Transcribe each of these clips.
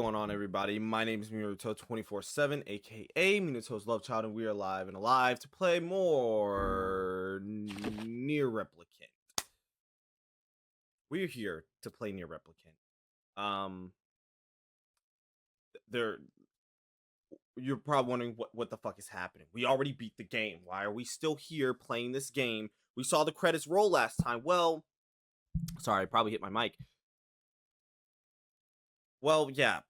going on, everybody? My name is Minato247, aka Minato's Love Child, and we are live and alive to play more Nier Replicant. We're here to play Nier Replicant. There, you're probably wondering what the fuck is happening. We already beat the game. Why are we still here playing this game? We saw the credits roll last time. Well, sorry, I probably hit my mic. Well, yeah.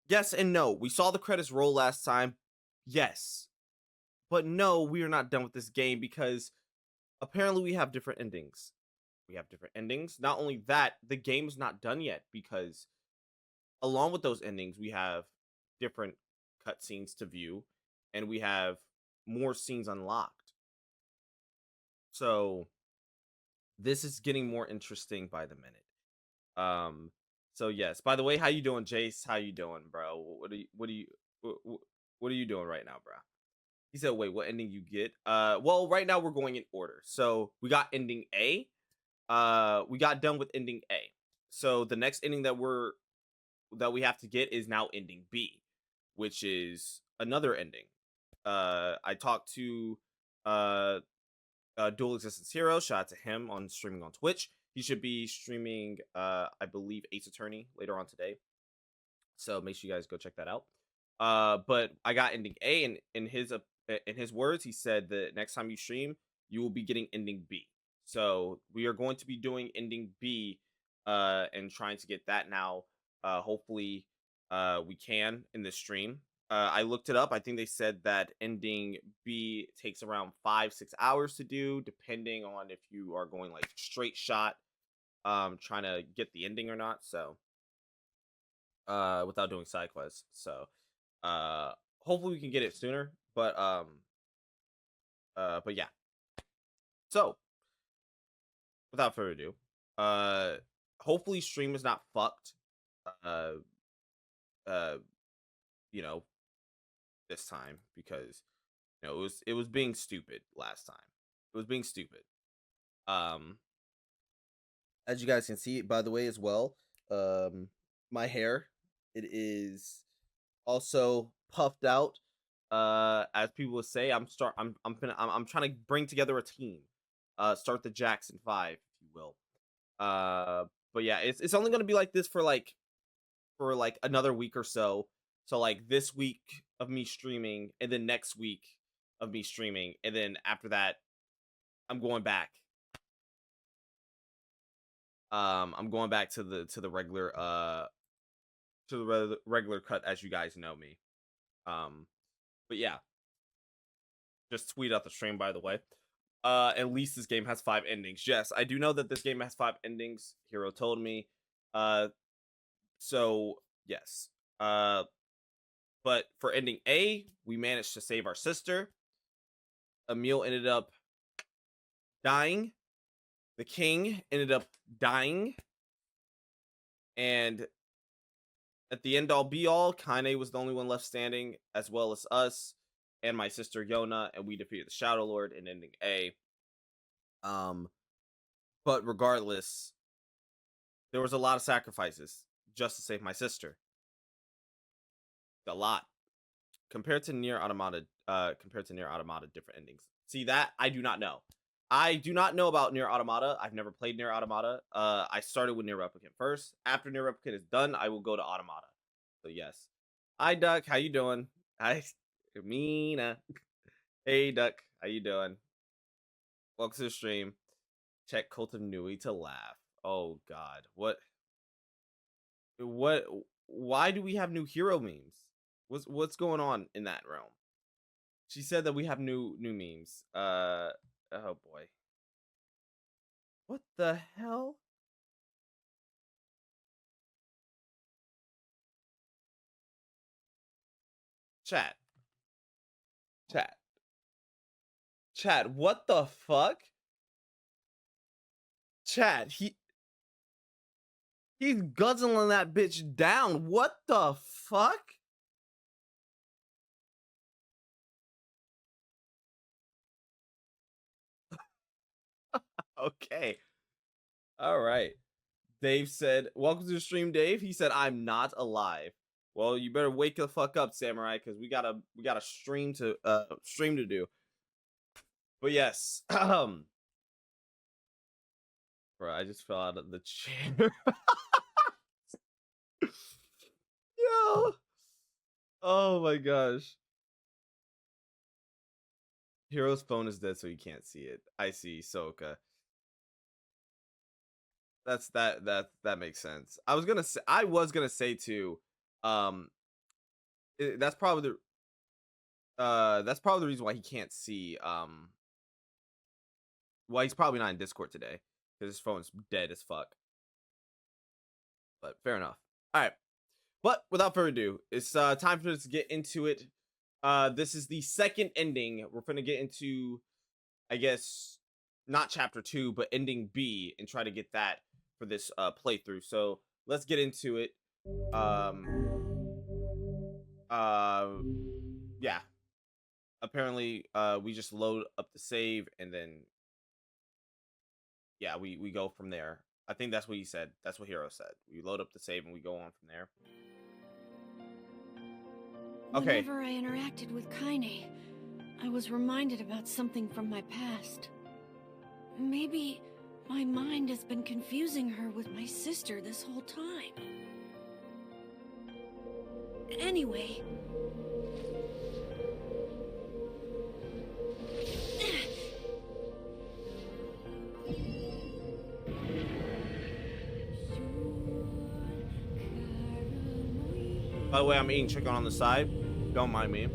Yes and no. We saw the credits roll last time. Yes. But no, we are not done with this game because apparently we have different endings. We have different endings. Not only that, the game is not done yet because along with those endings, we have different cutscenes to view and we have more scenes unlocked. So this is getting more interesting by the minute. So yes. By the way, how you doing, Jace? How you doing, bro? What are you doing right now, bro? He said, wait, what ending you get? Well, right now we're going in order. So we got ending A. We got done with ending A. So the next ending that we have to get is now ending B, which is another ending. I talked to Dual Existence Hero. Shout out to him on streaming on Twitch. He should be streaming, I believe, Ace Attorney later on today. So make sure you guys go check that out. But I got ending A, and in his words, he said that next time you stream, you will be getting ending B. So we are going to be doing ending B, and trying to get that now. Hopefully, we can in this stream. I looked it up. I think they said that ending B takes around 5-6 hours to do, depending on if you are going like straight shot, trying to get the ending or not. So, without doing side quests. So, hopefully we can get it sooner. But yeah. So, without further ado, hopefully stream is not fucked. Uh, uh, you know, this time because it was being stupid last time. It was being stupid. As you guys can see, by the way, as well, my hair, it is also puffed out. As people would say, I'm trying to bring together a team. Start the Jackson 5, if you will. But yeah, it's only gonna be like this for like another week or so. So like this week of me streaming, and then next week of me streaming, and then after that, I'm going back. I'm going back to the regular regular cut, as you guys know me. But yeah, just tweet out the stream, by the way. At least this game has 5 endings. Yes, I do know that this game has 5 endings. Hero told me. So yes. But for ending A, we managed to save our sister. Emil ended up dying. The king ended up dying. And at the end all be all, Kaine was the only one left standing, as well as us and my sister Yona, and we defeated the Shadow Lord in ending A. But regardless, there was a lot of sacrifices just to save my sister. A lot. Compared to Nier Automata, different endings. See, that I do not know. I do not know about Nier Automata. I've never played Nier Automata. I started with Nier Replicant first. After Nier Replicant is done, I will go to Automata. So yes. Hi Duck, how you doing? Hi Mina. Hey Duck, how you doing? Welcome to the stream. Check Cult of Nui to laugh. Oh god. What why do we have new hero memes? What's going on in that realm? She said that we have new memes. Oh boy. What the hell? Chat. Chat. Chat, what the fuck? Chat, he's guzzling that bitch down. What the fuck? Okay. All right. Dave said, welcome to the stream, Dave. He said, I'm not alive. Well, you better wake the fuck up, Samurai, because we got a stream to do. But yes, bro, I just fell out of the chair. Yo, oh my gosh. Hero's phone is dead, so you can't see it. I see, Soka. That makes sense. I was gonna say too, um, that's probably the reason why he can't see. Why he's probably not in Discord today because his phone's dead as fuck. But fair enough. All right, but without further ado, it's time for us to get into it. This is the second ending. We're gonna get into, I guess, not chapter 2, but ending B, and try to get that for this playthrough. So let's get into it. Um, uh, yeah. Apparently, we just load up the save, and then yeah, we go from there. I think that's what he said. That's what Hero said. We load up the save and we go on from there. Okay. Whenever I interacted with Kaine, I was reminded about something from my past. Maybe my mind has been confusing her with my sister this whole time. Anyway... By the way, I'm eating chicken on the side. Don't mind me.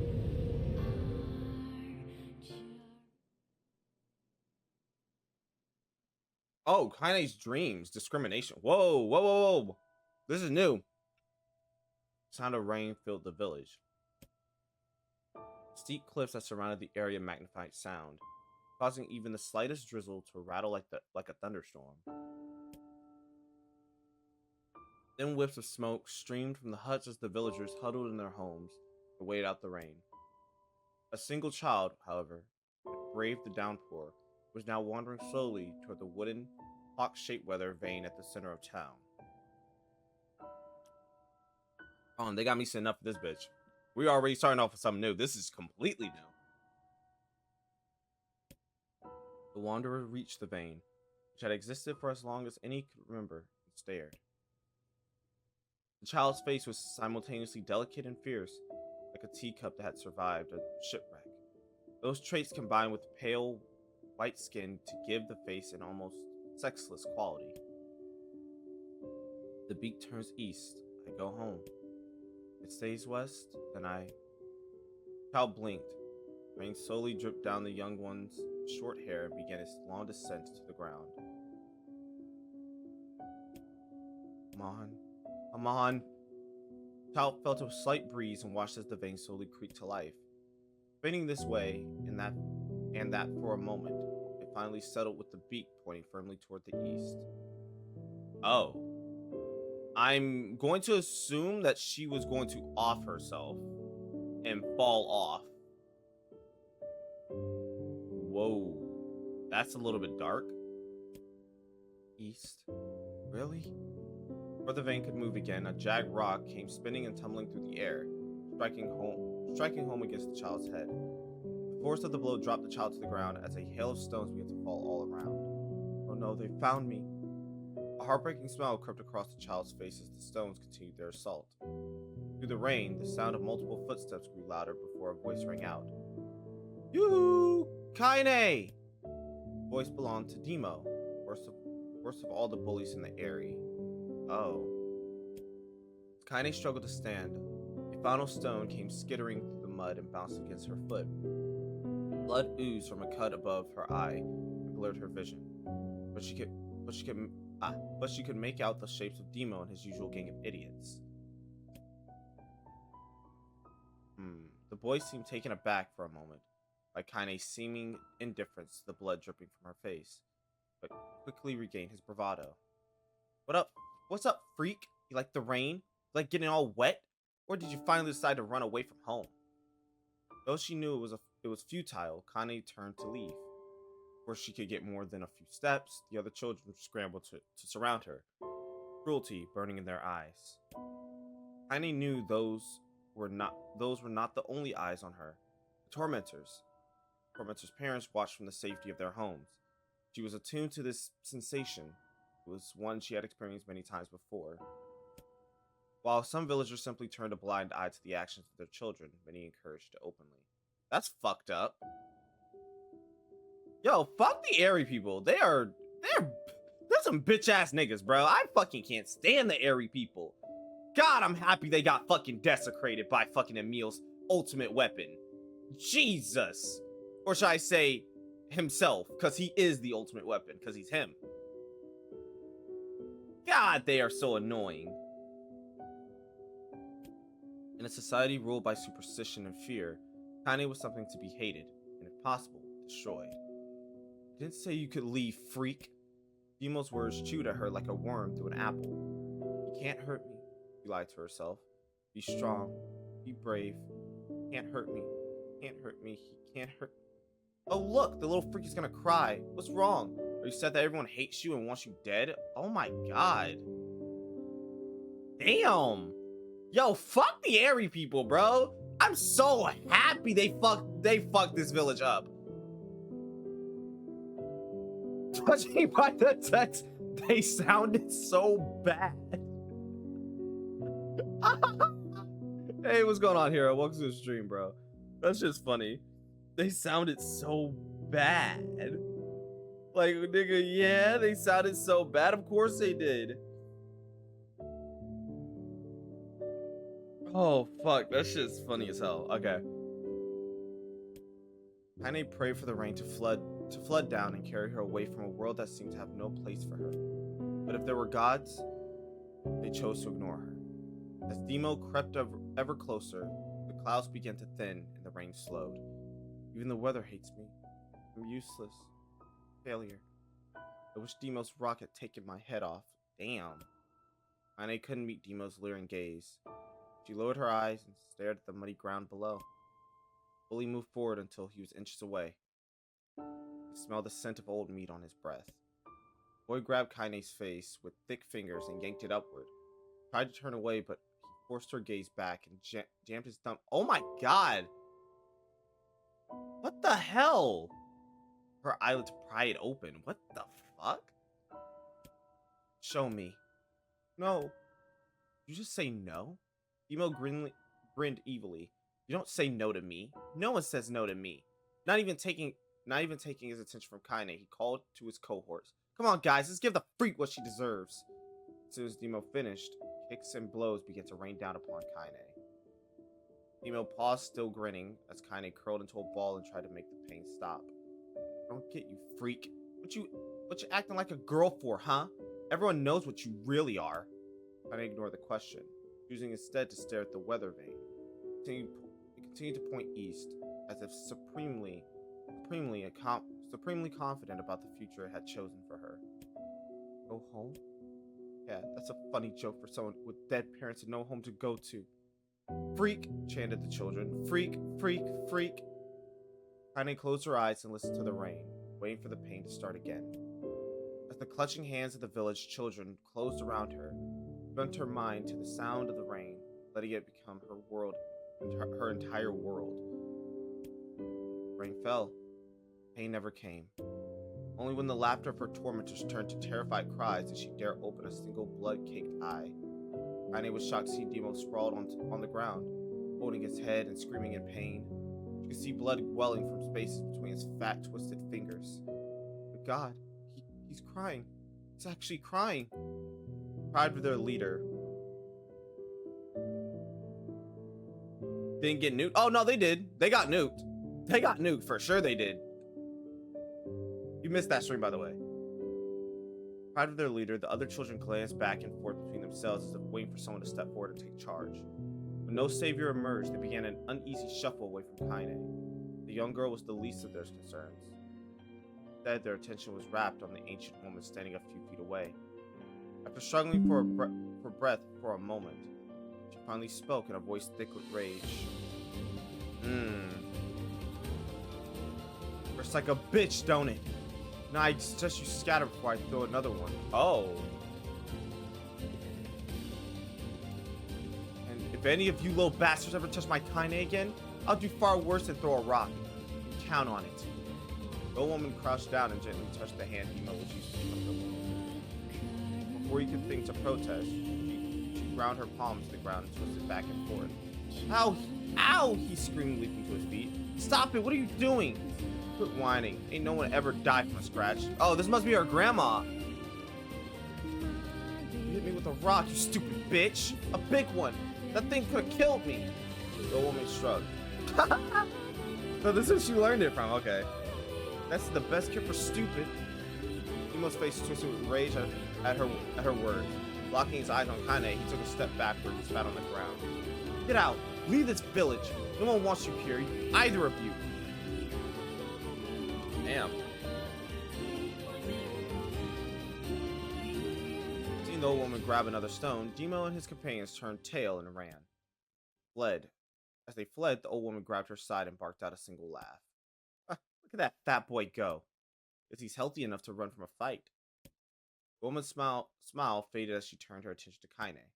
Oh, Kaine's dreams. Discrimination. Whoa, whoa, whoa, whoa. This is new. Sound of rain filled the village. Steep cliffs that surrounded the area magnified sound, causing even the slightest drizzle to rattle like a thunderstorm. Thin whiffs of smoke streamed from the huts as the villagers huddled in their homes to wait out the rain. A single child, however, that braved the downpour, was now wandering slowly toward the wooden, clock-shaped weather vane at the center of town. Oh, and they got me sitting up for this bitch. We already starting off with something new. This is completely new. The wanderer reached the vein, which had existed for as long as any could remember, and stared. The child's face was simultaneously delicate and fierce, like a teacup that had survived a shipwreck. Those traits combined with pale, white skin to give the face an almost sexless quality. The beak turns east, I go home. It stays west, then I... The child blinked. Rain slowly dripped down the young one's short hair and began its long descent to the ground. Come on. Come on. The child felt a slight breeze and watched as the vein slowly creaked to life. Spinning this way and that for a moment, it finally settled with the beak pointing firmly toward the east. Oh. I'm going to assume that she was going to off herself and fall off. Whoa. That's a little bit dark. East. Really? Before the vein could move again, a jagged rock came spinning and tumbling through the air, striking home against the child's head. The force of the blow dropped the child to the ground as a hail of stones began to fall all around. Oh no, they found me. A heartbreaking smile crept across the child's face as the stones continued their assault. Through the rain, the sound of multiple footsteps grew louder before a voice rang out. Yoo-hoo! Kaine! The voice belonged to Demo, worst of all the bullies in the area. Oh. Kaine struggled to stand. A final stone came skittering through the mud and bounced against her foot. Blood oozed from a cut above her eye and blurred her vision. But she could make out the shapes of Demo and his usual gang of idiots. The boy seemed taken aback for a moment by Kaine's seeming indifference to the blood dripping from her face, but quickly regained his bravado. What up? What's up, freak? You like the rain? You like getting all wet? Or did you finally decide to run away from home? Though she knew it was futile, Kaine turned to leave. Before she could get more than a few steps, the other children scrambled to surround her, cruelty burning in their eyes. Tiny knew those were not the only eyes on her. The tormentors' parents watched from the safety of their homes. She was attuned to this sensation. It was one she had experienced many times before. While some villagers simply turned a blind eye to the actions of their children, many encouraged it openly. That's fucked up. Yo, fuck the airy people. They're some bitch ass niggas, bro. I fucking can't stand the airy people. God, I'm happy they got fucking desecrated by fucking Emil's ultimate weapon. Jesus. Or should I say himself, because he is the ultimate weapon, because he's him. God, they are so annoying. In a society ruled by superstition and fear, Kanye was something to be hated, and if possible, destroyed. I didn't say you could leave, freak. Demo's words chewed at her like a worm through an apple. He can't hurt me, she lied to herself. Be strong, be brave. Can't hurt me, can't hurt me, he can't hurt. Oh look, the little freak is gonna cry. What's wrong? Or you said that everyone hates you and wants you dead? Oh my god. Damn. Yo, fuck the airy people, bro. I'm so happy they fucked this village up. Judging by the text, they sounded so bad. Hey, what's going on here? Welcome to the stream, bro. That's just funny. They sounded so bad. Like, nigga, yeah, they sounded so bad. Of course they did. Oh, fuck. That shit's funny as hell. Okay. Heine prayed for the rain to flood down and carry her away from a world that seemed to have no place for her. But if there were gods, they chose to ignore her. As Demo crept ever closer, the clouds began to thin and the rain slowed. Even the weather hates me. I'm useless. Failure. I wish Demo's rock had taken my head off. Damn. Heine couldn't meet Demo's leering gaze. She lowered her eyes and stared at the muddy ground below. Bully moved forward until he was inches away. He smelled the scent of old meat on his breath. The boy grabbed Kaine's face with thick fingers and yanked it upward. He tried to turn away, but he forced her gaze back and jammed his thumb. Oh my god! What the hell? Her eyelids pried open. What the fuck? Show me. No. Did you just say no? Demo grinned evilly. You don't say no to me. No one says no to me. Not even taking his attention from Kaine, he called to his cohorts. Come on, guys, let's give the freak what she deserves. As soon as Demo finished, kicks and blows began to rain down upon Kaine. Demo paused, still grinning, as Kaine curled into a ball and tried to make the pain stop. I don't get you, freak. What you acting like a girl for, huh? Everyone knows what you really are. Kaine ignored the question, choosing instead to stare at the weather vane. It continued to point east, as if supremely confident about the future it had chosen for her. Go home? Yeah, that's a funny joke for someone with dead parents and no home to go to. Freak, chanted the children. Freak, freak, freak. Kaine closed her eyes and listened to the rain, waiting for the pain to start again. As the clutching hands of the village children closed around her, bent her mind to the sound of the rain, letting it become her world, her entire world. Rain fell. Pain never came. Only when the laughter of her tormentors turned to terrified cries did she dare open a single blood-caked eye. Kaine was shocked to see Demo sprawled on the ground, holding his head and screaming in pain. She could see blood welling from spaces between his fat, twisted fingers. But God, he's crying. He's actually crying. Cried for their leader. Didn't get nuked. Oh no, they did. They got nuked. They got nuked for sure. They did. You missed that stream, by the way. Proud of their leader, the other children glanced back and forth between themselves as if waiting for someone to step forward and take charge. When no savior emerged, they began an uneasy shuffle away from Kaine. The young girl was the least of their concerns. Instead, their attention was wrapped on the ancient woman standing a few feet away. After struggling for breath for a moment, she finally spoke in a voice thick with rage. It's like a bitch, don't it? Now I suggest you scatter before I throw another one. Oh. And If any of you little bastards ever touch my Kaine again, I'll do far worse than throw a rock. Count on it. The old woman crouched down and gently touched the hand Emo was using to comfort her. Before he could think to protest, she ground her palms to the ground and twisted back and forth. Ow! Ow! He screamed, leaping to his feet. Stop it! What are you doing? Quit whining. Ain't no one ever died from a scratch. Oh, this must be our grandma. You hit me with a rock, you stupid bitch. A big one. That thing could have killed me. The old woman shrugged. So this is where she learned it from. Okay. That's the best cure for stupid. Emo's face twisted with rage at her words. Locking his eyes on Kaine, he took a step backward and spat on the ground. Get out! Leave this village! No one wants you here, either of you! Damn. Seeing the old woman grab another stone, Demo and his companions turned tail and ran. Fled. As they fled, the old woman grabbed her side and barked out a single laugh. Look at that fat boy go. Guess he's healthy enough to run from a fight. The woman's smile faded as she turned her attention to Kaine.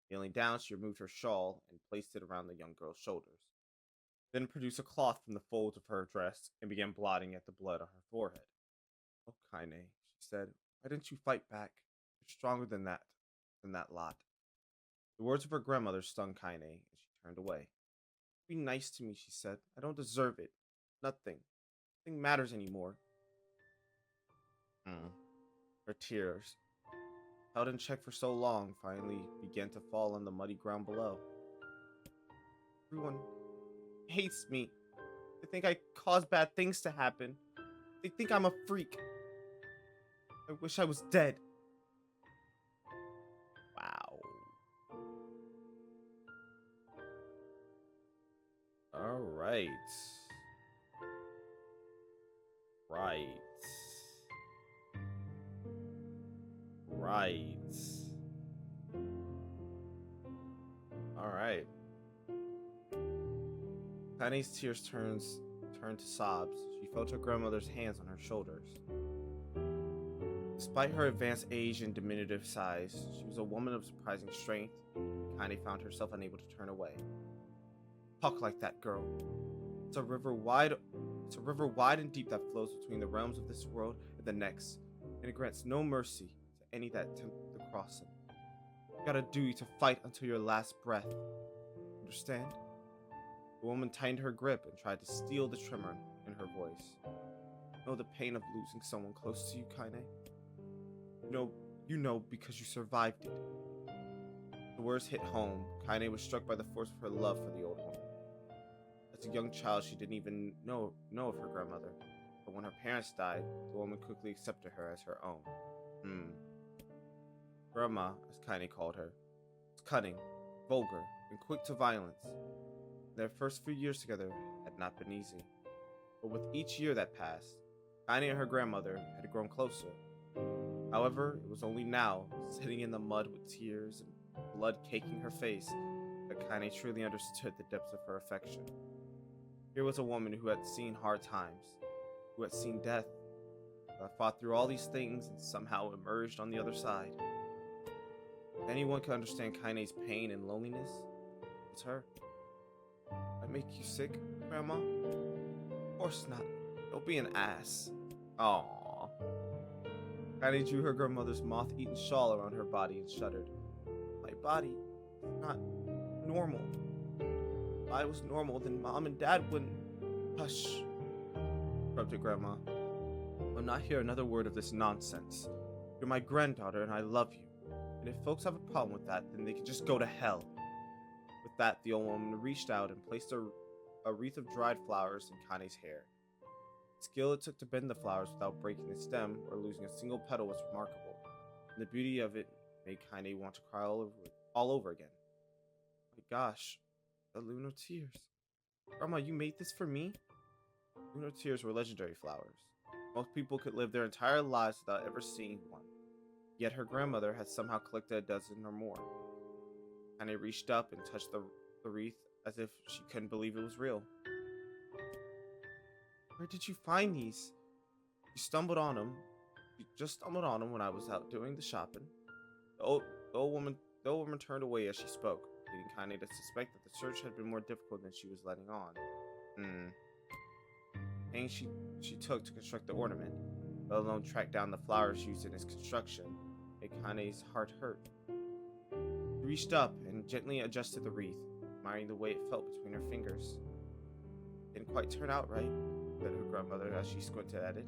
Kneeling down, she removed her shawl and placed it around the young girl's shoulders. Then produced a cloth from the folds of her dress and began blotting at the blood on her forehead. Oh, Kaine, she said, why didn't you fight back? You're stronger than that lot. The words of her grandmother stung Kaine, and she turned away. Be nice to me, she said. I don't deserve it. Nothing matters anymore. Her tears, held in check for so long, finally began to fall on the muddy ground below. Everyone hates me. They think I cause bad things to happen. They think I'm a freak. I wish I was dead. Wow. All right. Alright. Kaine's tears turned to sobs. She felt her grandmother's hands on her shoulders. Despite her advanced age and diminutive size, she was a woman of surprising strength. Kaine found herself unable to turn away. Talk like that, girl. It's a river wide and deep that flows between the realms of this world and the next, and it grants no mercy to any that attempt to cross it. You gotta do to fight until your last breath. Understand? The woman tightened her grip and tried to steal the tremor in her voice. Know the pain of losing someone close to you, Kaine? You know because you survived it. The words hit home. Kaine was struck by the force of her love for the old woman. As a young child, she didn't even know of her grandmother, but when her parents died, the woman quickly accepted her as her own. Grandma, as Kaine called her, was cunning, vulgar, and quick to violence. Their first few years together had not been easy, but with each year that passed, Kaine and her grandmother had grown closer. However, it was only now, sitting in the mud with tears and blood caking her face, that Kaine truly understood the depths of her affection. Here was a woman who had seen hard times, who had seen death, who had fought through all these things and somehow emerged on the other side. If anyone could understand Kaine's pain and loneliness, it was her. I make you sick, Grandma? Of course not. Don't be an ass. Aww. Kaine drew her grandmother's moth-eaten shawl around her body and shuddered. My body is not normal. If I was normal, then Mom and Dad wouldn't. Hush, interrupted Grandma. I'll not hear another word of this nonsense. You're my granddaughter and I love you. And if folks have a problem with that, then they can just go to hell. With that, the old woman reached out and placed a wreath of dried flowers in Kaine's hair. The skill it took to bend the flowers without breaking the stem or losing a single petal was remarkable, and the beauty of it made Kaine want to cry all over again. My gosh, the lunar tears. Grandma, you made this for me? Lunar tears were legendary flowers. Most people could live their entire lives without ever seeing one. Yet her grandmother had somehow collected a dozen or more. Kaine reached up and touched the wreath as if she couldn't believe it was real. Where did you find these? You just stumbled on them when I was out doing the shopping. The old woman turned away as she spoke. leading Kane to suspect that the search had been more difficult than she was letting on. Pains she took to construct the ornament, let alone track down the flowers used in its construction, made Kane's heart hurt. She reached up and gently adjusted the wreath, admiring the way it felt between her fingers. Didn't quite turn out right, said her grandmother as she squinted at it.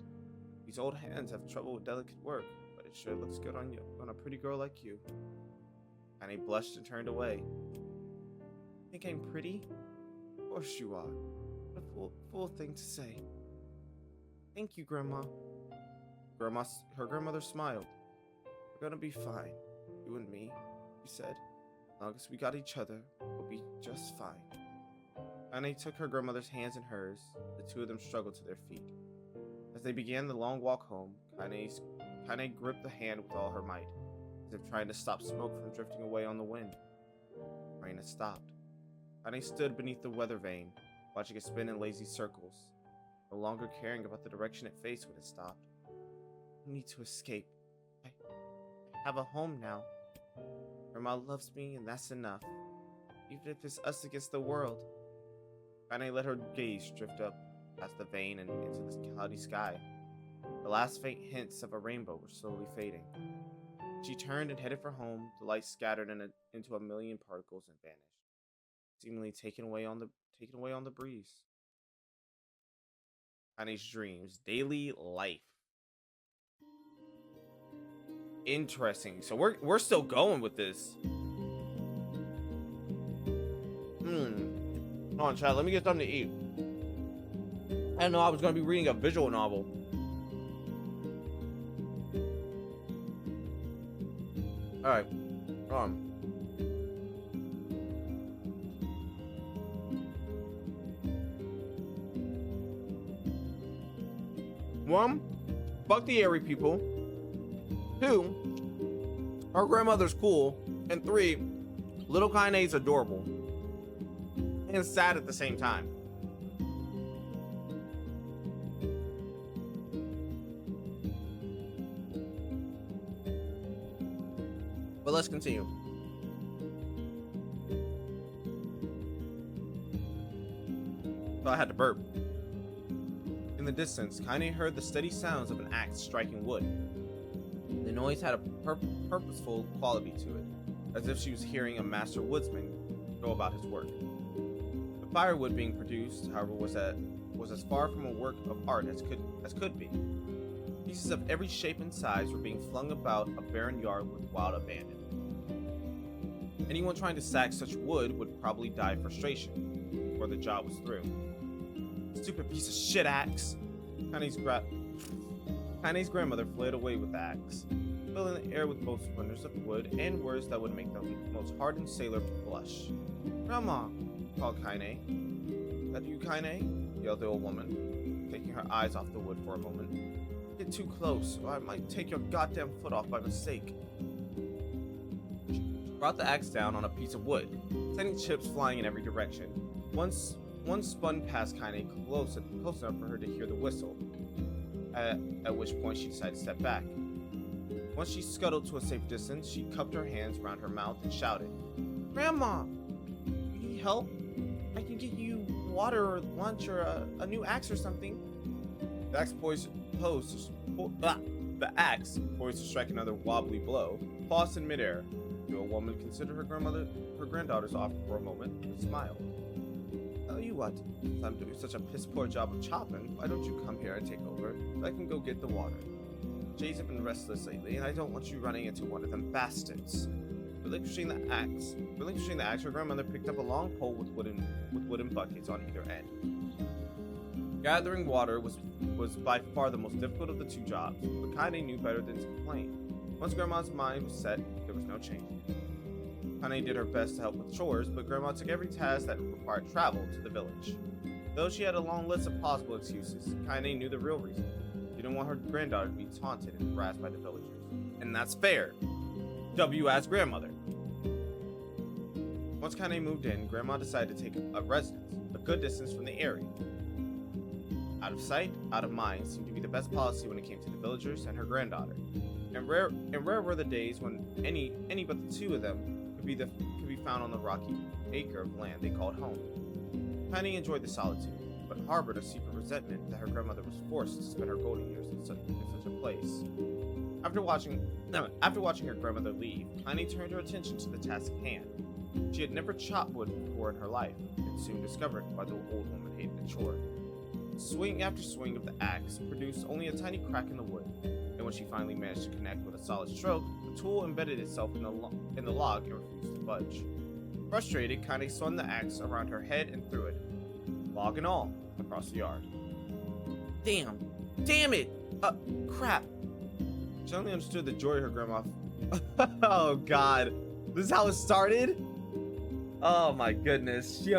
These old hands have trouble with delicate work, but it sure looks good on a pretty girl like you. Kane blushed and turned away. Think I'm pretty? Of course you are. What a fool thing to say. Thank you, Grandma. Her grandmother smiled. We're gonna be fine, you and me, she said. As long as we got each other, we'll be just fine. Kane took her grandmother's hands in hers. The two of them struggled to their feet. As they began the long walk home, Kane gripped the hand with all her might, as if trying to stop smoke from drifting away on the wind. The rain had stopped. Kane stood beneath the weather vane, watching it spin in lazy circles, no longer caring about the direction it faced when it stopped. I need to escape. I have a home now. Grandma loves me, and that's enough. Even if it's us against the world. Kane let her gaze drift up past the vane and into the cloudy sky. The last faint hints of a rainbow were slowly fading. She turned and headed for home. The light scattered into a million particles and vanished, seemingly taken away on the breeze. Kane's dreams, daily life. Interesting. So we're still going with this. Hold on, chat. Let me get something to eat. I didn't know I was going to be reading a visual novel. Alright. One, fuck the airy people. Two, her grandmother's cool. And three, little Kane's adorable. And sad at the same time. But let's continue. So I had to burp. In the distance, Kane heard the steady sounds of an axe striking wood. The noise had a purposeful quality to it, as if she was hearing a master woodsman go about his work. The firewood being produced, however, was as far from a work of art as could be. Pieces of every shape and size were being flung about a barren yard with wild abandon. Anyone trying to stack such wood would probably die of frustration before the job was through. Stupid piece of shit axe! Kane's grandmother fled away with the axe, filling the air with both splinters of wood and words that would make the most hardened sailor blush. Grandma, called Kane. That you, Kane? Yelled the old woman, taking her eyes off the wood for a moment. Get too close, or I might take your goddamn foot off by mistake. She brought the axe down on a piece of wood, sending chips flying in every direction. One spun past Kane close enough for her to hear the whistle, at which point she decided to step back. Once she scuttled to a safe distance, she cupped her hands around her mouth and shouted, Grandma! You need help? I can get you water or lunch or a new axe or something. The axe poised to strike another wobbly blow, paused in midair. The old woman considered her granddaughter's offer for a moment and smiled. Tell you what, since I'm doing such a piss poor job of chopping, why don't you come here and take over so I can go get the water? Jays have been restless lately, and I don't want you running into one of them bastards. Relinquishing the axe, her grandmother picked up a long pole with wooden buckets on either end. Gathering water was by far the most difficult of the two jobs, but Kane knew better than to complain. Once Grandma's mind was set, there was no change. Kane did her best to help with chores, but Grandma took every task that required travel to the village. Though she had a long list of possible excuses, Kane knew the real reason. She didn't want her granddaughter to be taunted and harassed by the villagers. And that's fair. W as grandmother. Once Kane moved in, Grandma decided to take a residence, a good distance from the area. Out of sight, out of mind seemed to be the best policy when it came to the villagers and her granddaughter. And rare were the days when any but the two of them could be found on the rocky acre of land they called home. Tiny enjoyed the solitude, but harbored a secret resentment that her grandmother was forced to spend her golden years in such a place. After watching her grandmother leave, Tiny turned her attention to the task at hand. She had never chopped wood before in her life, and soon discovered why the old woman hated the chore. Swing after swing of the axe produced only a tiny crack in the wood, and when she finally managed to connect with a solid stroke, the tool embedded itself in the log and refused to budge. Frustrated, Connie swung the axe around her head and threw it, log and all, across the yard. Damn it! Crap! She only understood the joy her grandma. Oh God, this is how it started. Oh my goodness, she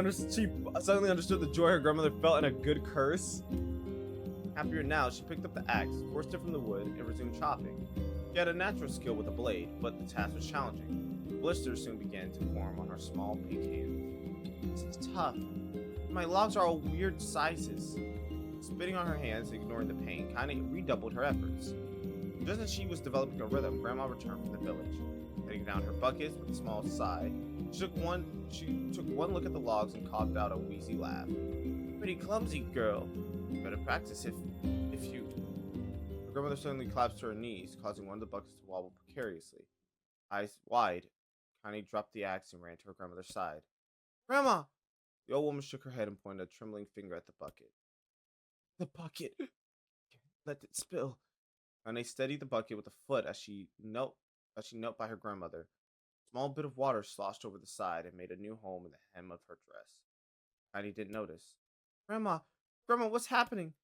suddenly understood the joy her grandmother felt in a good curse. Happier now, she picked up the axe, forced it from the wood, and resumed chopping. She had a natural skill with the blade, but the task was challenging. Blisters soon began to form on her small pink hands. This is tough. My logs are all weird sizes. Spitting on her hands and ignoring the pain, Connie redoubled her efforts. Just as she was developing a rhythm, Grandma returned from the village. Setting down her buckets with a small sigh, she took one look at the logs and coughed out a wheezy laugh. Pretty clumsy, girl. You better practice if you... Her grandmother suddenly collapsed to her knees, causing one of the buckets to wobble precariously. Eyes wide, Connie dropped the axe and ran to her grandmother's side. Grandma! The old woman shook her head and pointed a trembling finger at the bucket. The bucket! Let it spill. Connie steadied the bucket with a foot as she knelt by her grandmother. A small bit of water sloshed over the side and made a new home in the hem of her dress. Connie didn't notice. Grandma, what's happening?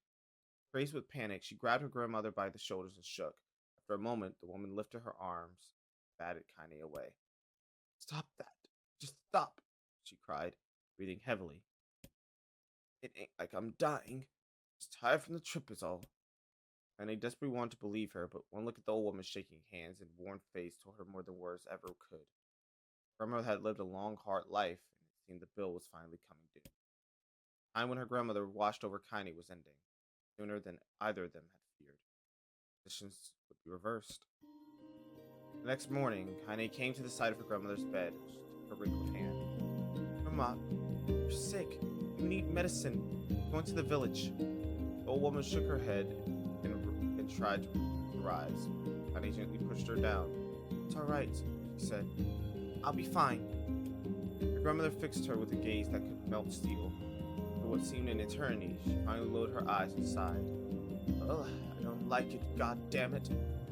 Crazed with panic, she grabbed her grandmother by the shoulders and shook. After a moment, the woman lifted her arms and batted Connie away. Stop that. Just stop, she cried, breathing heavily. It ain't like I'm dying. Just tired from the trip is all. Connie desperately wanted to believe her, but one look at the old woman's shaking hands and worn face told her more than words ever could. Grandmother had lived a long, hard life, and it seemed the bill was finally coming due. The time when her grandmother watched over Connie was ending, sooner than either of them had feared. Positions would be reversed. The next morning, Connie came to the side of her grandmother's bed and she took her wrinkled hand. Grandma, you're sick. You need medicine. Going to the village. The old woman shook her head and tried to rise. Connie gently pushed her down. It's all right, she said. I'll be fine. Her grandmother fixed her with a gaze that could melt steel. For what seemed an eternity, she finally lowered her eyes and sighed. Ugh, I don't like it, god damn it.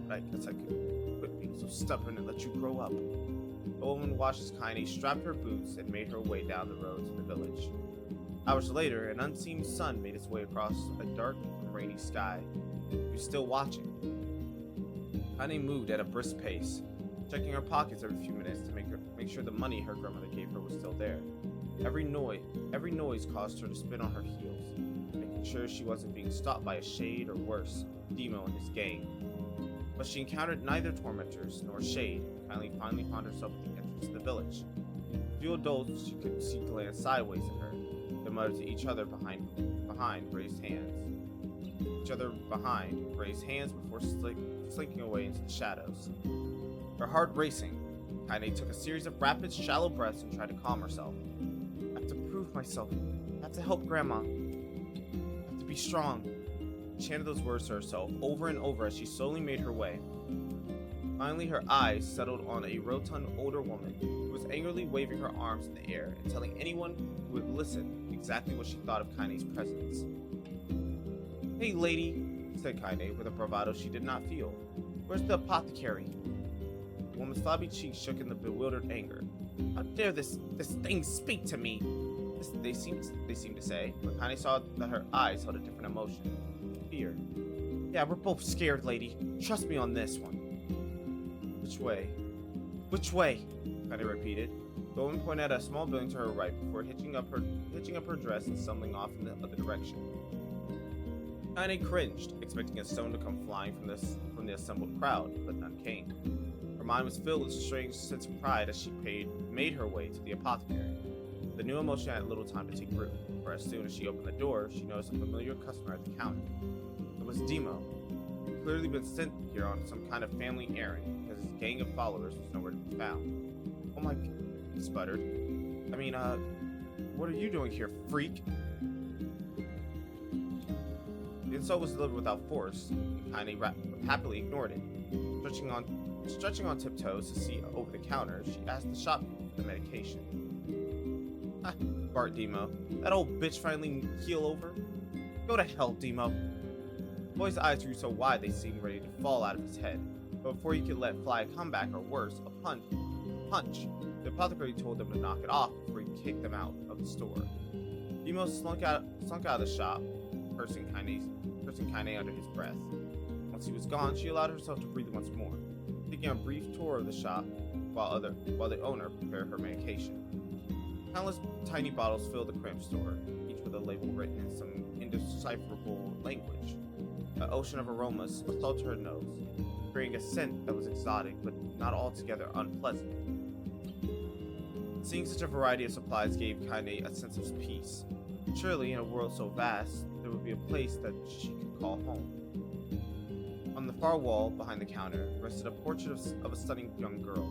But I guess I could quit being so stubborn and let you grow up. The old woman watched as Connie strapped her boots and made her way down the road to the village. Hours later, an unseen sun made its way across a dark and rainy sky. He was still watching. Connie moved at a brisk pace, checking her pockets every few minutes to make sure the money her grandmother gave her was still there. Every noise caused her to spin on her heels, making sure she wasn't being stopped by a shade or worse, Demo and his gang. But she encountered neither tormentors nor shade, and finally found herself at the entrance of the village. A few adults she could see glance sideways at her, then muttered to each other behind raised hands. Raised hands before slinking away into the shadows. Her heart racing, Kaine took a series of rapid, shallow breaths and tried to calm herself. I have to prove myself. I have to help Grandma. I have to be strong. She chanted those words to herself over and over as she slowly made her way. Finally, her eyes settled on a rotund older woman who was angrily waving her arms in the air and telling anyone who would listen exactly what she thought of Kaine's presence. Hey, lady, said Kaine with a bravado she did not feel. Where's the apothecary? The woman's flabby cheeks shook in the bewildered anger. How dare this thing speak to me? They seemed to say, but Kaine saw that her eyes held a different emotion. Fear. Yeah, we're both scared, lady. Trust me on this one. Which way? Which way? Kaine repeated. The woman pointed at a small building to her right before hitching up her dress and stumbling off in the other direction. Kaine cringed, expecting a stone to come flying from the assembled crowd, but none came. Her mind was filled with a strange sense of pride as she made her way to the apothecary. The new emotion had little time to take root, for as soon as she opened the door, she noticed a familiar customer at the counter. It was Demo. He had clearly been sent here on some kind of family errand, because his gang of followers was nowhere to be found. Oh he sputtered. I mean, what are you doing here, freak? The insult was delivered without force, and Kaine happily ignored it. Stretching on tiptoes to see over the counter, she asked the shopkeeper for the medication. Ah, barked Demo. That old bitch finally keel over? Go to hell, Demo. The boy's eyes grew so wide they seemed ready to fall out of his head. But before he could let fly a comeback, or worse, a punch, the apothecary told them to knock it off before he kicked them out of the store. Demo slunk out of the shop, cursing Kaine under his breath. Once he was gone, she allowed herself to breathe once more, taking a brief tour of the shop while the owner prepared her medication. Countless tiny bottles filled the cramped store, each with a label written in some indecipherable language. An ocean of aromas assaulted her nose, creating a scent that was exotic but not altogether unpleasant. Seeing such a variety of supplies gave Kaine a sense of peace. Surely, in a world so vast, there would be a place that she could call home. On the far wall, behind the counter, rested a portrait of a stunning young girl.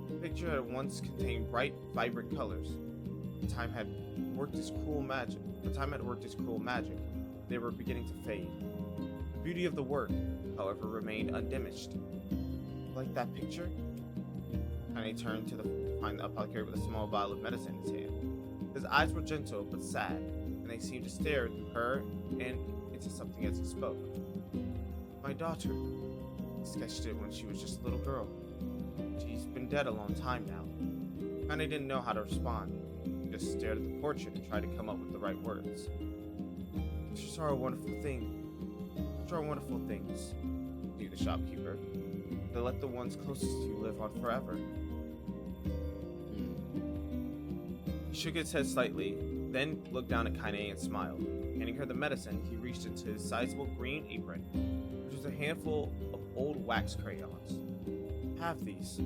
The picture had once contained bright, vibrant colors. Time had worked its cruel magic. They were beginning to fade. The beauty of the work, however, remained undiminished. Like that picture? Kaine turned to find the apothecary with a small bottle of medicine in his hand. His eyes were gentle but sad, and they seemed to stare at her and into something as he spoke. My daughter. He sketched it when she was just a little girl. She's been dead a long time now. Kaine didn't know how to respond. He just stared at the portrait and tried to come up with the right words. Pictures are a wonderful thing. Pictures are wonderful things, continued the shopkeeper. They let the ones closest to you live on forever. He shook his head slightly, then looked down at Kaine and smiled. Handing her the medicine, he reached into his sizable green apron, which was a handful of old wax crayons. Have these.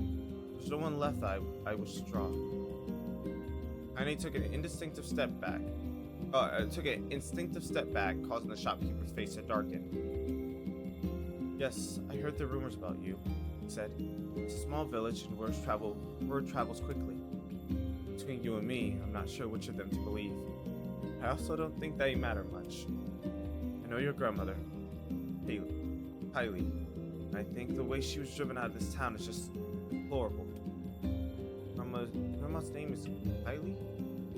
There's no one left that I wish to draw. Kaine took an instinctive step back, causing the shopkeeper's face to darken. Yes, I heard the rumors about you, he said. It's a small village and word travels quickly. Between you and me, I'm not sure which of them to believe. I also don't think they matter much. I know your grandmother, Kylie. I think the way she was driven out of this town is just deplorable. Grandma's name is Kylie?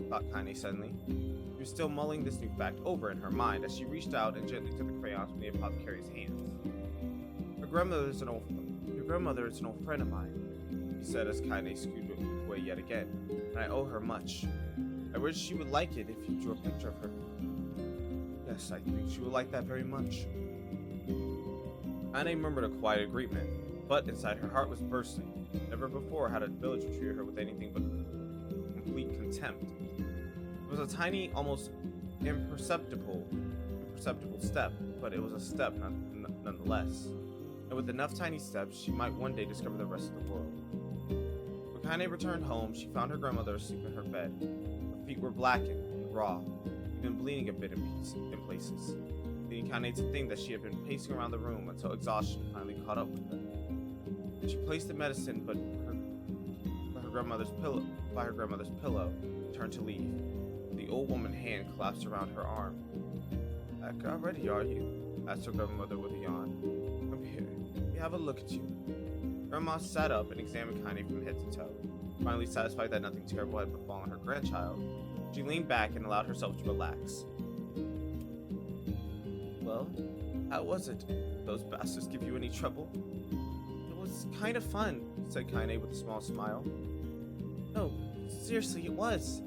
Thought Kaine suddenly. She was still mulling this new fact over in her mind as she reached out and gently took the crayons from the apothecary's hands. Your grandmother is an old friend of mine, he said as Kaine scooted away yet again, and I owe her much. I wish she would like it if you drew a picture of her. Yes, I think she would like that very much. Kaine murmured a quiet agreement, but inside her heart was bursting. Never before had a villager treated her with anything but complete contempt. It was a tiny, almost imperceptible step, but it was a step nonetheless. And with enough tiny steps, she might one day discover the rest of the world. When Kaine returned home, she found her grandmother asleep in her bed. Her feet were blackened and raw, even bleeding a bit in places, leading Kaine to think that she had been pacing around the room until exhaustion finally caught up with her. She placed the medicine by her grandmother's pillow, and turned to leave. The old woman's hand collapsed around her arm. Back already, are you? Asked her grandmother with a yawn. Come here. Let me have a look at you. Grandma sat up and examined Kaine from head to toe. Finally satisfied that nothing terrible had befallen her grandchild, she leaned back and allowed herself to relax. Well, how was it? Those bastards give you any trouble? It was kind of fun, said Kaine with a small smile. No, seriously, it was.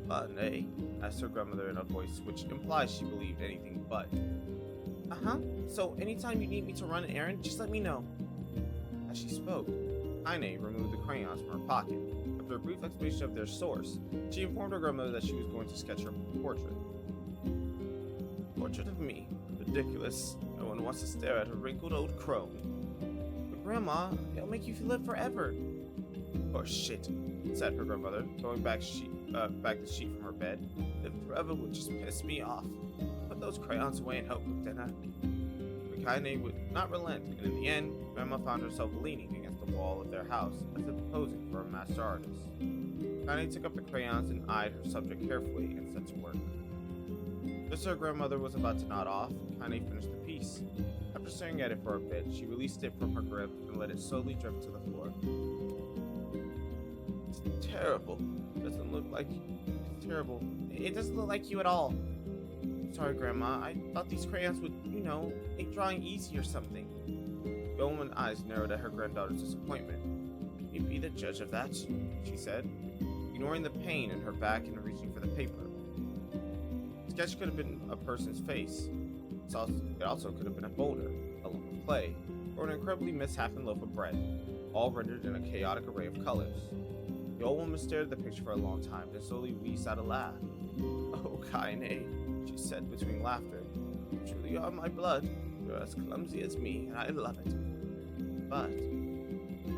Fun, eh? Asked her grandmother in a voice which implies she believed anything but. Uh-huh. So anytime you need me to run an errand, just let me know. As she spoke, Kaine removed the crayons from her pocket. After a brief explanation of their source, she informed her grandmother that she was going to sketch her portrait. Portrait of me? Ridiculous. No one wants to stare at a wrinkled old crone. But Grandma, it'll make you live forever. Oh shit, said her grandmother, throwing back the sheet from her bed. Live forever would just piss me off. Put those crayons away and help with dinner. But Kaine would not relent, and in the end, Grandma found herself leaning against the the wall of their house as if posing for a master artist. Kaine took up the crayons and eyed her subject carefully and set to work. Just as her grandmother was about to nod off, Kaine finished the piece. After staring at it for a bit, she released it from her grip and let it slowly drift to the floor. It's terrible. It doesn't look like it's terrible. It doesn't look like you at all. Sorry, Grandma. I thought these crayons would, make drawing easy or something. The old woman's eyes narrowed at her granddaughter's disappointment. You be the judge of that, she said, ignoring the pain in her back and reaching for the paper. The sketch could have been a person's face. It also could have been a boulder, a lump of clay, or an incredibly mishapen loaf of bread, all rendered in a chaotic array of colors. The old woman stared at the picture for a long time, then slowly wheezed out a laugh. Oh, Kaine, she said between laughter. You truly are my blood. You're as clumsy as me, and I love it. But,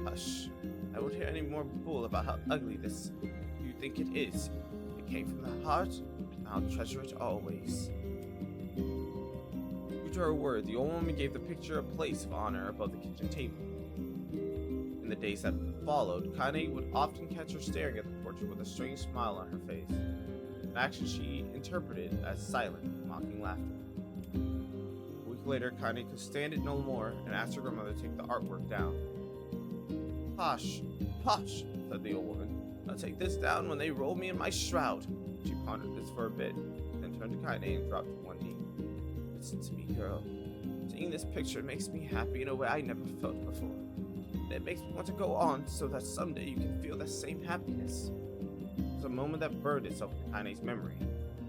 hush, I won't hear any more bull about how ugly this you think it is. It came from the heart, and I'll treasure it always. True to her word, the old woman gave the picture a place of honor above the kitchen table. In the days that followed, Kaine would often catch her staring at the portrait with a strange smile on her face, an action she interpreted as silent, mocking laughter. A week later, Kaine could stand it no more and asked her grandmother to take the artwork down. Posh, posh, said the old woman. I'll take this down when they roll me in my shroud. She pondered this for a bit, then turned to Kaine and dropped to one knee. Listen to me, girl. Seeing this picture makes me happy in a way I never felt before. And it makes me want to go on so that someday you can feel that same happiness. It was a moment that burned itself in Kaine's memory.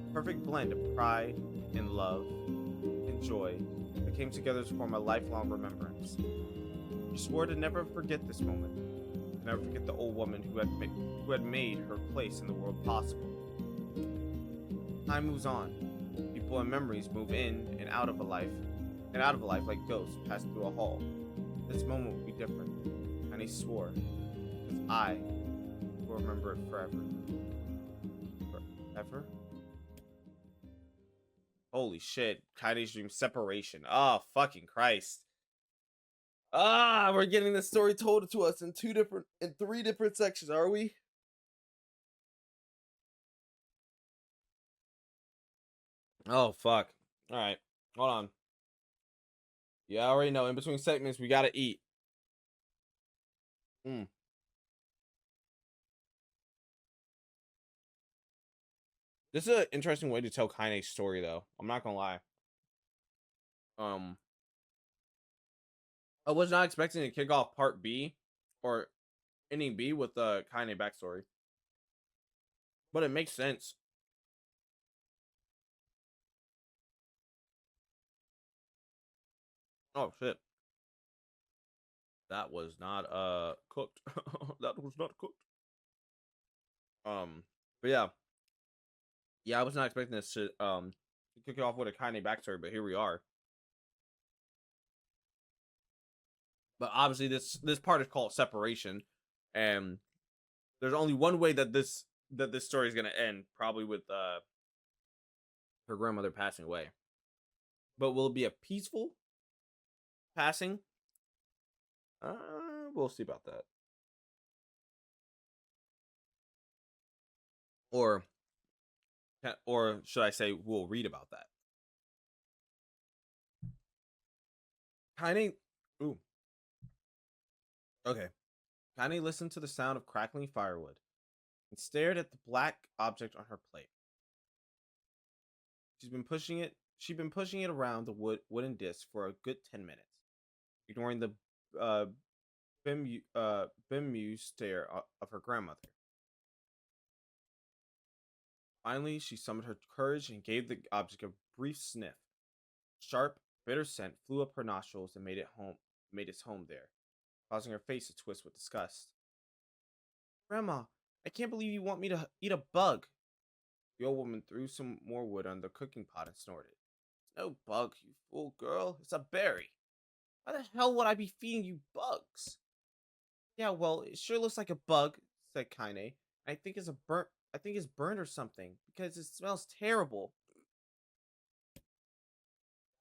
A perfect blend of pride and love and joy that came together to form a lifelong remembrance. She swore to never forget this moment, to never forget the old woman who had made her place in the world possible. Time moves on. People and memories move in and out of a life like ghosts pass through a hall. This moment will be different. And he swore, because I will remember it forever. Forever? Holy shit. Kaine's dream separation. Oh, fucking Christ. We're getting the story told to us in three different sections, are we? Oh, fuck. Alright. Hold on. Yeah, I already know. In between segments, we gotta eat. This is an interesting way to tell Kaine's story, though. I'm not gonna lie. Um, I was not expecting to kick off part B or inning B with the Kaine backstory, but it makes sense. Oh shit, that was not cooked. That was not cooked. But yeah, I was not expecting this to kick it off with a Kaine backstory, but here we are. But obviously, this part is called separation, and there's only one way that this story is gonna end, probably with her grandmother passing away. But will it be a peaceful passing? We'll see about that. Or should I say we'll read about that? Kaine, ooh, okay. Kaine listened to the sound of crackling firewood and stared at the black object on her plate. She'd been pushing it around the wooden disc for a good 10 minutes, ignoring the uh, bemused stare of her grandmother. Finally, she summoned her courage and gave the object a brief sniff. Sharp, bitter scent flew up her nostrils and made its home there, causing her face to twist with disgust. Grandma, I can't believe you want me to eat a bug. The old woman threw some more wood on the cooking pot and snorted. It's no bug, you fool girl. It's a berry. Why the hell would I be feeding you bugs? Yeah, well, it sure looks like a bug, said Kaine. I think it's burnt or something, because it smells terrible.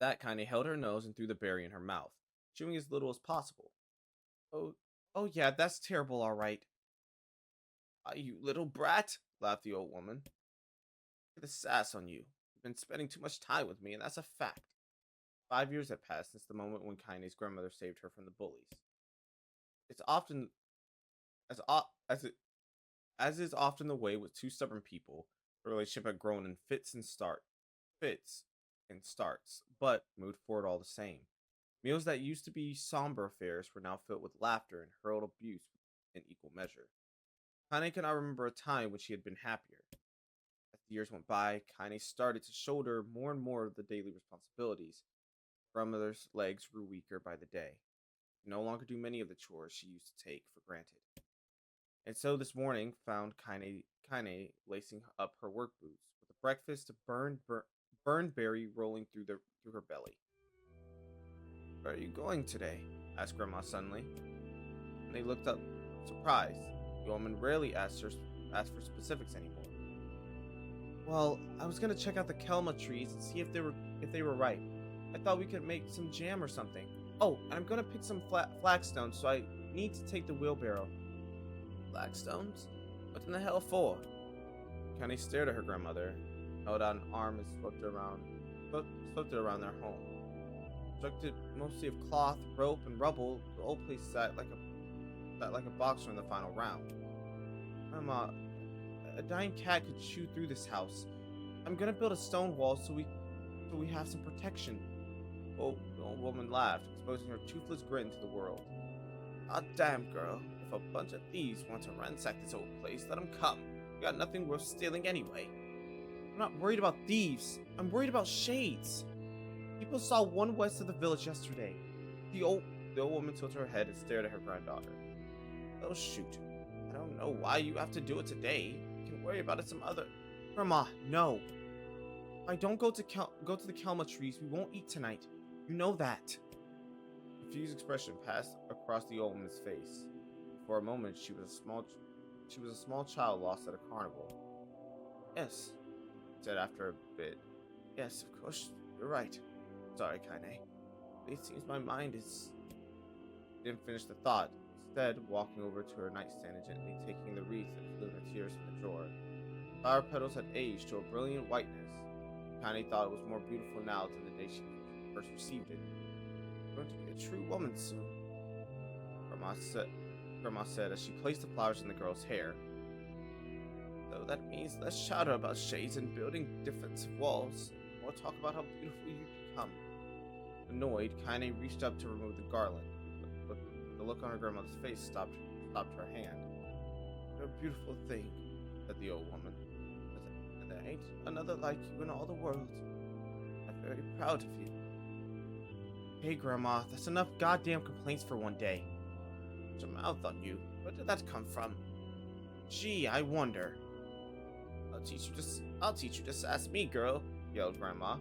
That Kaine held her nose and threw the berry in her mouth, chewing as little as possible. Oh, Oh, yeah, that's terrible, all right. You little brat, laughed the old woman. Get the sass on you. You've been spending too much time with me, and that's a fact. 5 years have passed since the moment when Kaine's grandmother saved her from the bullies. It's often as o- as is often the way with two stubborn people. The relationship had grown in fits and starts, but moved forward all the same. Meals that used to be somber affairs were now filled with laughter and hurled abuse in equal measure. Kaine cannot remember a time when she had been happier. As the years went by, Kaine started to shoulder more and more of the daily responsibilities. Grandmother's legs grew weaker by the day. She could no longer do many of the chores she used to take for granted. And so this morning found Kaine lacing up her work boots with a breakfast of burned berry rolling through her belly. Where are you going today? Asked Grandma suddenly. And they looked up, surprised. The woman rarely asked for specifics anymore. Well, I was gonna check out the kelma trees and see if they were ripe. I thought we could make some jam or something. Oh, and I'm gonna pick some flagstones, so I need to take the wheelbarrow. Flagstones? What in the hell for? Connie stared at her grandmother, held out an arm and swept it around their home. Constructed mostly of cloth, rope, and rubble, the old place sat like a boxer in the final round. Grandma, a dying cat could chew through this house. I'm gonna build a stone wall so we have some protection. Oh, the old woman laughed, exposing her toothless grin to the world. Ah, damn, girl. If a bunch of thieves want to ransack this old place, let them come. We got nothing worth stealing anyway. I'm not worried about thieves. I'm worried about shades. People saw one west of the village yesterday. The old woman tilted her head and stared at her granddaughter. Oh, shoot. I don't know why you have to do it today. You can worry about it some other... Grandma, no. If I don't go to the Kalma trees, we won't eat tonight. You know that. A confused expression passed across the old woman's face. For a moment, she was a small child lost at a carnival. Yes, she said after a bit. Yes, of course, you're right. Sorry, Kaine. It seems my mind is... She didn't finish the thought, instead walking over to her nightstand and gently taking the wreath that flew in her tears from the drawer. Flower petals had aged to a brilliant whiteness. Kaine thought it was more beautiful now than the day she first received it. You're going to be a true woman soon, Grandma said as she placed the flowers in the girl's hair. So that means less chatter about shades and building defensive walls, more talk about how beautiful you've become. Annoyed, Kaine reached up to remove the garland, but the look on her grandmother's face stopped her hand. You're a beautiful thing, said the old woman. And there ain't another like you in all the world. I'm very proud of you. Hey, Grandma, that's enough goddamn complaints for one day. Put your mouth on you. Where did that come from? Gee, I wonder. I'll teach you to sass me, girl, yelled Grandma.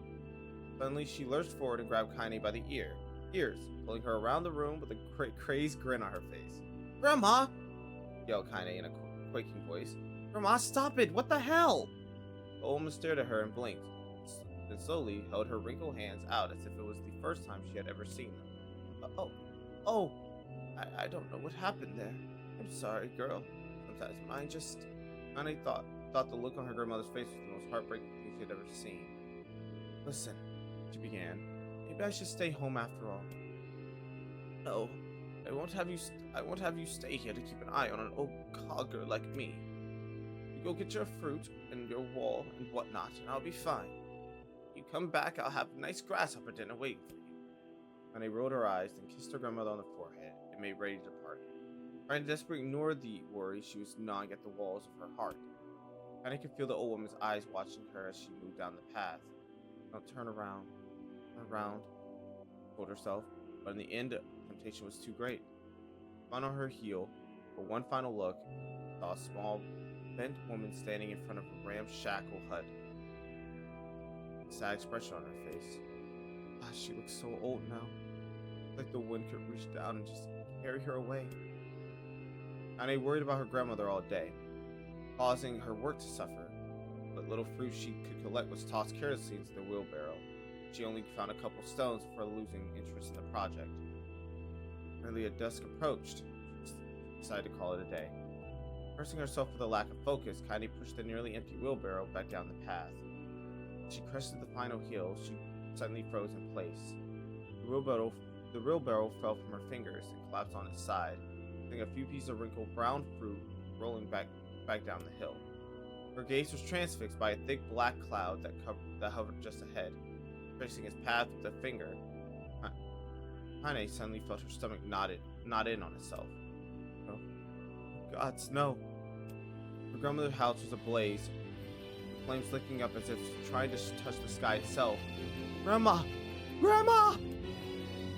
Suddenly, she lurched forward and grabbed Kaine by the ears, pulling her around the room with a crazed grin on her face. Grandma! Yelled Kaine in a quaking voice. Grandma, stop it! What the hell? The old woman stared at her and blinked, then slowly held her wrinkled hands out as if it was the first time she had ever seen them. I don't know what happened there. I'm sorry, girl. Sometimes mine just... Kaine thought the look on her grandmother's face was the most heartbreaking thing she had ever seen. Listen, she began. Maybe I should stay home after all. No, I won't have you stay here to keep an eye on an old cogger like me. You go get your fruit and your wall and whatnot, and I'll be fine. When you come back, I'll have nice grasshopper dinner waiting for you. Kaine rolled her eyes and kissed her grandmother on the forehead and made ready to depart. Trying to desperately ignore the worry, she was gnawing at the walls of her heart. Kaine could feel the old woman's eyes watching her as she moved down the path. Now turn around, told herself, but in the end, the temptation was too great. Spun on her heel, for one final look, saw a small, bent woman standing in front of a ramshackle hut. A sad expression on her face. Ah, she looks so old now. Like the wind could reach down and just carry her away. Kaine worried about her grandmother all day, causing her work to suffer. But little fruit she could collect was tossed carelessly into the wheelbarrow. She only found a couple stones before losing interest in the project. Early as dusk approached, decided to call it a day. Cursing herself for the lack of focus, Kaine pushed the nearly empty wheelbarrow back down the path. As she crested the final hill, she suddenly froze in place. The wheelbarrow fell from her fingers and collapsed on its side, leaving a few pieces of wrinkled brown fruit rolling back down the hill. Her gaze was transfixed by a thick black cloud that hovered just ahead. Tracing its path with a finger, Kaine suddenly felt her stomach knot in on itself. Oh, gods, no. Her grandmother's house was ablaze, with flames licking up as if trying to touch the sky itself. Grandma! Grandma!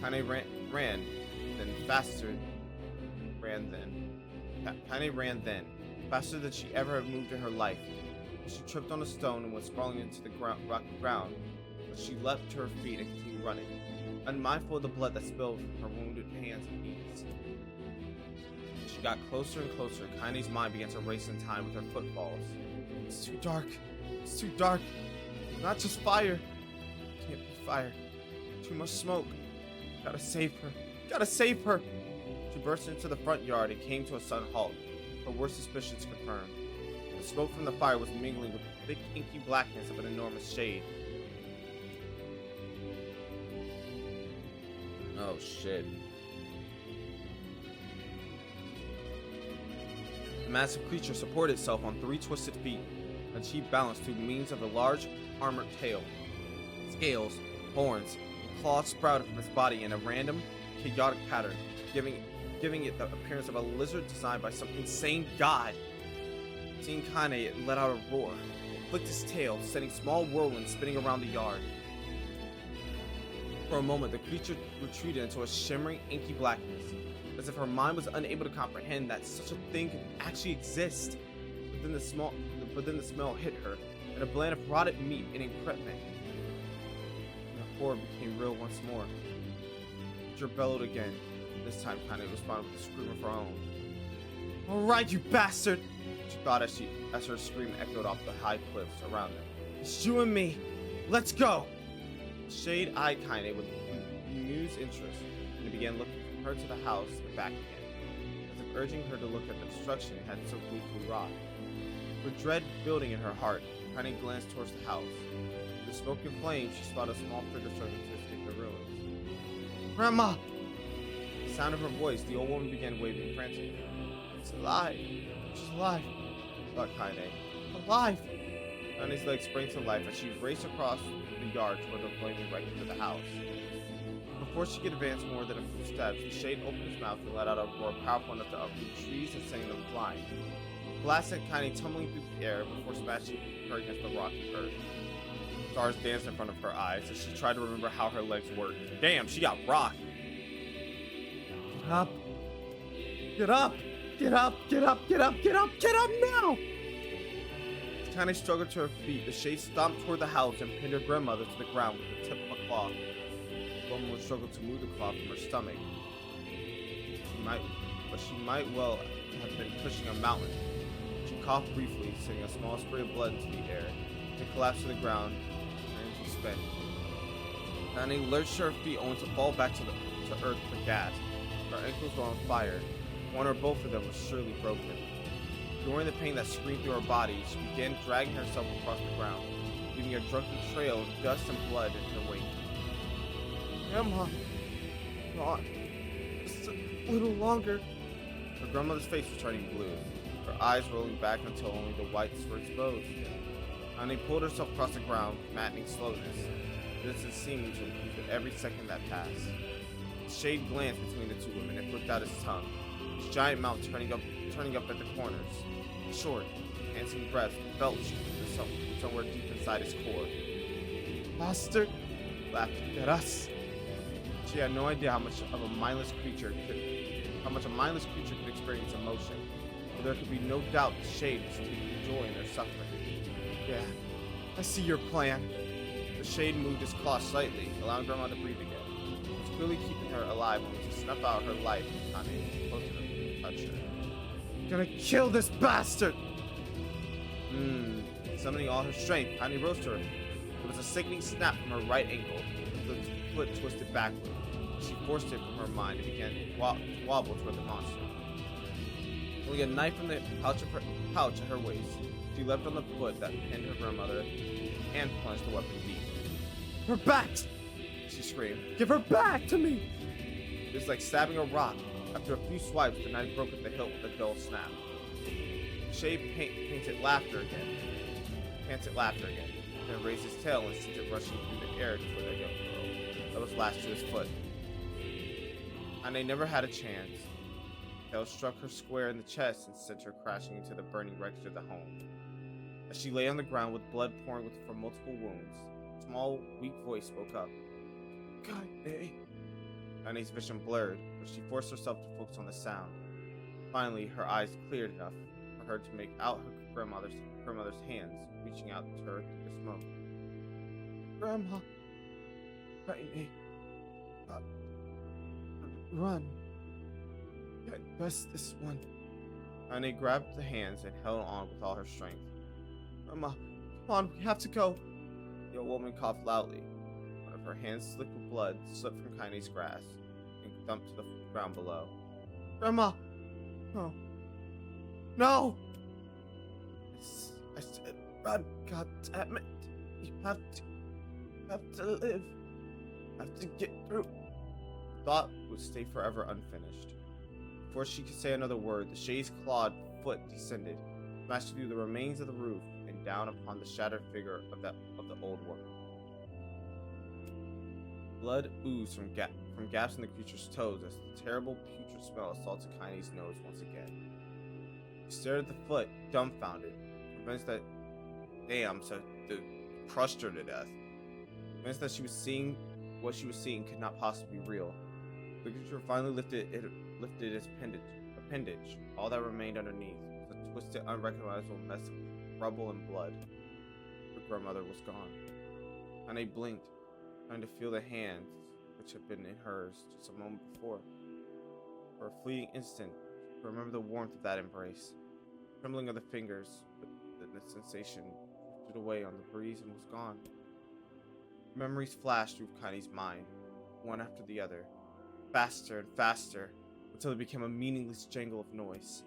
Kaine ran faster than she ever had moved in her life. She tripped on a stone and went sprawling into the rocky ground, but she leapt to her feet and continued running, unmindful of the blood that spilled from her wounded hands and knees. She got closer and closer, and Kaine's mind began to race in time with her footfalls. It's too dark. It's too dark. Not just fire. It can't be fire. Too much smoke. Gotta save her. Gotta save her. She burst into the front yard and came to a sudden halt, her worst suspicions confirmed. The smoke from the fire was mingling with the thick, inky blackness of an enormous shade. Oh shit. The massive creature supported itself on 3 twisted feet, and achieved balance through means of a large, armored tail. Scales, horns, and claws sprouted from its body in a random, chaotic pattern, giving it the appearance of a lizard designed by some insane god. Seeing Kaine, it let out a roar, flicked its tail, sending small whirlwinds spinning around the yard. For a moment, the creature retreated into a shimmering, inky blackness, as if her mind was unable to comprehend that such a thing could actually exist. But then the smell hit her, and a blend of rotted meat and encrepment. And the horror became real once more. The creature bellowed again. This time, Kaine responded with a scream of her own. "All right, you bastard!" she thought as her scream echoed off the high cliffs around them. "It's you and me. Let's go!" Shade eyed Kaine with amused interest, and he began looking from her to the house and back again, as if urging her to look at the destruction it had so gleefully wrought. With dread building in her heart, Kaine glanced towards the house. Through the smoke and flames, she spotted a small figure struggling to escape the ruins. "Grandma!" At the sound of her voice, the old woman began waving frantically. "It's alive! She's alive!" thought Kaine. "Alive!" Kaine's legs sprang to life as she raced across the yard toward the flaming wreck of the house. Before she could advance more than a few steps, the shade opened his mouth and let out a roar powerful enough to uproot trees and send them flying. It blasted Kaine tumbling through the air before smashing her against the rocky earth. Stars danced in front of her eyes as she tried to remember how her legs worked. Damn, she got rocked. "Get up! Get up! Get up! Get up! Get up! Get up! Get up now!" As Kaine struggled to her feet, the shade stomped toward the house and pinned her grandmother to the ground with the tip of a claw. The woman would struggle to move the claw from her stomach. She might well have been pushing a mountain. She coughed briefly, sending a small spray of blood into the air, then collapsed to the ground, her energy spent. Kaine lurched to her feet only to fall back to earth with a gasp. Her ankles were on fire. One or both of them was surely broken. Ignoring the pain that screamed through her body, she began dragging herself across the ground, leaving a drunken trail of dust and blood in her wake. "Grandma, come on, just a little longer." Her grandmother's face was turning blue, her eyes rolling back until only the whites were exposed. Kaine pulled herself across the ground with maddening slowness, distance seeming to increase with every second that passed. The shade glanced between the two women and flipped out his tongue, his giant mouth turning up at the corners. Short, panting breaths belched somewhere deep inside his core. "Bastard!" laughed at us. She had no idea how much a mindless creature could experience emotion, but there could be no doubt the shade was taking joy in their suffering. "Yeah, I see your plan." The shade moved his claw slightly, allowing Grandma to breathe again. It was clearly keeping her alive only to snuff out her life when Kaine was close enough to touch her. "I'm gonna kill this bastard!" Summoning all her strength, Kaine rose to her. There was a sickening snap from her right ankle, the foot twisted backward. She forced it from her mind and began to wobble toward the monster. Pulling a knife from the pouch at her waist, she leapt on the foot that pinned her grandmother and plunged the weapon deep. "Her back!" she screamed. "Give her back to me!" It was like stabbing a rock. After a few swipes, the knife broke at the hilt with a dull snap. Shade panted laughter again, then raised his tail and sent it rushing through the air toward that young girl that was lashed to his foot. And they never had a chance. Tail struck her square in the chest and sent her crashing into the burning wreckage of the home. As she lay on the ground with blood pouring from multiple wounds, a small, weak voice spoke up. "Kaine." Kaine's vision blurred, but she forced herself to focus on the sound. Finally, her eyes cleared enough for her to make out her grandmother's hands reaching out to her through the smoke. "Grandma, Kaine, run. Can't best this one." Kaine grabbed the hands and held on with all her strength. "Grandma, come on, we have to go." The old woman coughed loudly. One of her hands, slick with blood, slipped from Kaine's grasp and thumped to the ground below. "Grandma! No. No!" I said, "Run, God damn it. You have to live. You have to get through." The thought would stay forever unfinished. Before she could say another word, the Shade's clawed foot descended, smashed through the remains of the roof and down upon the shattered figure of the old woman. Blood oozed from gaps in the creature's toes as the terrible putrid smell assaulted Kaine's nose once again. She stared at the foot, dumbfounded, convinced that so they crushed her to death. Convinced that what she was seeing could not possibly be real. The creature finally lifted its appendage. All that remained underneath was a twisted, unrecognizable mess of rubble and blood. Her grandmother was gone. Kaine blinked, trying to feel the hands which had been in hers just a moment before. For a fleeting instant, she remembered the warmth of that embrace, trembling of the fingers, but the sensation drifted away on the breeze and was gone. Memories flashed through Kaine's mind, one after the other, faster and faster, until it became a meaningless jangle of noise.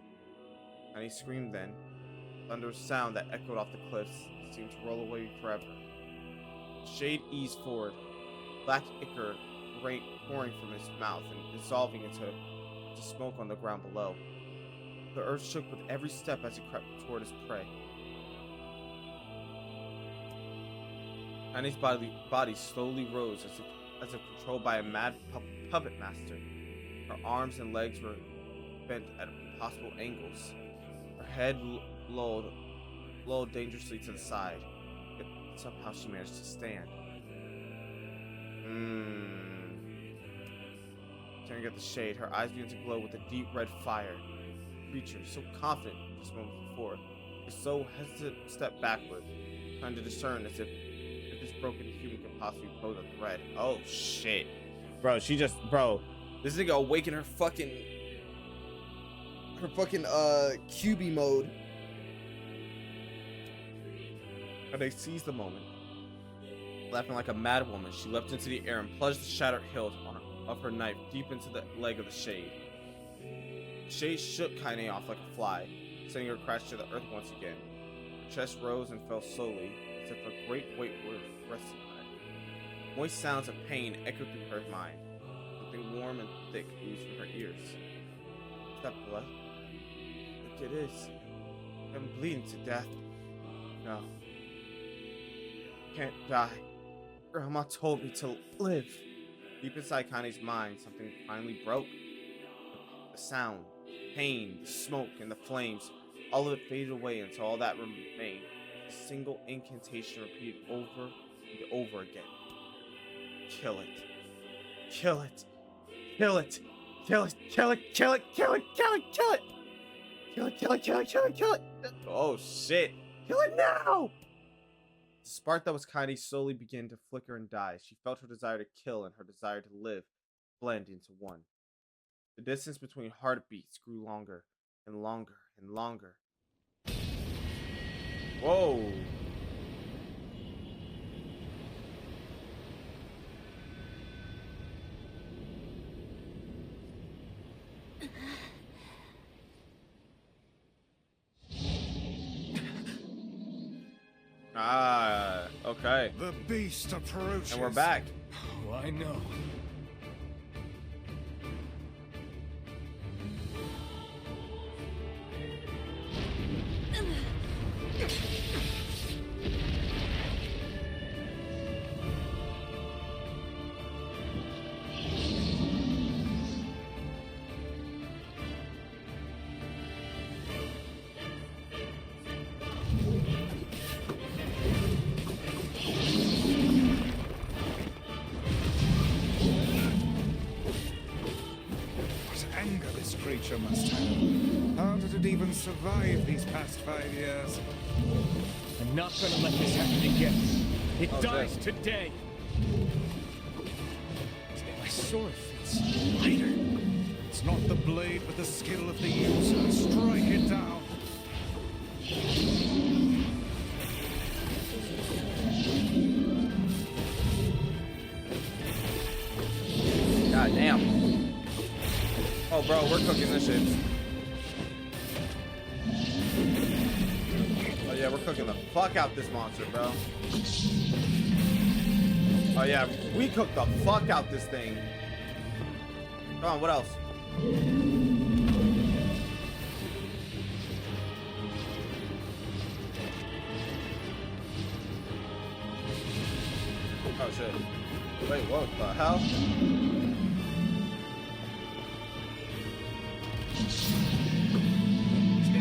Kaine screamed then, a thunderous sound that echoed off the cliffs and seemed to roll away forever. The Shade eased forward, black ichor pouring from his mouth and dissolving into smoke on the ground below. The earth shook with every step as it crept toward his prey. Kaine's body slowly rose as if controlled by a mad puppet master. Her arms and legs were bent at impossible angles. Her head lolled dangerously to the side, yet somehow she managed to stand. Staring at the Shade, her eyes began to glow with a deep red fire. The creature, so confident just moments before, was so hesitant to step backward, trying to discern as if this broken human could possibly pose a threat. Oh shit. Bro, this nigga awakened her fucking QB mode. And they seized the moment. Laughing like a mad woman, she leapt into the air and plunged the shattered hilt of her knife deep into the leg of the Shade. The Shade shook Kaine off like a fly, sending her crash to the earth once again. Her chest rose and fell slowly, as if a great weight were resting on it. Moist sounds of pain echoed through her mind. Something warm and thick oozed from her ears. Is that blood? I think it is. I'm bleeding to death. No. Can't die. Grandma told me to live. Deep inside Kaine's mind, something finally broke. The sound, pain, the smoke, and the flames, all of it faded away until all that remained. A single incantation repeated over and over again. Kill it. Kill it. Kill it. Kill it. Kill it. Kill it. Kill it. Kill it. Kill it. Kill it. Kill it. Kill it. Kill it. Kill it. Oh shit. Kill it now. The spark that was Kaine slowly began to flicker and die. She felt her desire to kill and her desire to live blend into one. The distance between heartbeats grew longer and longer and longer. Whoa! right. The beast approaches. And we're back. Oh, I know. Anger this creature must have. How did it even survive these past 5 years? I'm not gonna let this happen again. It Oh, dies shit. today. My sword feels lighter. It's not the blade, but the skill of the user. Strike it down. God damn. Oh, bro, we're cooking this shit. Oh, yeah, we're cooking the fuck out this monster, bro. Oh, yeah, we cooked the fuck out this thing. Come on, what else? Oh, shit. Wait, what the hell?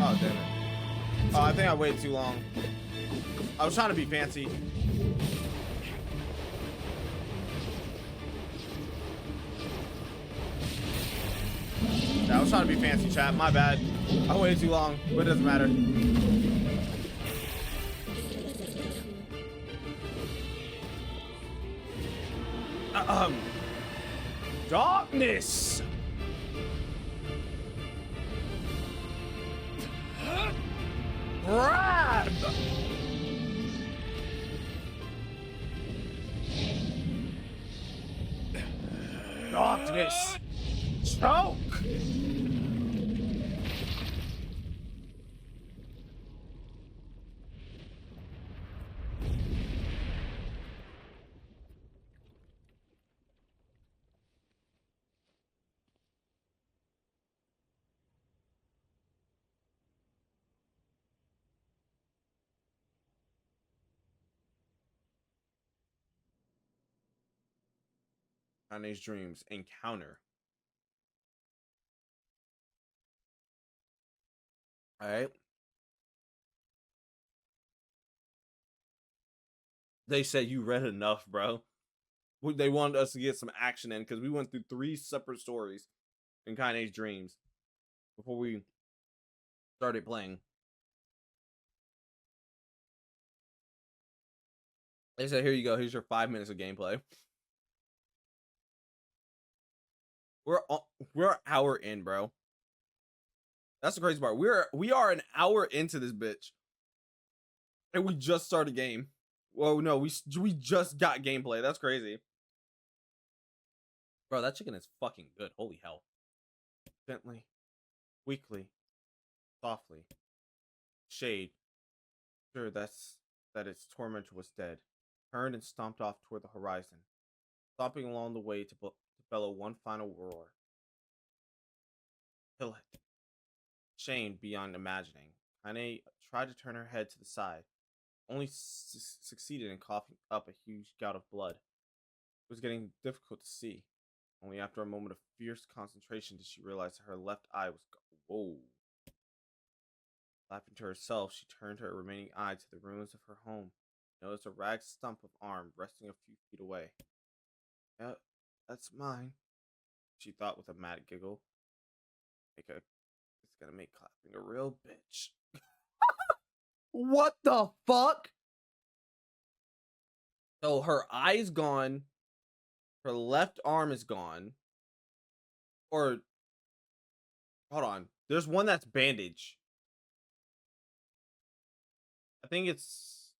Oh, damn it. Oh, I think I waited too long. I was trying to be fancy. Yeah, I was trying to be fancy, chat. My bad. I waited too long, but it doesn't matter. Darkness! Grab! Darkness! Choke! Kanye's dreams encounter. All right. They said you read enough, bro. They wanted us to get some action in because we went through 3 separate stories in Kanye's dreams before we started playing. They said, "Here you go. Here's your 5 minutes of gameplay." We're an hour in, bro. That's the crazy part. We are an hour into this bitch, and we just started game. Well, no, we just got gameplay. That's crazy, bro. That chicken is fucking good. Holy hell! Gently, weakly, softly, shade. Sure, that its tormentor was dead. Turned and stomped off toward the horizon, stomping along the way to bellow one final roar. Kill it. Shamed beyond imagining, Kane tried to turn her head to the side, only succeeded in coughing up a huge gout of blood. It was getting difficult to see. Only after a moment of fierce concentration did she realize that her left eye was whoa. Laughing to herself, she turned her remaining eye to the ruins of her home. Noticed a ragged stump of arm resting a few feet away. Yep, that's mine, she thought with a mad giggle. It's gonna make clapping a real bitch. What the fuck? So her eye's gone. Her left arm is gone. Or hold on. There's one that's bandaged. I think it's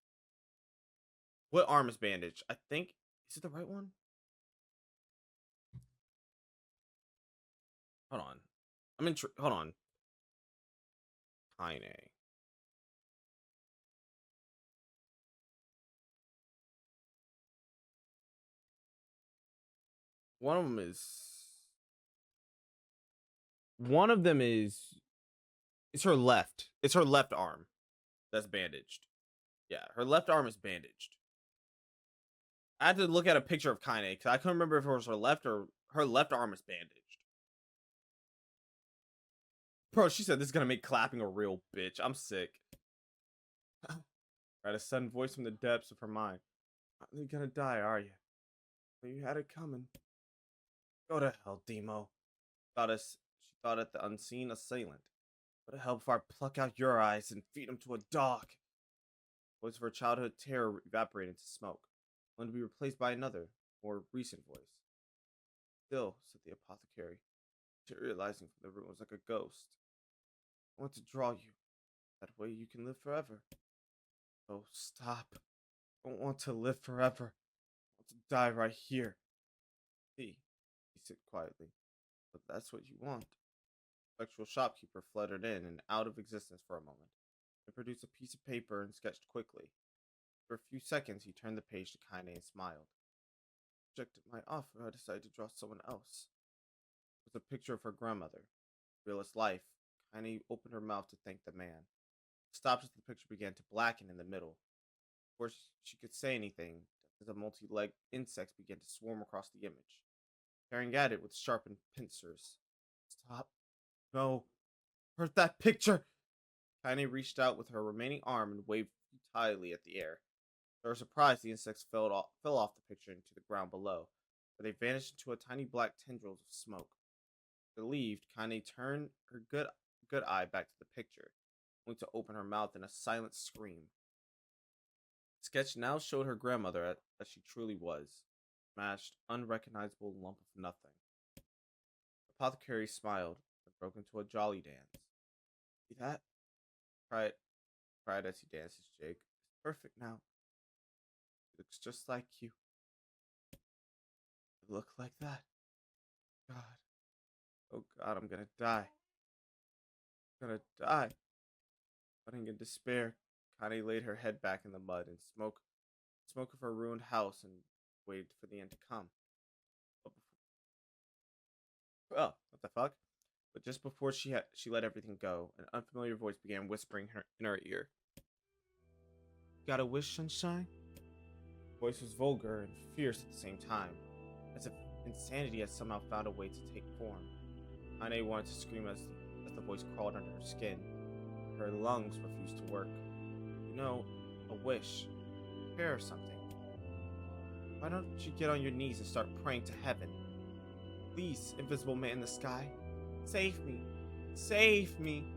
what arm is bandaged? I think is it the right one? Hold on. Hold on. Kine. One of them is. One of them is. It's her left. It's her left arm that's bandaged. Yeah, her left arm is bandaged. I had to look at a picture of Kaine because I couldn't remember if it was her left or her left arm is bandaged. Bro, she said this is gonna make clapping a real bitch. I'm sick. Right, a sudden voice from the depths of her mind. You're gonna die, are you? You had it coming. Go to hell, Demo. She thought at the unseen assailant. What a help if I pluck out your eyes and feed them to a dog. Voice of her childhood terror evaporated into smoke, only to be replaced by another, more recent voice. Still, said the apothecary, materializing from the ruins like a ghost. I want to draw you. That way you can live forever. Oh, stop. I don't want to live forever. I want to die right here. See, he said quietly. But that's what you want. The intellectual shopkeeper fluttered in and out of existence for a moment. He produced a piece of paper and sketched quickly. For a few seconds, he turned the page to Kaine and smiled. Rejected my offer, I decided to draw someone else. It was a picture of her grandmother. Real as life, Kaine opened her mouth to thank the man. It stopped as the picture began to blacken in the middle. Before she could say anything, the multi-legged insects began to swarm across the image, tearing at it with sharpened pincers. Stop. No. Hurt that picture! Kaine reached out with her remaining arm and waved futilely at the air. To her surprise, the insects fell off the picture into the ground below, where they vanished into a tiny black tendrils of smoke. Relieved, Kaine turned her good eye back to the picture, only to open her mouth in a silent scream. The sketch now showed her grandmother as she truly was, a smashed, unrecognizable lump of nothing. The apothecary smiled and broke into a jolly dance. See that? Cried as he dances, Jake. It's perfect now. It looks just like you. You look like that. God. Oh God, I'm gonna die. I'm gonna die. Running in despair, Connie laid her head back in the mud and smoke of her ruined house and waited for the end to come. What the fuck? But just before she let everything go, an unfamiliar voice began whispering in her ear. Got a wish, sunshine? The voice was vulgar and fierce at the same time, as if insanity had somehow found a way to take form. Kaine wanted to scream as the voice crawled under her skin. Her lungs refused to work. You know, a wish, a prayer or something. Why don't you get on your knees and start praying to heaven? Please, invisible man in the sky, save me. Save me.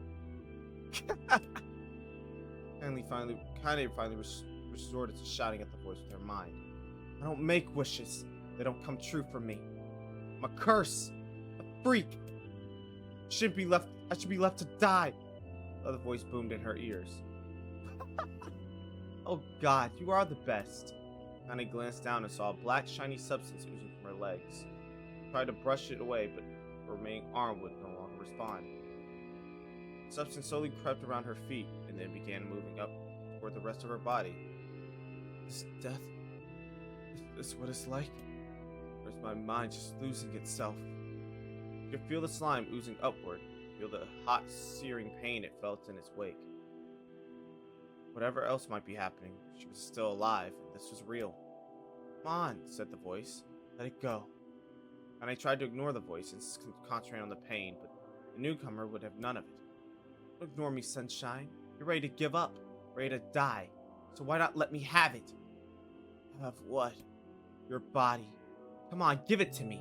Kaine finally resorted to shouting at the voice with her mind. I don't make wishes. They don't come true for me. I'm a curse. A freak. I should be left to die. The other voice boomed in her ears. Oh God, you are the best. Kaine glanced down and saw a black shiny substance oozing from her legs. She tried to brush it away, but her remaining arm would no longer respond. The substance slowly crept around her feet and then began moving up toward the rest of her body. This death? Is this what it's like? Or is my mind just losing itself? You could feel the slime oozing upward, feel the hot, searing pain it felt in its wake. Whatever else might be happening, she was still alive, and this was real. Come on, said the voice. Let it go. And I tried to ignore the voice and concentrate on the pain, but the newcomer would have none of it. Don't ignore me, sunshine. You're ready to give up, ready to die. So why not let me have it? Have what? Your body. Come on, give it to me.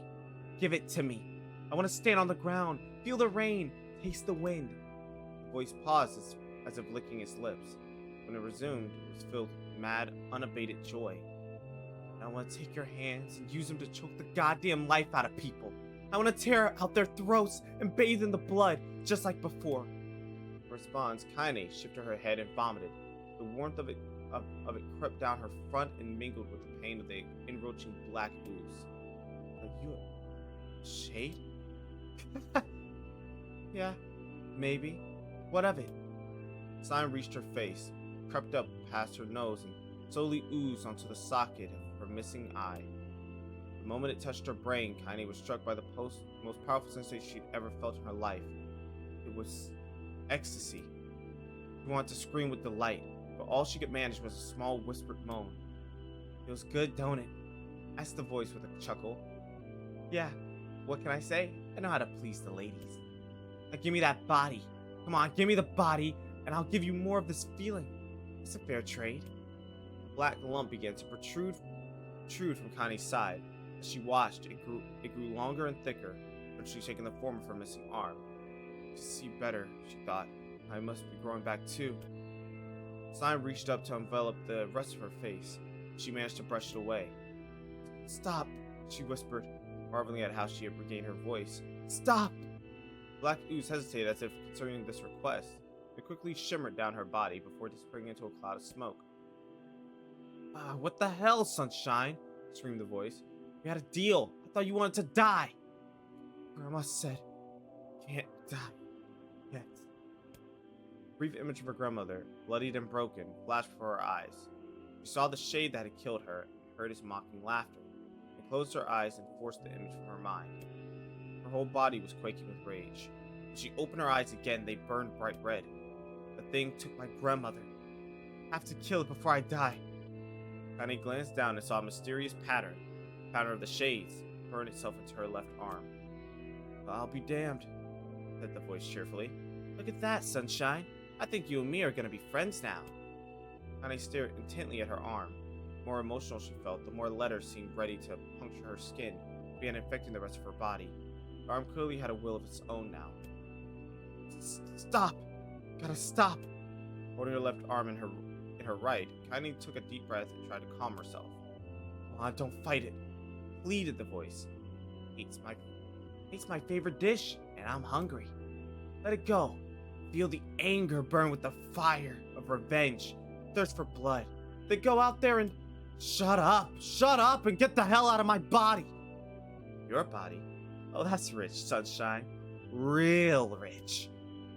Give it to me. I want to stand on the ground, feel the rain, taste the wind. The voice paused as if licking its lips. When it resumed, it was filled with mad, unabated joy. I want to take your hands and use them to choke the goddamn life out of people. I want to tear out their throats and bathe in the blood, just like before. In response, Kaine shifted her head and vomited. The warmth of it crept down her front and mingled with the pain of the enroaching black ooze. Are you a shade? Yeah, maybe. What of it? Slime reached her face, crept up past her nose, and slowly oozed onto the socket of her missing eye. The moment it touched her brain, Kaine was struck by the most powerful sensation she'd ever felt in her life. It was ecstasy. She wanted to scream with delight, but all she could manage was a small whispered moan. "Feels good, don't it?" asked the voice with a chuckle. "Yeah, what can I say? I know how to please the ladies. Now give me that body. Come on, give me the body, and I'll give you more of this feeling. It's a fair trade." A black lump began to protrude from Connie's side. As she watched, it grew longer and thicker, eventually taking the form of her missing arm. To see better, she thought. I must be growing back too. Slime reached up to envelop the rest of her face. She managed to brush it away. "Stop," she whispered, marveling at how she had regained her voice. "Stop!" Black ooze hesitated as if considering this request. It quickly shimmered down her body before disappearing into a cloud of smoke. What the hell, Sunshine?" screamed the voice. "We had a deal. I thought you wanted to die." Grandma said, "Can't die yet." A brief image of her grandmother, bloodied and broken, flashed before her eyes. She saw the shade that had killed her and heard his mocking laughter. She closed her eyes and forced the image from her mind. Her whole body was quaking with rage. When she opened her eyes again, they burned bright red. The thing took my grandmother. I have to kill it before I die. Connie glanced down and saw a mysterious pattern of the shades, burn itself into her left arm. "I'll be damned," said the voice cheerfully. "Look at that, Sunshine. I think you and me are gonna be friends now." Connie stared intently at her arm. The more emotional she felt, the more letters seemed ready to puncture her skin, began infecting the rest of her body. Her arm clearly had a will of its own now. "Stop! Gotta stop!" Holding her left arm in her right, Connie took a deep breath and tried to calm herself. "Come on, don't fight it," pleaded the voice. It's my favorite dish, and I'm hungry. Let it go. Feel the anger burn with the fire of revenge, thirst for blood. Then go out there and shut up, and get the hell out of my body." "Your body? Oh, that's rich, Sunshine. Real rich.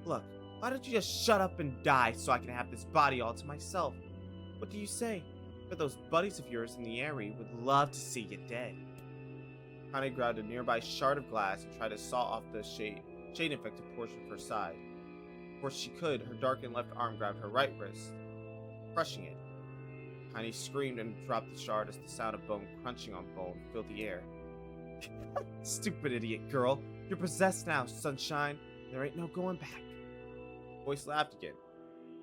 Look, why don't you just shut up and die so I can have this body all to myself? What do you say? But those buddies of yours in the area would love to see you dead." Connie grabbed a nearby shard of glass and tried to saw off the shade-infected portion of her side. Before she could, her darkened left arm grabbed her right wrist, crushing it. Connie screamed and dropped the shard as the sound of bone crunching on bone filled the air. "Stupid idiot girl. You're possessed now, Sunshine. There ain't no going back." The voice laughed again.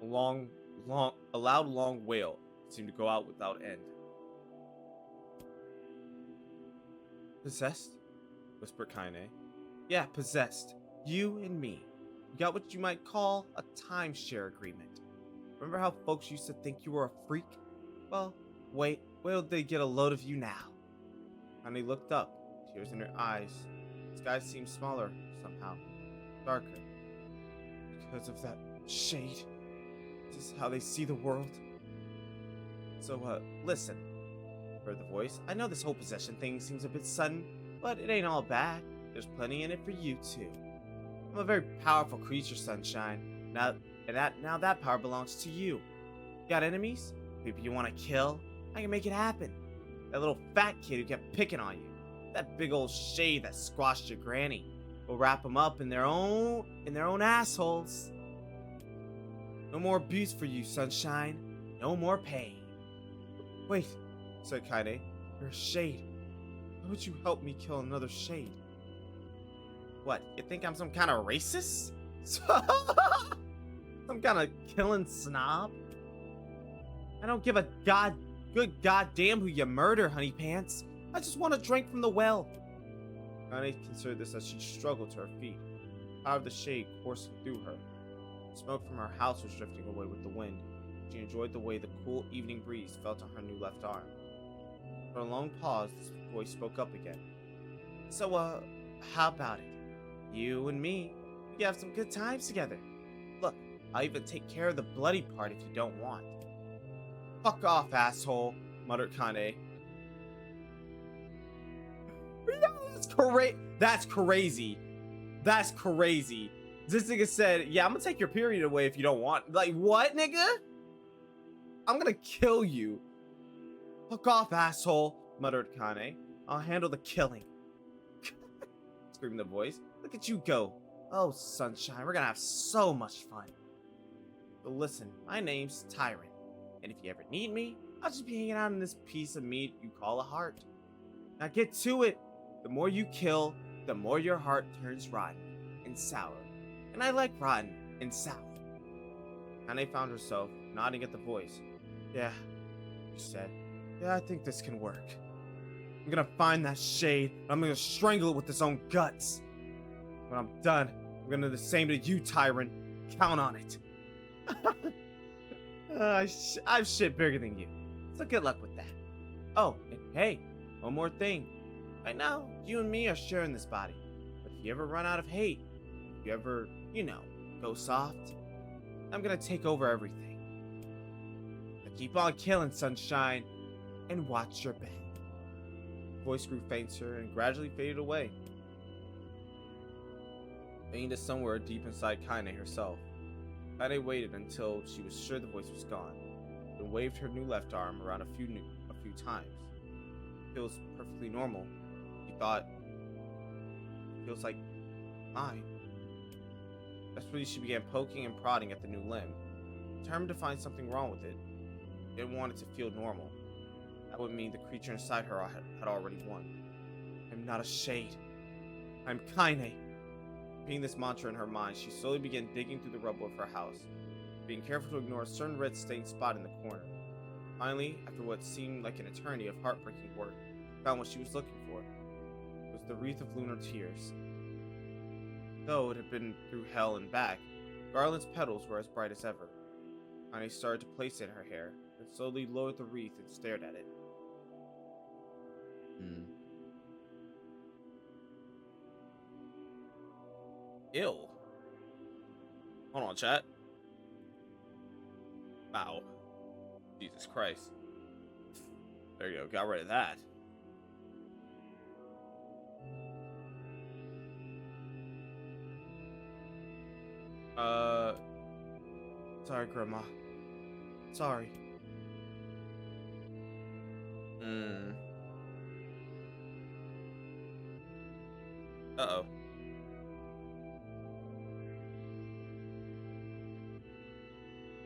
A loud, long wail seemed to go out without end. "Possessed?" whispered Kaine. "Yeah, possessed. You and me. We got what you might call a timeshare agreement. Remember how folks used to think you were a freak? Well, wait till they get a load of you now." Kaine looked up, tears in her eyes. The sky seemed smaller somehow, darker. "Because of that shade? This is how they see the world?" "So, listen," heard the voice. "I know this whole possession thing seems a bit sudden, but it ain't all bad. There's plenty in it for you, too. I'm a very powerful creature, Sunshine. Now that power belongs to you. Got enemies? Maybe you want to kill? I can make it happen. That little fat kid who kept picking on you. That big old shade that squashed your granny. We'll wrap them up in their own assholes. No more abuse for you, Sunshine. No more pain." "Wait," said Kaine. "You're a shade. Why would you help me kill another shade?" "What, you think I'm some kind of racist? Some kind of killing snob? I don't give a good goddamn who you murder, honey pants. I just want a drink from the well." Kaine considered this as she struggled to her feet, the power of the shade coursing through her. Smoke from her house was drifting away with the wind. She enjoyed the way the cool evening breeze felt on her new left arm. For a long pause, this voice spoke up again. "So, how about it? You and me, we can have some good times together. Look, I'll even take care of the bloody part if you don't want." "Fuck off, asshole," muttered Kaine. That's crazy. That's crazy. This nigga said, "Yeah, I'm gonna take your period away if you don't want." Like, what, nigga? "I'm gonna kill you." "Fuck off, asshole," muttered Kaine. I'll handle the killing. Screamed the voice. Look at you go. Oh, sunshine, we're gonna have so much fun. But listen, my name's Tyrant, and if you ever need me, I'll just be hanging out in this piece of meat you call a heart. Now get to it. The more you kill, the more your heart turns rotten and sour. And I like rotten and sour. Kane found herself nodding at the voice. Yeah, she said. Yeah, I think this can work. I'm gonna find that shade, and I'm gonna strangle it with its own guts. When I'm done, I'm gonna do the same to you, Tyrant. Count on it. I've shit bigger than you, so good luck with that. Oh, and hey, one more thing. Right now, you and me are sharing this body, but if you ever run out of hate, if you ever, go soft, I'm gonna take over everything. Now keep on killing, sunshine, and watch your back. Voice grew fainter and gradually faded away. Fading to somewhere deep inside Kane herself. Kane waited until she was sure the voice was gone, then waved her new left arm around a few times. It feels perfectly normal. He thought, it feels like mine. Desperately, she began poking and prodding at the new limb, determined to find something wrong with it. She didn't want it to feel normal. That would mean the creature inside her had already won. I'm not a shade. I'm Kane. Repeating this mantra in her mind, she slowly began digging through the rubble of her house, being careful to ignore a certain red-stained spot in the corner. Finally, after what seemed like an eternity of heartbreaking work, she found what she was looking for. It was the wreath of lunar tears. Though it had been through hell and back, Garland's petals were as bright as ever. Kane started to place it in her hair, then slowly lowered the wreath and stared at it. Ew. Hold on, chat. Wow. Jesus Christ. There you go. Got rid of that. Sorry, Grandma. Sorry. Uh-oh.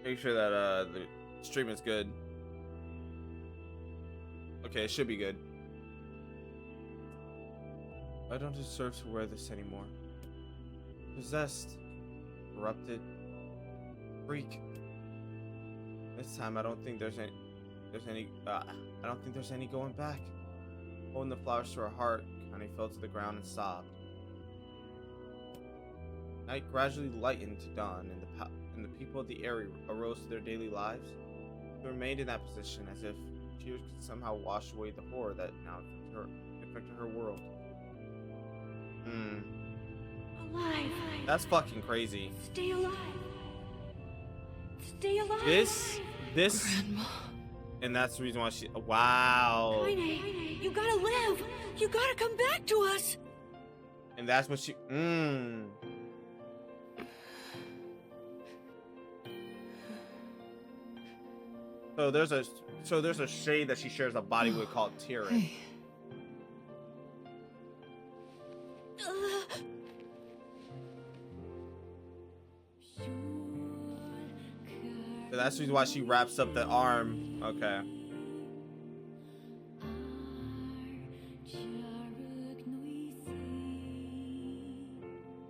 Make sure that the stream is good. Okay, it should be good. I don't deserve to wear this anymore. Possessed, corrupted, freak. This time I don't think there's any going back. Holding the flowers to her heart, Connie fell to the ground and sobbed. Night gradually lightened to dawn, and the people of the area arose to their daily lives. They remained in that position as if tears could somehow wash away the horror that now affected her world. Alive. That's fucking crazy. Stay alive. Stay alive. This, Grandma. and that's the reason why she. Wow. Kaine, you gotta live. You gotta come back to us. And that's what she. So there's a shade that she shares a body with called Tyrion. Hey. So that's the reason why she wraps up the arm. Okay.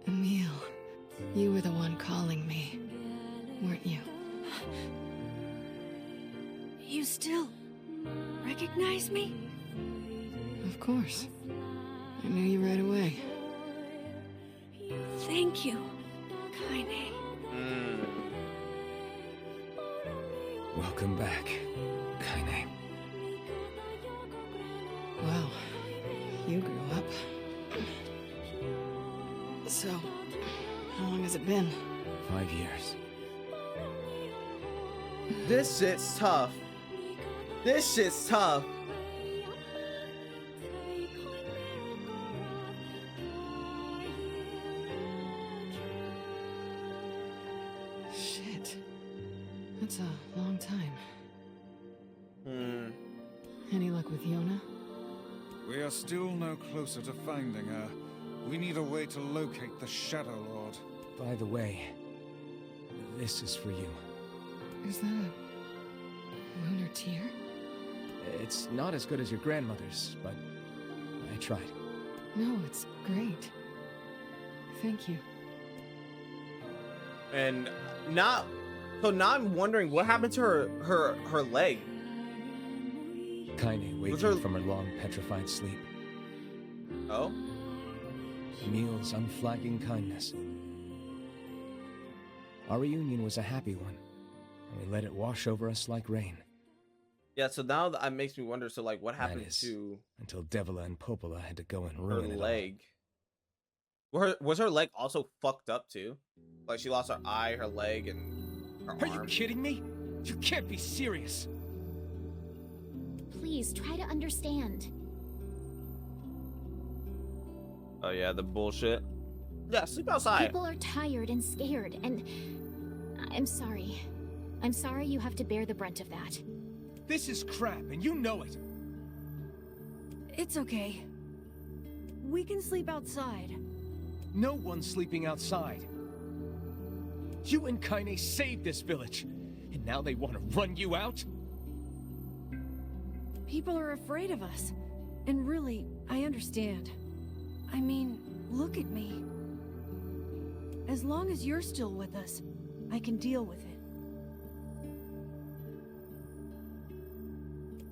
Emil, you were the one calling me, weren't you? You still recognize me? Of course. I knew you right away. Thank you, Kaine. Welcome back, Kaine. Wow, you grew up. So, how long has it been? 5 years. This shit's tough. This shit's tough. Shit. That's a long time. Hmm. Any luck with Yona? We are still no closer to finding her. We need a way to locate the Shadow Lord. By the way, this is for you. Is that a lunar tear? It's not as good as your grandmother's, but I tried. No, it's great. Thank you. And now I'm wondering what happened to her leg. Kaine Was waking her- from her long petrified sleep. Oh, Emil's unflagging kindness. Our reunion was a happy one, and we let it wash over us like rain. yeah. So now that makes me wonder. So like, what That happened is, to until Devila and Popola had to go and her ruin it all. leg? Was her leg also fucked up too? Like she lost her eye, her leg, and her Are you arm. kidding me? You can't be serious. Please try to understand. Oh yeah, the bullshit. Yeah, sleep outside. People are tired and scared, and I'm sorry. I'm sorry you have to bear the brunt of that. This is crap, and you know it. It's okay. We can sleep outside. No one's sleeping outside. You and Kaine saved this village, and now they want to run you out? People are afraid of us. And really, I understand. I mean, look at me. As long as you're still with us, I can deal with it.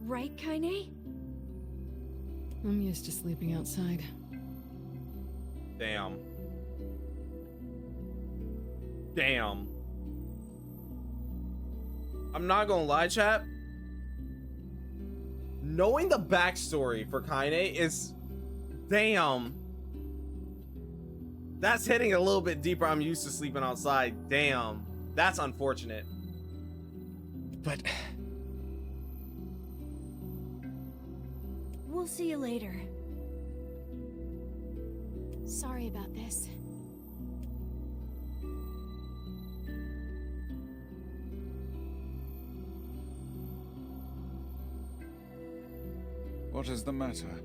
Right, Kaine? I'm used to sleeping outside. Damn. Damn. I'm not gonna lie, chat. Knowing the backstory for Kaine is... Damn. That's hitting a little bit deeper. I'm used to sleeping outside. Damn. That's unfortunate. But We'll see you later. Sorry about this. What is the matter?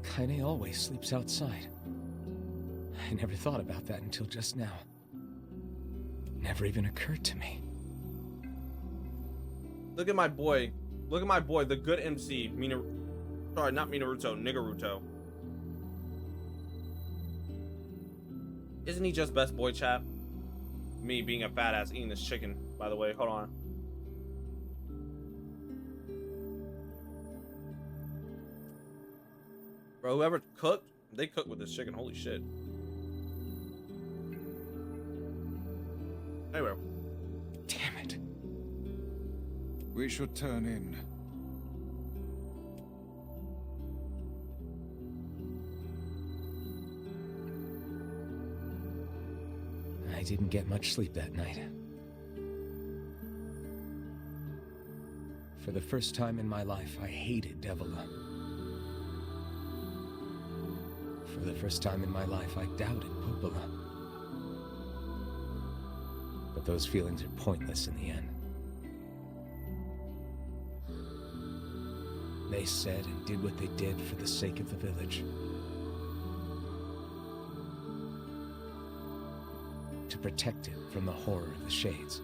Kaine always sleeps outside. I never thought about that until just now. Never even occurred to me. Look at my boy. Look at my boy, the good MC. Sorry, not Minaruto, Nigaruto. Isn't he just best boy, chap? Me being a fat ass eating this chicken, by the way. Hold on. Bro, whoever cooked, they cooked with this chicken. Holy shit. Anyway. Damn it. We should turn in. I didn't get much sleep that night. For the first time in my life, I hated Devila. For the first time in my life, I doubted Popola. But those feelings are pointless in the end. They said and did what they did for the sake of the village. To protect it from the horror of the Shades.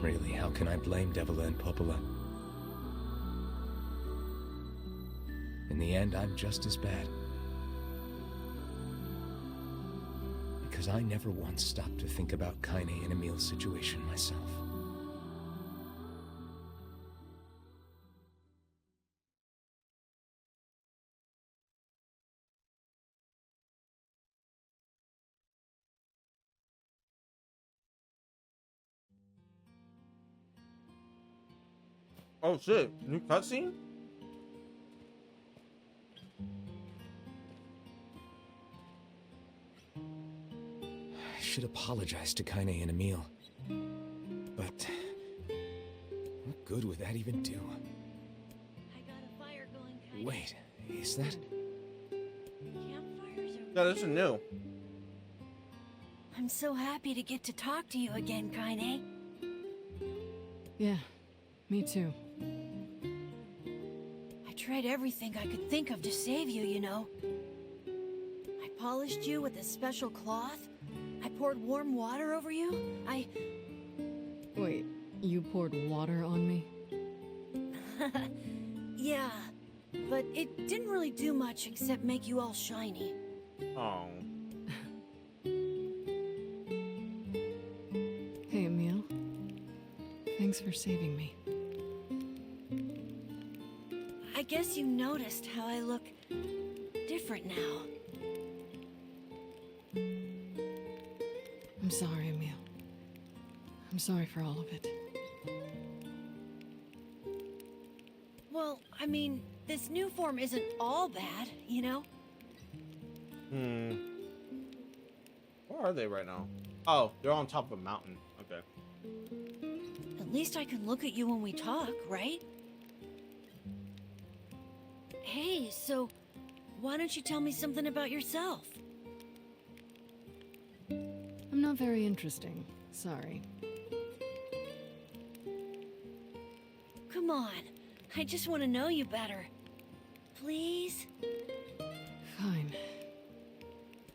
Really, how can I blame Devila and Popola? In the end, I'm just as bad. Because I never once stopped to think about Kaine and Emil's situation myself. Oh shit, new cutscene? I should apologize to Kaine and Emil. But what good would that even do? I got a fire going, Kaine. Wait, is that? Campfires are... Yeah, this is new. I'm so happy to get to talk to you again, Kaine. Yeah, me too. I tried everything I could think of to save you, you know. I polished you with a special cloth. I poured warm water over you. Wait, you poured water on me? Yeah, but it didn't really do much except make you all shiny. Oh. Hey, Emil. Thanks for saving me. I guess you noticed how I look different now. I'm sorry, Emil. I'm sorry for all of it. Well, I mean, this new form isn't all bad, you know? Where are they right now? Oh, they're on top of a mountain. Okay. At least I can look at you when we talk, right? Hey, so why don't you tell me something about yourself? I'm not very interesting. Sorry. Come on, I just want to know you better. Please? Fine.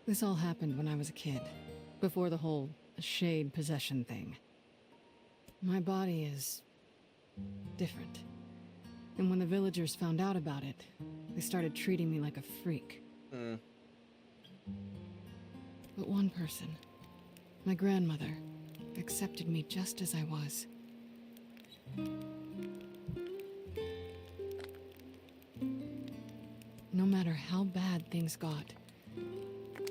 This all happened when I was a kid, before the whole shade possession thing. My body is different. And when the villagers found out about it, they started treating me like a freak. But one person, my grandmother, accepted me just as I was. No matter how bad things got,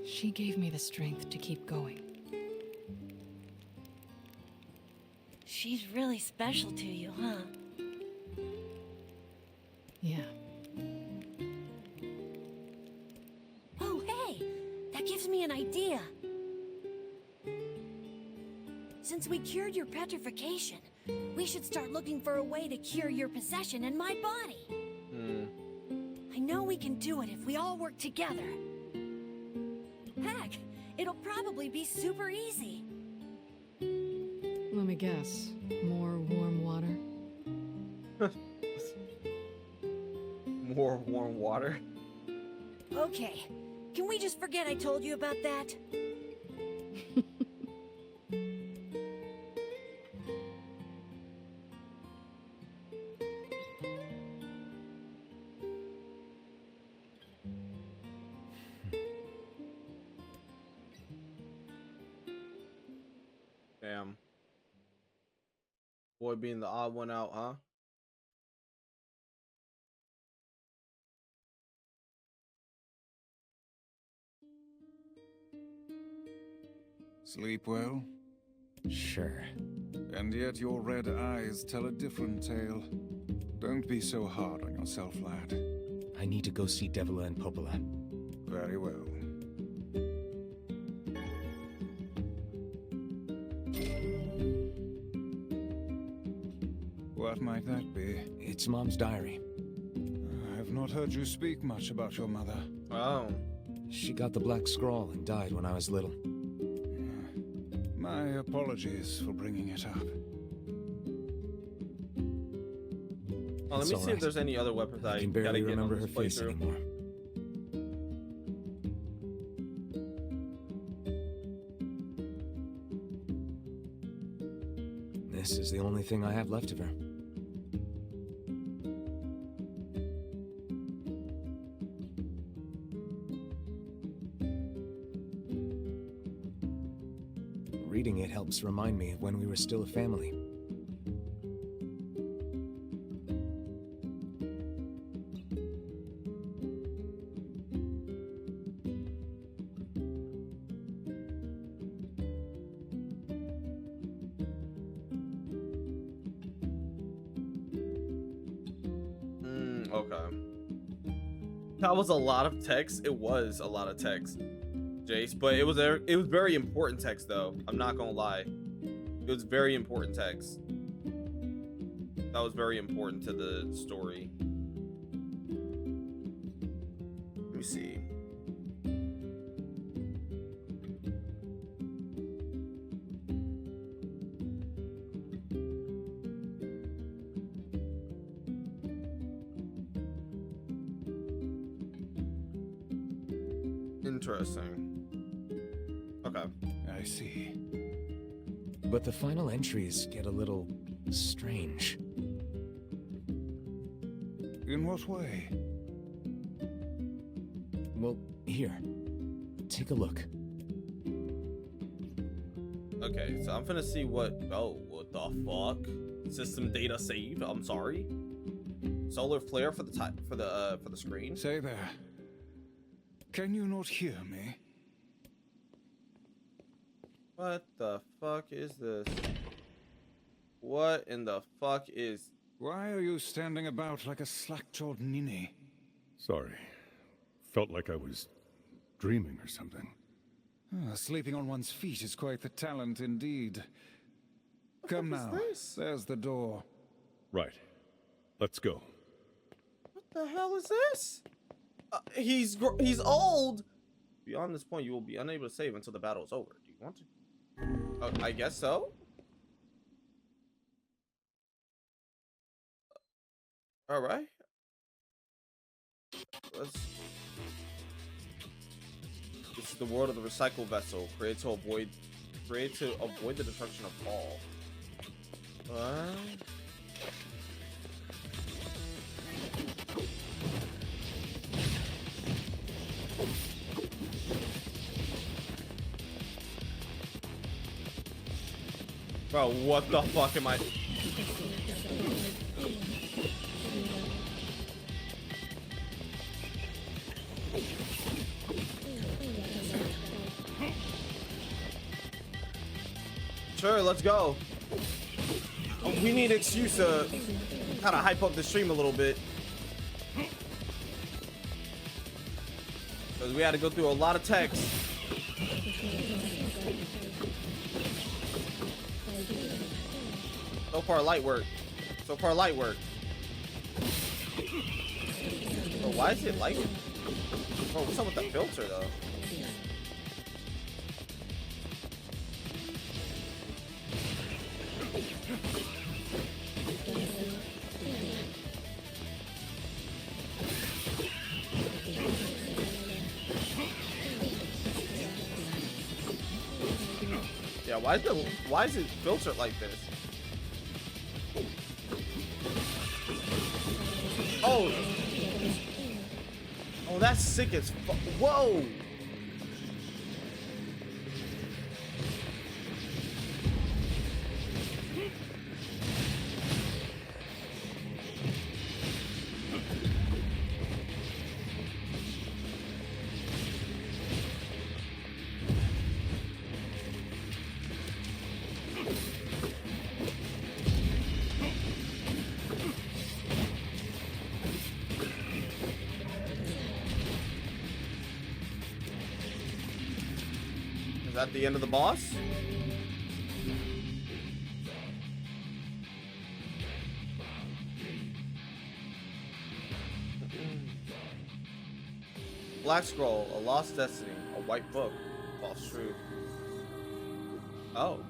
she gave me the strength to keep going. She's really special to you, huh? Yeah. Oh, hey! That gives me an idea. Since we cured your petrification, we should start looking for a way to cure your possession in my body. I know we can do it if we all work together. Heck, it'll probably be super easy. Let me guess. More warm water? More warm water. Okay, can we just forget I told you about that? Damn. Boy being the odd one out, huh? Sleep well? Sure. And yet your red eyes tell a different tale. Don't be so hard on yourself, lad. I need to go see Devila and Popola. Very well. What might that be? It's Mom's diary. I've not heard you speak much about your mother. Oh. She got the Black Scrawl and died when I was little. My apologies for bringing it up. Oh, let It's me all see if right. there's any other weapons I I can gotta barely get on remember this her face playthrough. anymore. This is the only thing I have left of her. Reading it helps remind me of when we were still a family. Okay. That was a lot of text. It was a lot of text, Jace, but it was very important text though. I'm not gonna lie. It was very important text. That was very important to the story. Let me see. Interesting. Okay. I see. But the final entries get a little strange. In what way? Well, here. Take a look. Okay, so I'm finna see what. Oh, what the fuck? System data save. I'm sorry. Solar flare for the for the screen. Say there. Can you not hear me? What the fuck is this? What in the fuck is? Why are you standing about like a slack-jawed ninny? Sorry. Felt like I was dreaming or something. Sleeping on one's feet is quite the talent indeed. Come fuck is now. this? There's the door. Right. Let's go. What the hell is this? He's old. Beyond this point, you will be unable to save until the battle is over. Do you want to? Oh, I guess so. All right. Let's. This is the world of the recycle vessel, created to avoid the destruction of all. Bro, what the fuck am I? Sure, let's go. We need an excuse to kind of hype up the stream a little bit. Because we had to go through a lot of text. So far, light work. So far, light work. Bro, why is it light? Bro, what's up with the filter, though? Yeah, why is it filtered like this? Oh, that's sick as fuck. Whoa. Is that the end of the boss? Black Scroll, a lost destiny, a white book, false truth. Oh.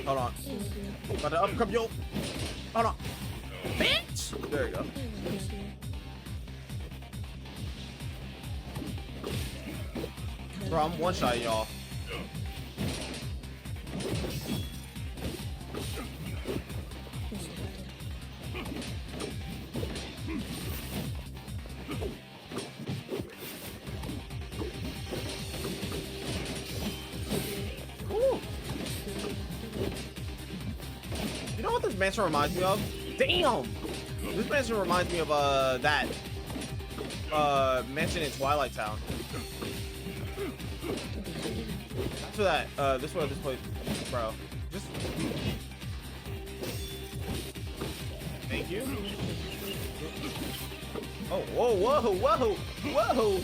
Hold on. About to upcome yo. Hold on. Bitch! There you go. Bro, I'm one shot, y'all. You know what this mansion reminds me of? Damn! This mansion reminds me of that mansion in Twilight Town. After that, this place, bro. Just thank you. Oh, whoa, whoa, whoa, whoa!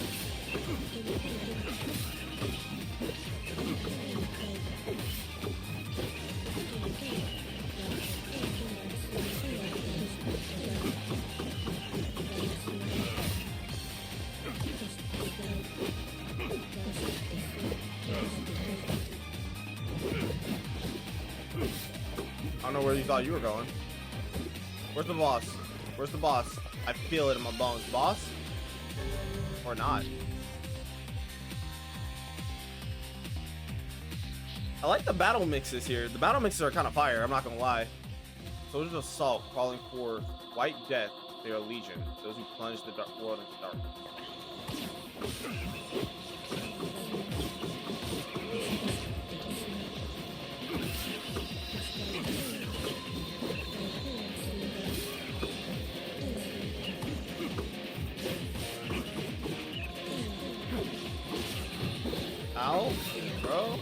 where you thought you were going. Where's the boss? Where's the boss? I feel it in my bones. Boss? Or not? I like the battle mixes here. The battle mixes are kind of fire, I'm not gonna lie. Soldiers of Salt calling for white death, their legion. Those who plunge the dark world into darkness. Ow, bro.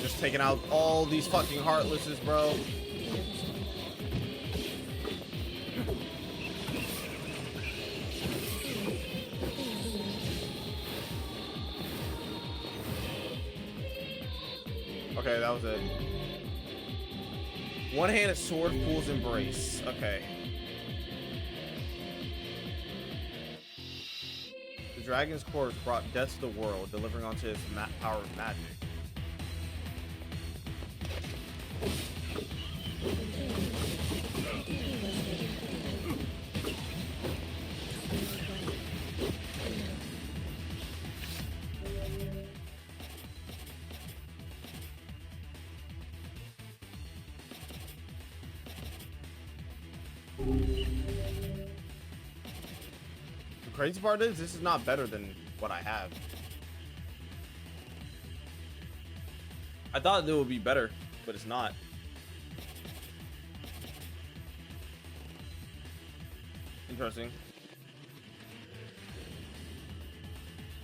Just taking out all these fucking heartlesses, bro. Okay, that was it. One-handed sword pulls embrace. Okay. The dragon's corpse brought death to the world, delivering onto its power of magic. The crazy part is, this is not better than what I have. I thought it would be better, but it's not. Interesting.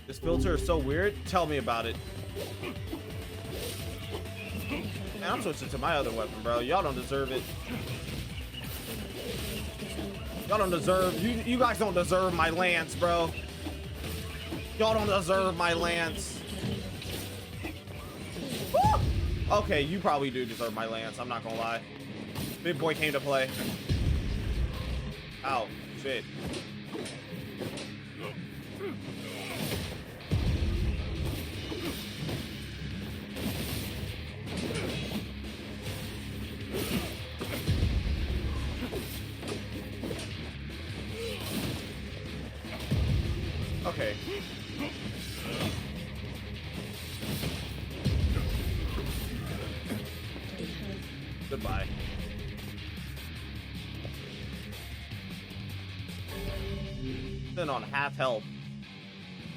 This filter is so weird. Tell me about it. Man, I'm switching to my other weapon, bro. Y'all don't deserve it. Y'all don't deserve. You guys don't deserve my lance, bro. Y'all don't deserve my lance. Woo! Okay, you probably do deserve my lance. I'm not gonna lie. Big boy came to play. Ow, shit. Okay. Goodbye. Then on half health.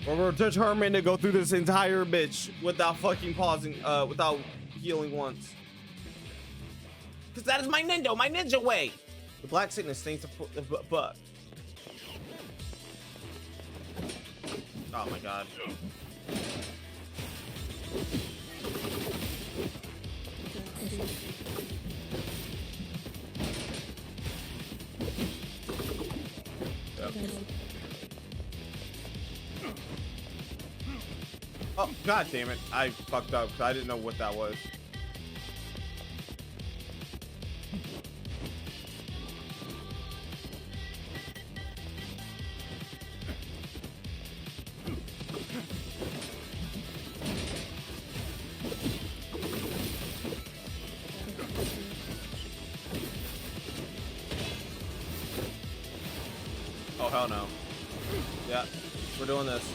Or we're determined to go through this entire bitch without fucking pausing, without healing once. Cause that is my ninja way. The black sickness stains the butt. Oh my god. Yep. Oh god damn it. I fucked up because I didn't know what that was. Oh hell no. Yeah, we're doing this.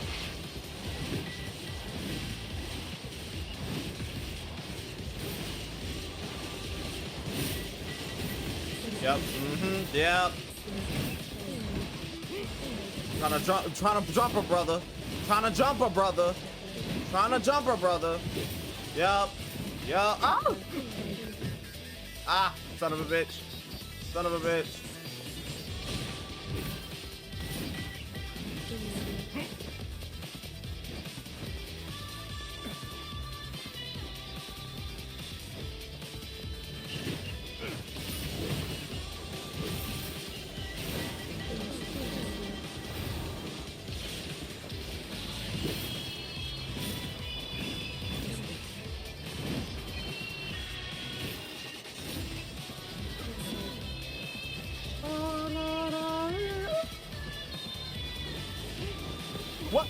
Yep. Yep. Trying to jump her, brother. Trying to jump her, brother. Trying to jump her, brother. Yup. Yup. Ah! Ah, son of a bitch. Son of a bitch. What?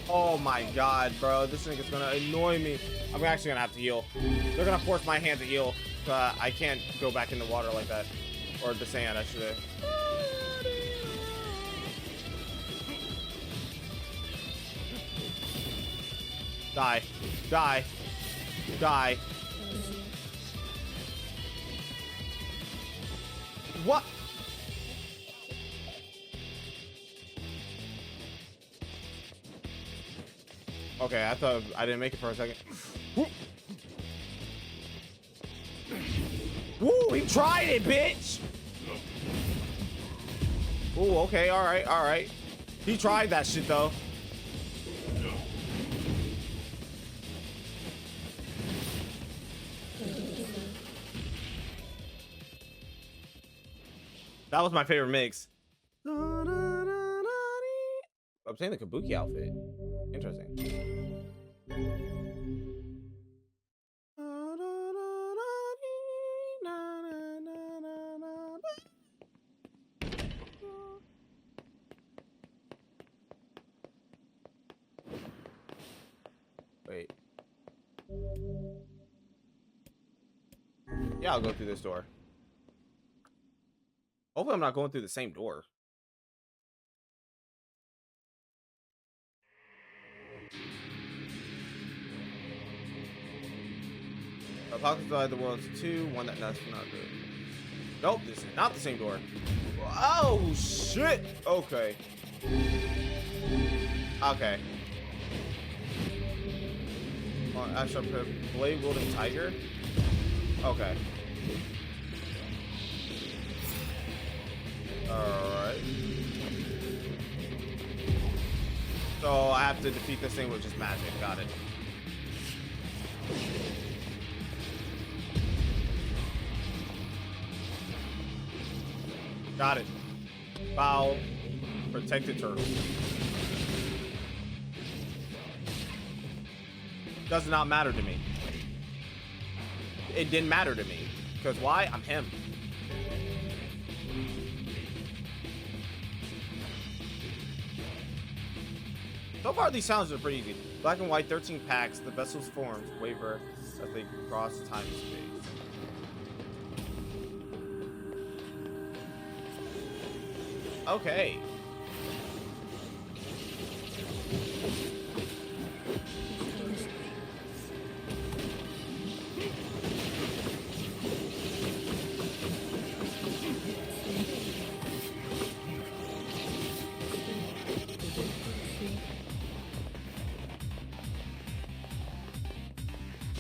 Oh my god, bro. This nigga's gonna annoy me. I'm actually gonna have to heal. They're gonna force my hand to heal. I can't go back in the water like that. Or the sand, I should. Die. Die. Die. What? Okay, I thought I didn't make it for a second. Woo, he tried it, bitch! Ooh, okay, alright, alright. He tried that shit, though. That was my favorite mix. I'm saying the Kabuki outfit. Interesting. Wait. Yeah, I'll go through this door. Hopefully I'm not going through the same door. Apocalypse of the Worlds 2, one that's not good. Nope, this is not the same door. Oh shit! Okay. Okay. Oh, actually, Blade Wielding Tiger? Okay. Alright. So I have to defeat this thing with just magic. Got it. Got it. Foul. Protected turtle. Does not matter to me. It didn't matter to me. Because why? I'm him. So far, these challenges are pretty easy. Black and white, 13 packs. The vessel's forms waver as they cross time and space. Okay.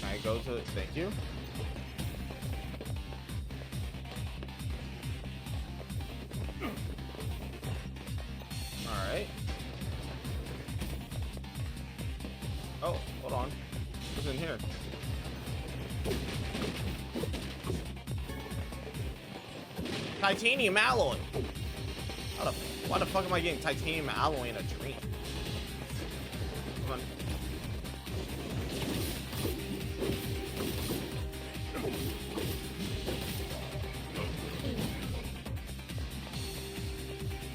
I go to thank you. Alright. Oh, hold on. What's in here? Titanium alloy. Why the fuck am I getting titanium alloy in a dream? Come on.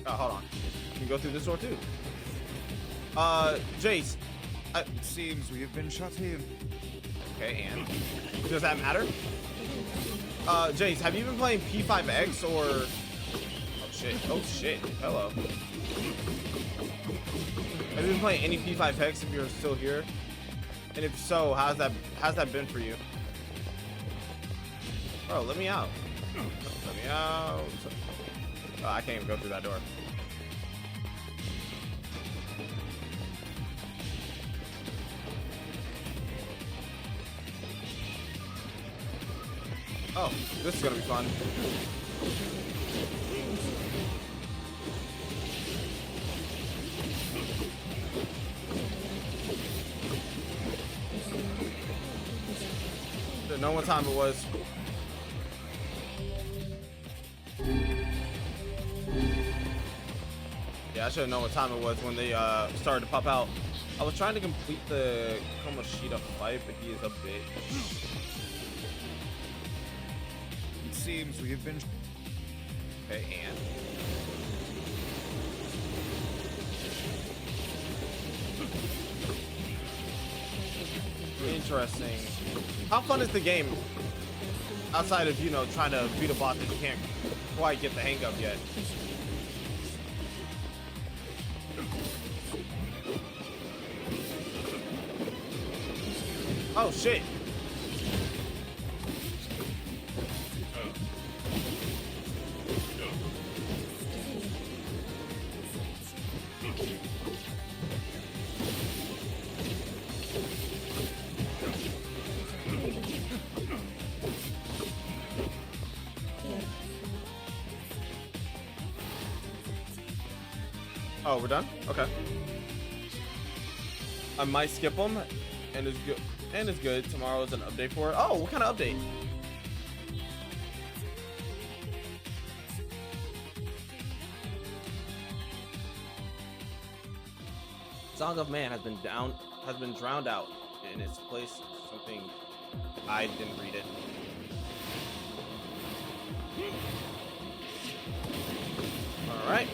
Oh, hold on. You can go through this door too. Jace. It seems we have been shut in. Okay, and does that matter? Jace, have you been playing P5X or? Oh shit! Oh shit! Hello. Have you been playing any P5X if you're still here? And if so, how's that been for you? Oh, let me out. Let me out. Oh, I can't even go through that door. Oh, this is gonna be fun. Didn't know what time it was. Yeah, I should have known what time it was when they started to pop out. I was trying to complete the Kamoshida fight, but he is a bitch. It seems we have been. Okay, and interesting. How fun is the game outside of, you know, trying to beat a bot that you can't quite get the hang of yet? Oh shit. Oh, we're done? Okay. I might skip them, and it's good. And it's good. Tomorrow's an update for it. Oh, what kind of update? Song of Man has been drowned out in its place. Something I didn't read it. All right.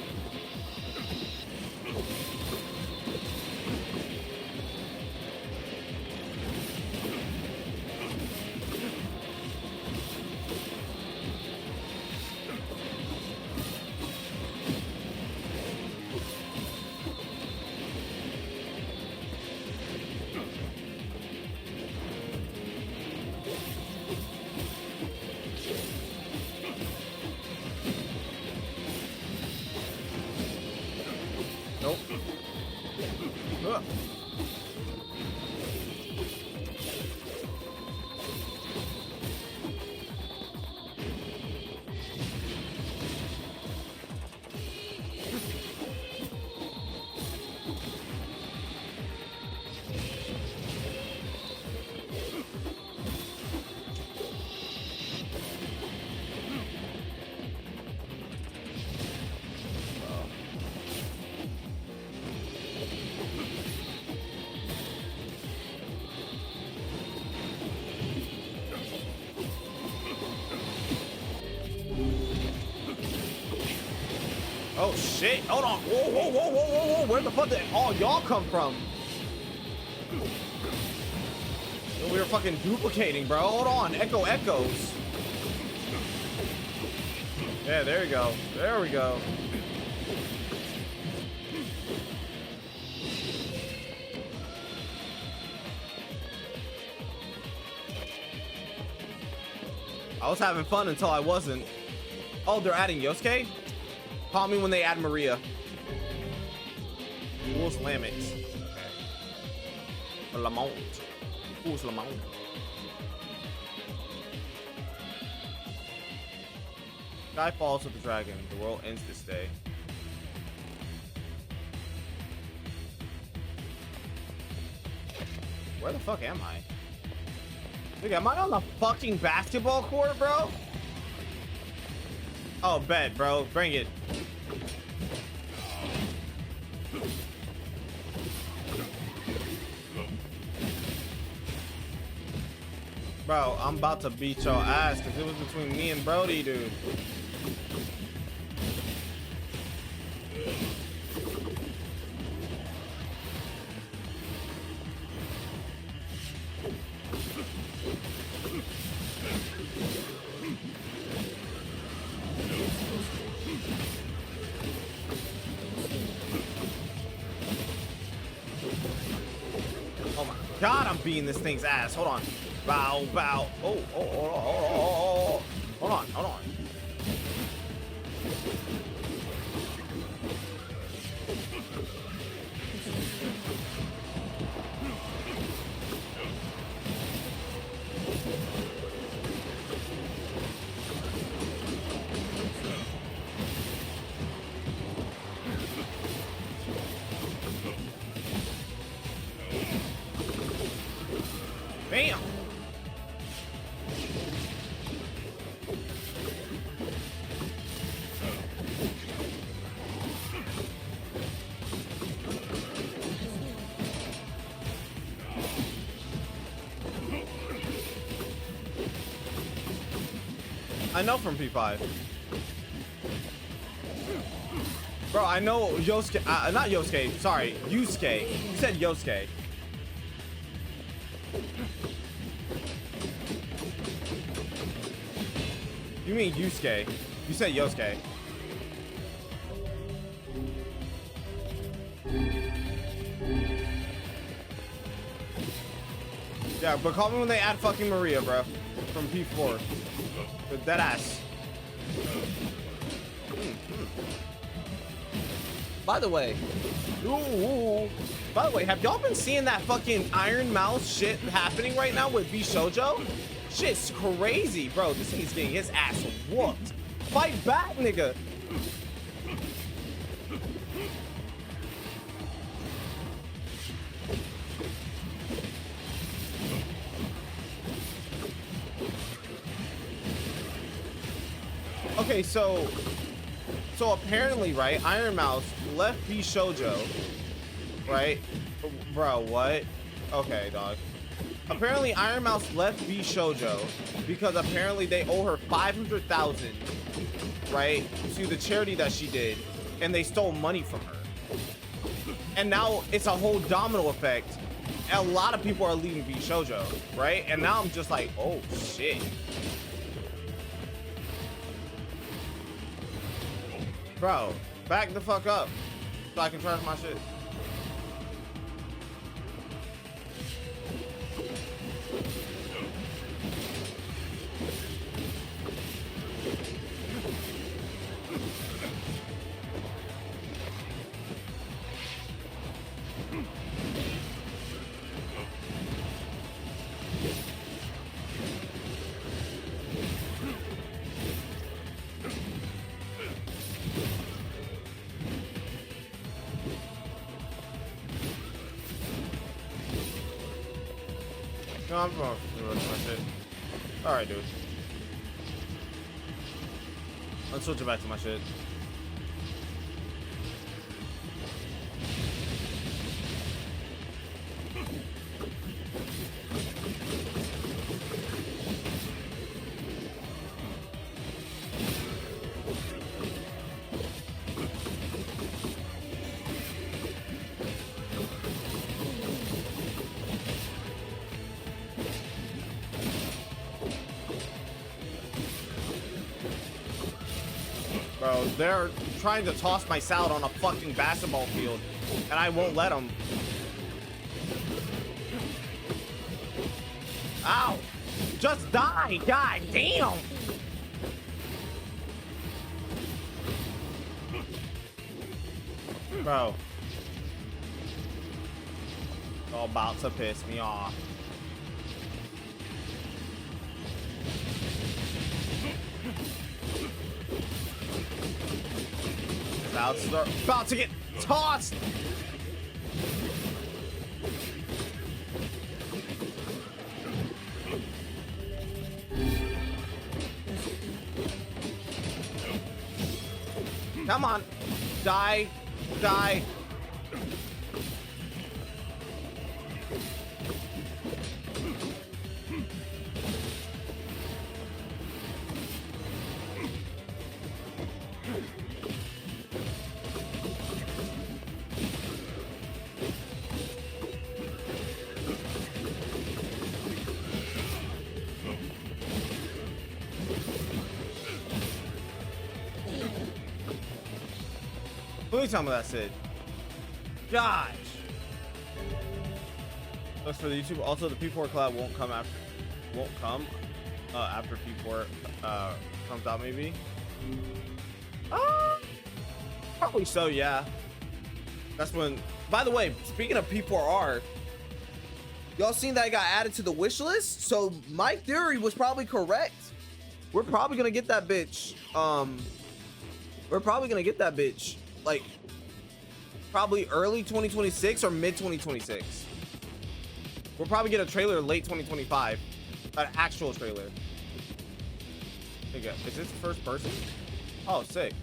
Nope. Ugh. Oh shit! Hold on! Whoa, whoa, whoa, whoa, whoa, whoa! Where the fuck did all y'all come from? We were fucking duplicating, bro. Hold on, echoes. Yeah, there we go. There we go. I was having fun until I wasn't. Oh, they're adding Yosuke? Call me when they add Maria. Who's Lamech? Okay. Lamont. Who's Lamont? Sky falls with the dragon. The world ends this day. Where the fuck am I? Look, am I on the fucking basketball court, bro? Oh, bet, bro. Bring it. Bro, I'm about to beat your ass because it was between me and Brody, dude. Oh my god, I'm beating this thing's ass. Hold on. Bow, bow. Oh, hold on, hold on. Bam! I know from P5. Bro, I know Yosuke, not Yosuke, sorry, Yusuke. You said Yosuke. You mean Yusuke. You said Yosuke. Yeah, but call me when they add fucking Maria, bro. From P4. With that ass. By the way, by the way, have y'all been seeing that fucking Iron Mouse shit happening right now with Bishojo? Shit's crazy, bro. This thing's getting his ass whooped. Fight back, nigga. Okay, so apparently, right, Iron Mouse left Bishojo, right? Bro, what? Okay, dog. Apparently, Iron Mouse left Bishojo because apparently they owe her 500,000, right, to the charity that she did, and they stole money from her. And now it's a whole domino effect. A lot of people are leaving Bishojo, right? And now I'm just like, oh shit. Bro, back the fuck up so I can charge my shit. No, I'm going to my shit. Alright, dude. Let's switch it back to my shit. Bro, they're trying to toss my salad on a fucking basketball field, and I won't let them. Ow! Just die! God damn! Bro. All about to piss me off. About to get tossed. Come on. Die. Die. Let me tell me that's it. Gosh. Looks for the YouTube. Also, the P4 collab won't come after P4 comes out, maybe. Probably so, yeah. That's when. By the way, speaking of P4R, y'all seen that I got added to the wish list? So my theory was probably correct. We're probably gonna get that bitch. Like probably early 2026 or mid 2026. We'll probably get a trailer late 2025. An actual trailer. There you go. Is this first person? Oh, sick.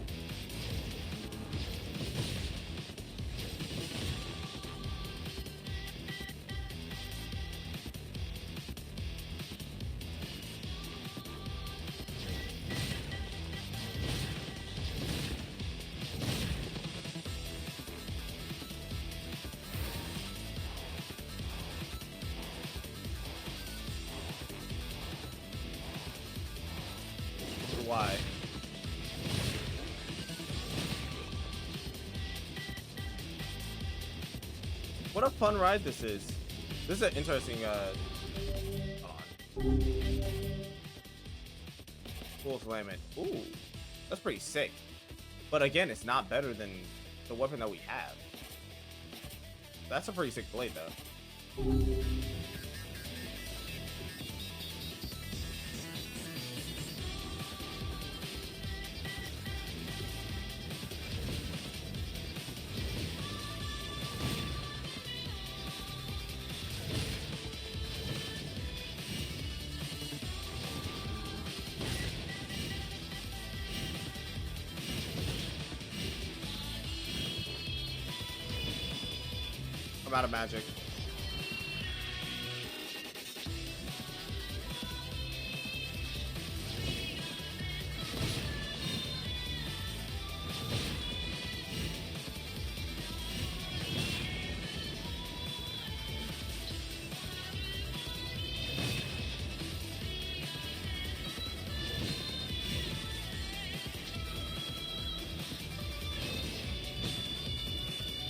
Why? What a fun ride this is. This is an interesting hold on. Full Flament. Ooh, that's pretty sick. But again, it's not better than the weapon that we have. That's a pretty sick blade though. I'm out of magic.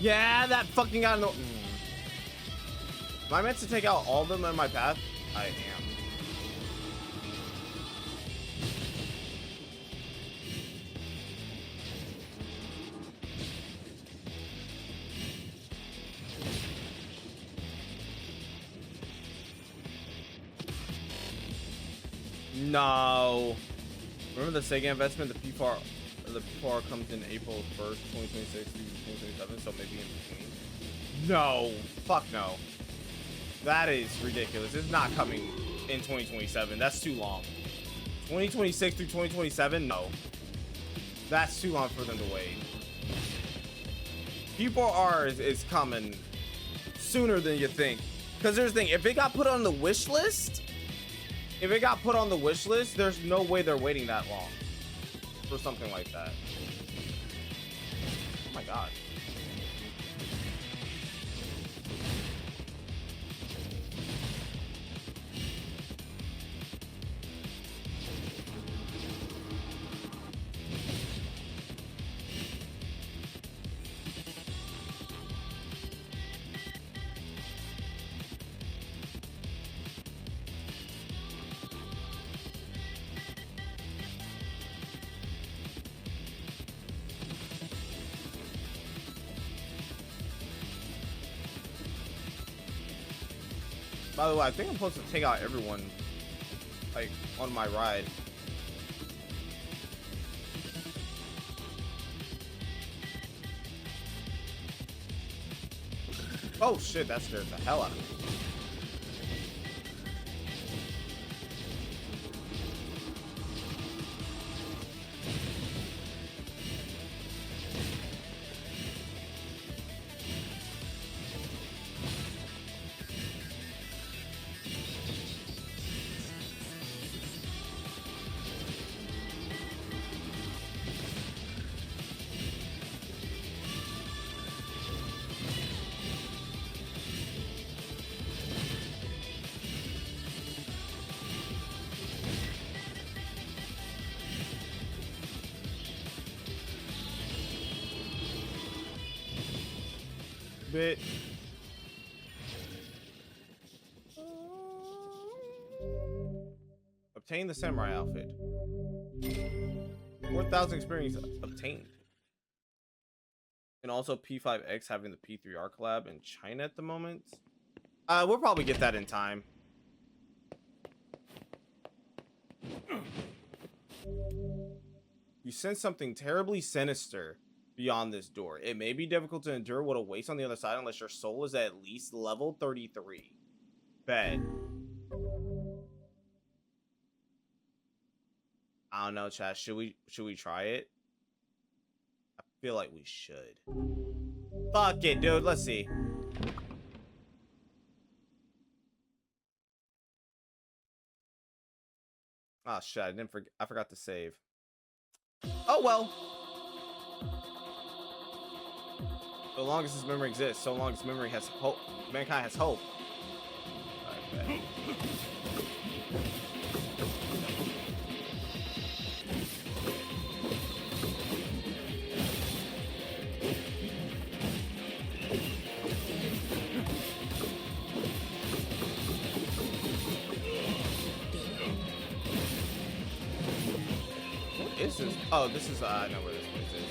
Yeah, that fucking got no. Am I meant to take out all of them in my path? I am. No. Remember the Sega investment? The P4R comes in April 1st, 2026 through 2027, so maybe in between. No. Fuck no. That is ridiculous. It's not coming in 2027. That's too long. 2026 through 2027? No. That's too long for them to wait. P4R is coming sooner than you think. Because there's the thing, if it got put on the wish list, there's no way they're waiting that long for something like that. Oh my god. By the way, I think I'm supposed to take out everyone, like, on my ride. Oh shit, that scared the hell out of me. Bit. Obtain the samurai outfit. 4,000 experience obtained. And also P5X having the P3R collab in China at the moment. We'll probably get that in time. You sense something terribly sinister beyond this door. It may be difficult to endure what awaits on the other side unless your soul is at least level 33. Bet. I don't know, chat. Should we try it? I feel like we should. Fuck it, dude. Let's see. Oh shit, I forgot to save. Oh well. So long as his memory exists, so long as memory has hope, mankind has hope. Alright, bet. What is this? Oh, this is I know where this place is.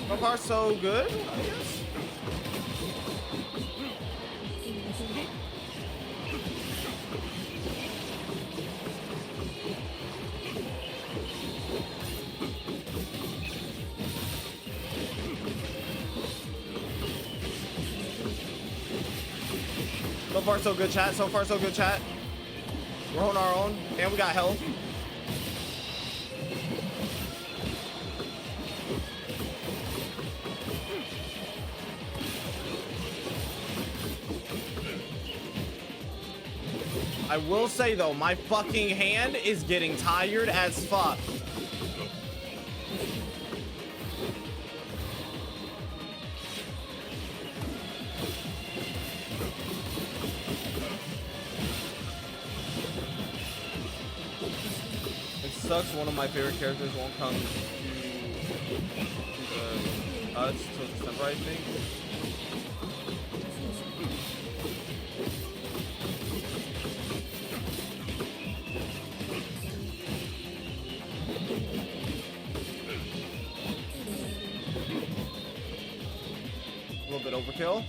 So far, so good, I guess. So far, so good, chat. So far, so good, chat. We're on our own, and we got health. I will say though, my fucking hand is getting tired as fuck. It sucks one of my favorite characters won't come to the us till December, I think. A little bit overkill.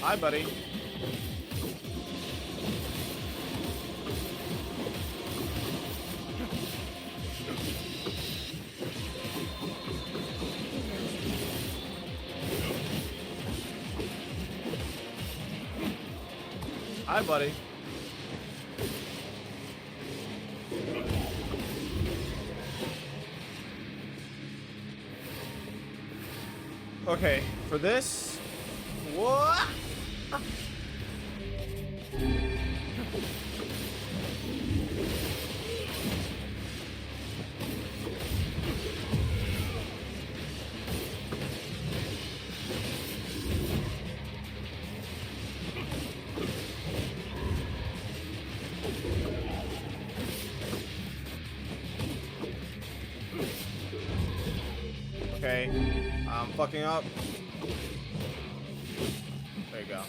Hi, buddy. Hi, buddy. Okay, for this, what? Okay, I'm fucking up. There you go.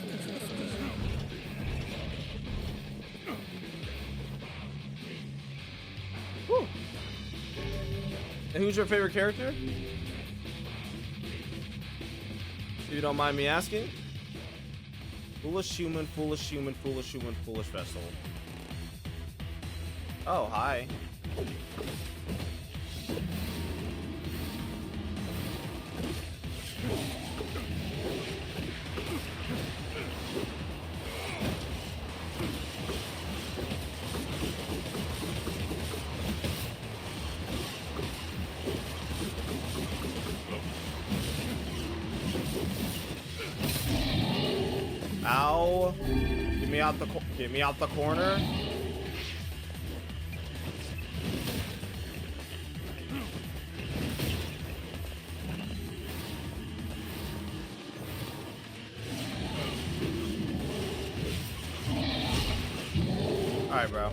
Whew. And who's your favorite character? If you don't mind me asking. Foolish human, foolish human, foolish human, foolish vessel. Oh, hi. Ow. Get me out the corner. right, bro.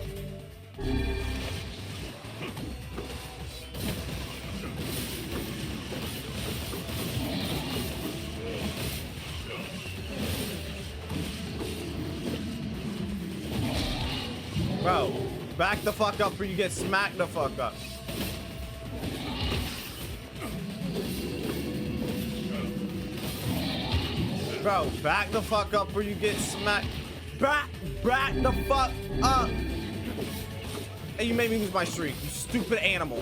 Bro, back the fuck up or you get smacked the fuck up. Bro, back the fuck up or you get smacked. Back the fuck up. Hey, you made me lose my streak, you stupid animal.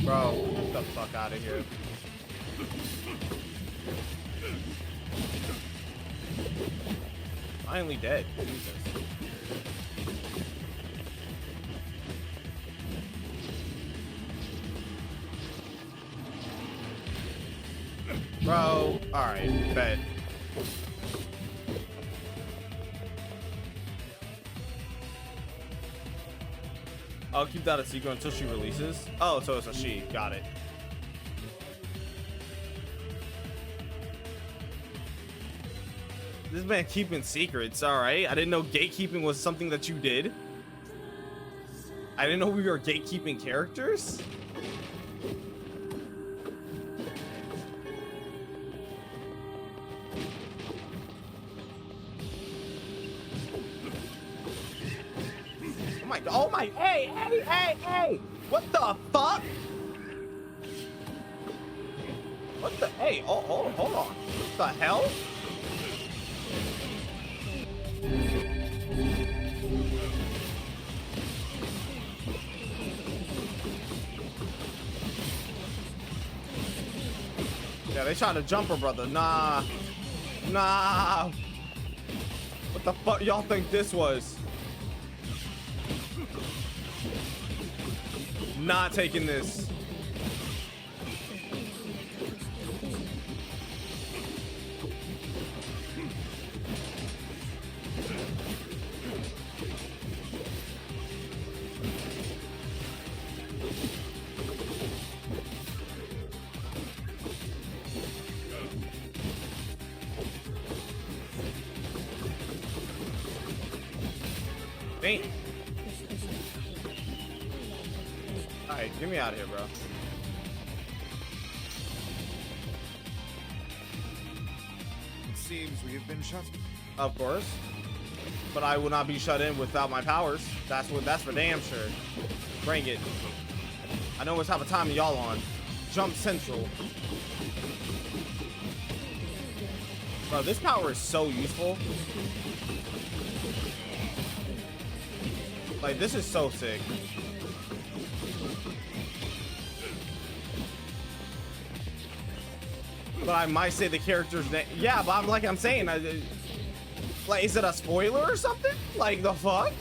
Bro, get the fuck out of here. Finally dead. Jesus. Bro, alright, bet. I'll keep that a secret until she releases. Oh, so it's a she. Got it. This man keeping secrets. All right. I didn't know gatekeeping was something that you did. I didn't know we were gatekeeping characters. Oh my, hey, what the fuck? What the, hey, oh, hold on. What the hell? Yeah, they tried to jump her, brother. Nah. What the fuck y'all think this was? Not taking this. Dang. Alright, get me out of here, bro. It seems we have been shut. Of course. But I will not be shut in without my powers. That's for damn sure. Bring it. I know what type of time y'all on. Jump Central. Bro, this power is so useful. Like, this is so sick. But I might say the character's name. Yeah, but I'm saying, like, is it a spoiler or something? Like, the fuck?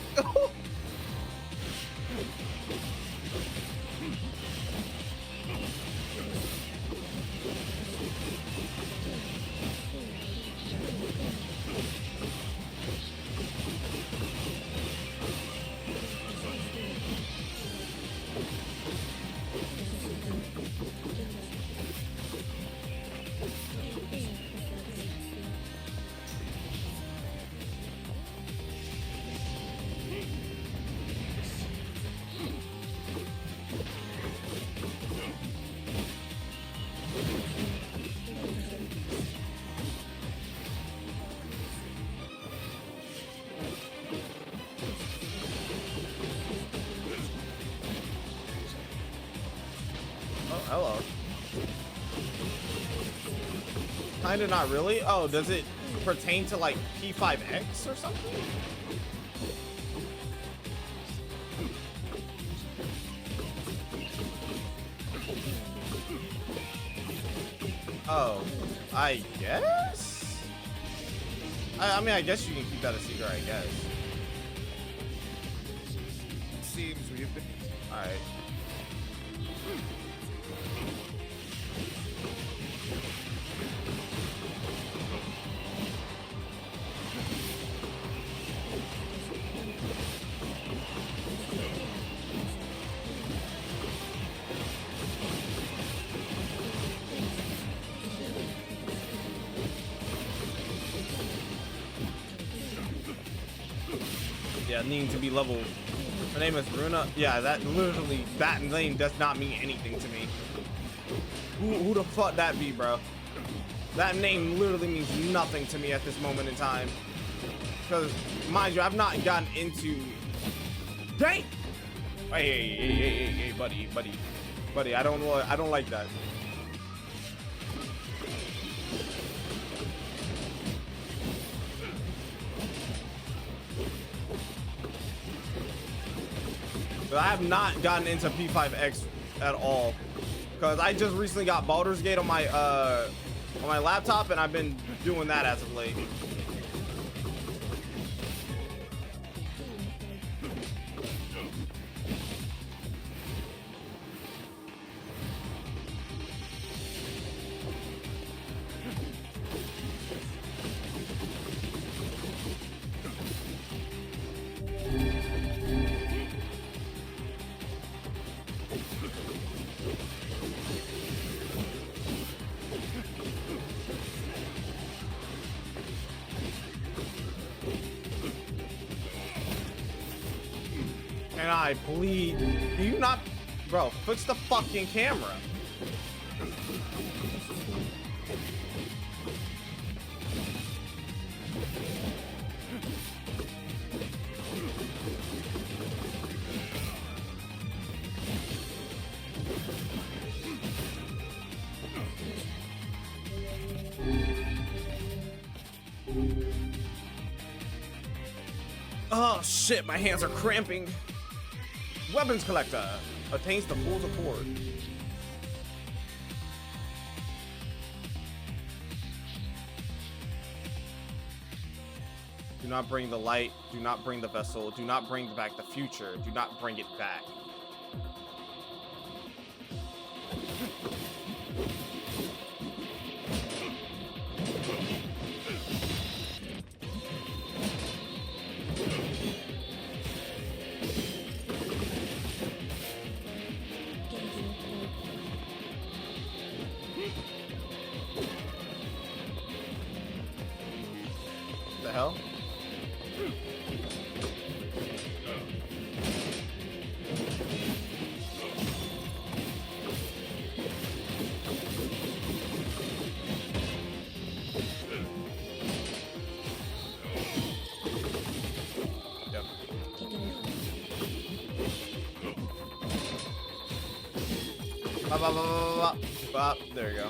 Kinda not really. Oh, does it pertain to like P5X or something? Oh, I guess? I mean, I guess you can keep that a secret, I guess. Seems we have been. Alright. Yeah, needing to be level. Her name is Runa. Yeah, that name does not mean anything to me. Who the fuck that be, bro? That name literally means nothing to me at this moment in time. Because, mind you, I've not gotten into. Dang! Hey, buddy. I don't like that. But I have not gotten into P5X at all, because I just recently got Baldur's Gate on my laptop, and I've been doing that as of late. And I plead, do you not, bro, fix the fucking camera. Oh shit, my hands are cramping. Weapons collector attains the full accord. Do not bring the light, do not bring the vessel, do not bring back the future, do not bring it back. The hell? Yep. Bop, bop, bop, bop, bop. Bop. There you go.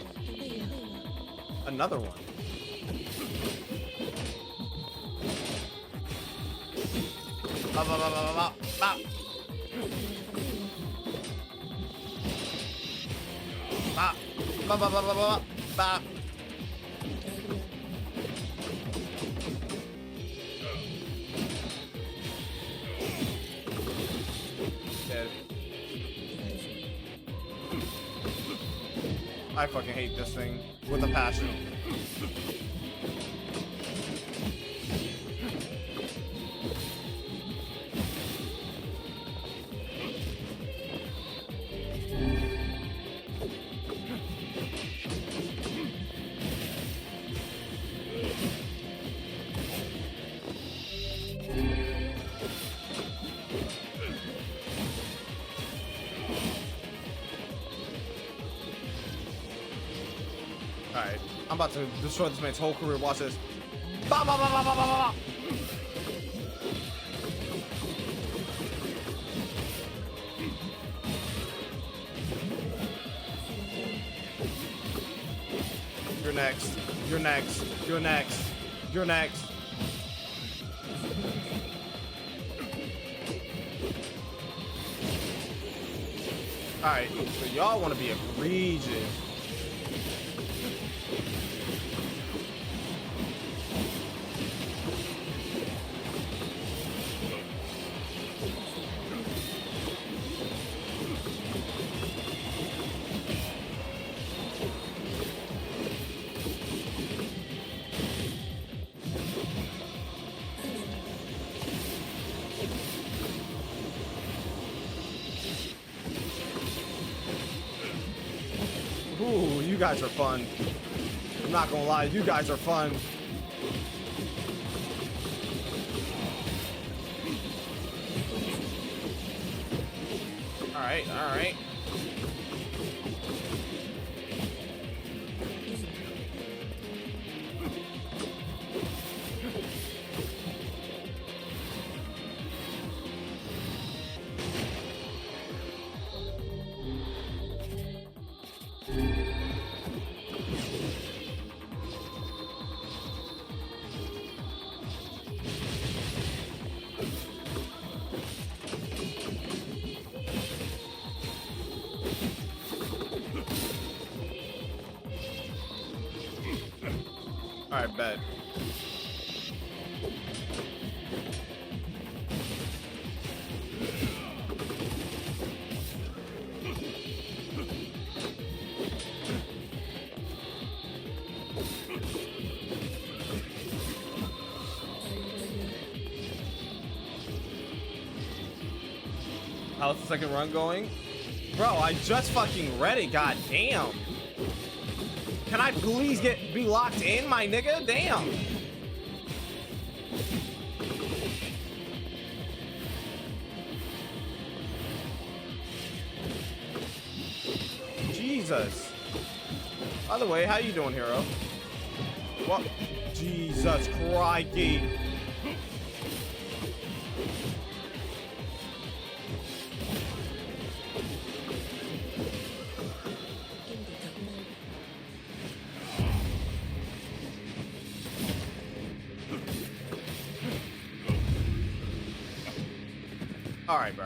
Another one. Bop, bop, bop, bop, bop, bop. Bop. Bop, bop, bop, bop, bop, bop. Dead. I fucking hate this thing with a passion. Alright, I'm about to destroy this man's whole career. Watch this. Bah, bah, bah, bah, bah, bah, bah. You're next. You're next. You're next. You're next. Alright, so y'all want to be egregious. Ooh, you guys are fun. I'm not gonna lie, you guys are fun. Alright, alright. Alright, bet. How's the second run going? Bro, I just fucking read it, god damn. Can I please be locked in, my nigga? Damn. Jesus. By the way, how you doing, hero? What? Jesus crikey. All right, bro.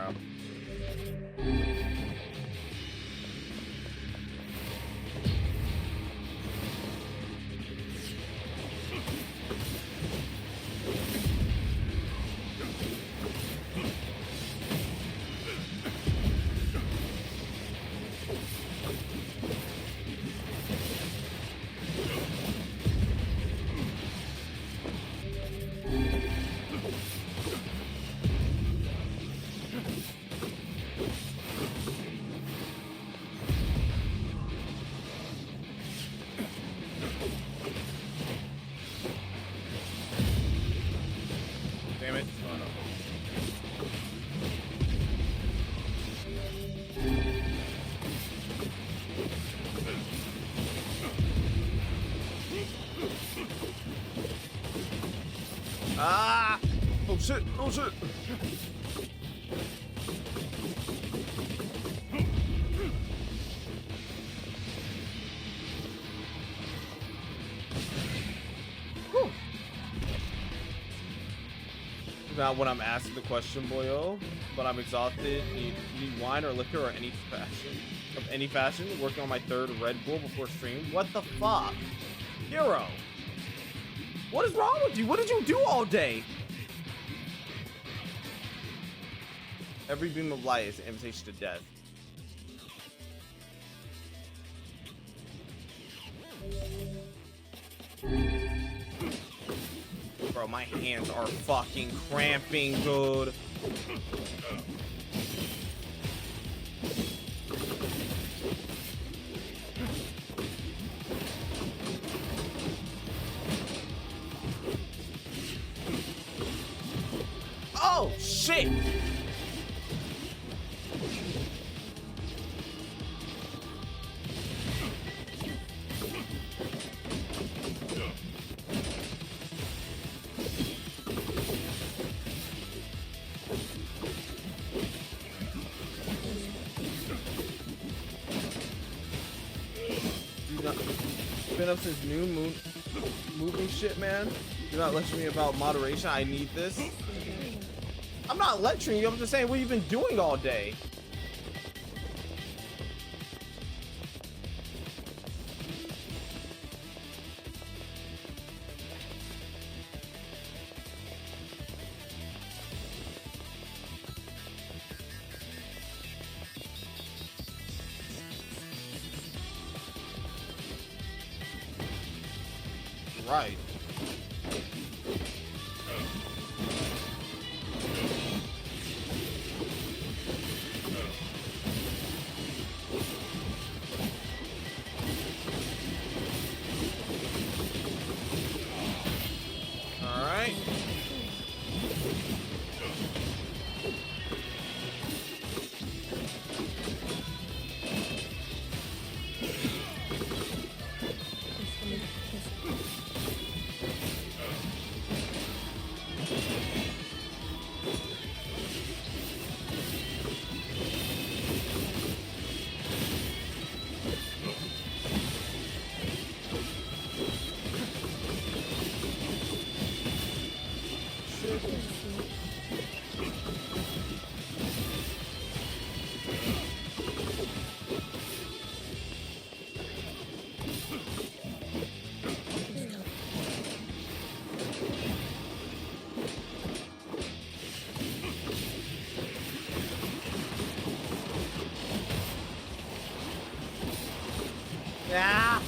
Damn it. Oh, no. Ah! Oh shit! Oh shit! Whew. Not when I'm asking the question, boyo, but I'm exhausted. Need wine or liquor or any fashion of any fashion. Working on my third Red Bull before stream. What the fuck, hero? What is wrong with you? What did you do all day? Every beam of light is an invitation to death. Bro, my hands are fucking cramping, dude. Oh, shit! been up since noon, moving shit, man. You're not lecturing me about moderation. I need this. I'm not lecturing you. I'm just saying what you've been doing all day. Right. All right. Yeah.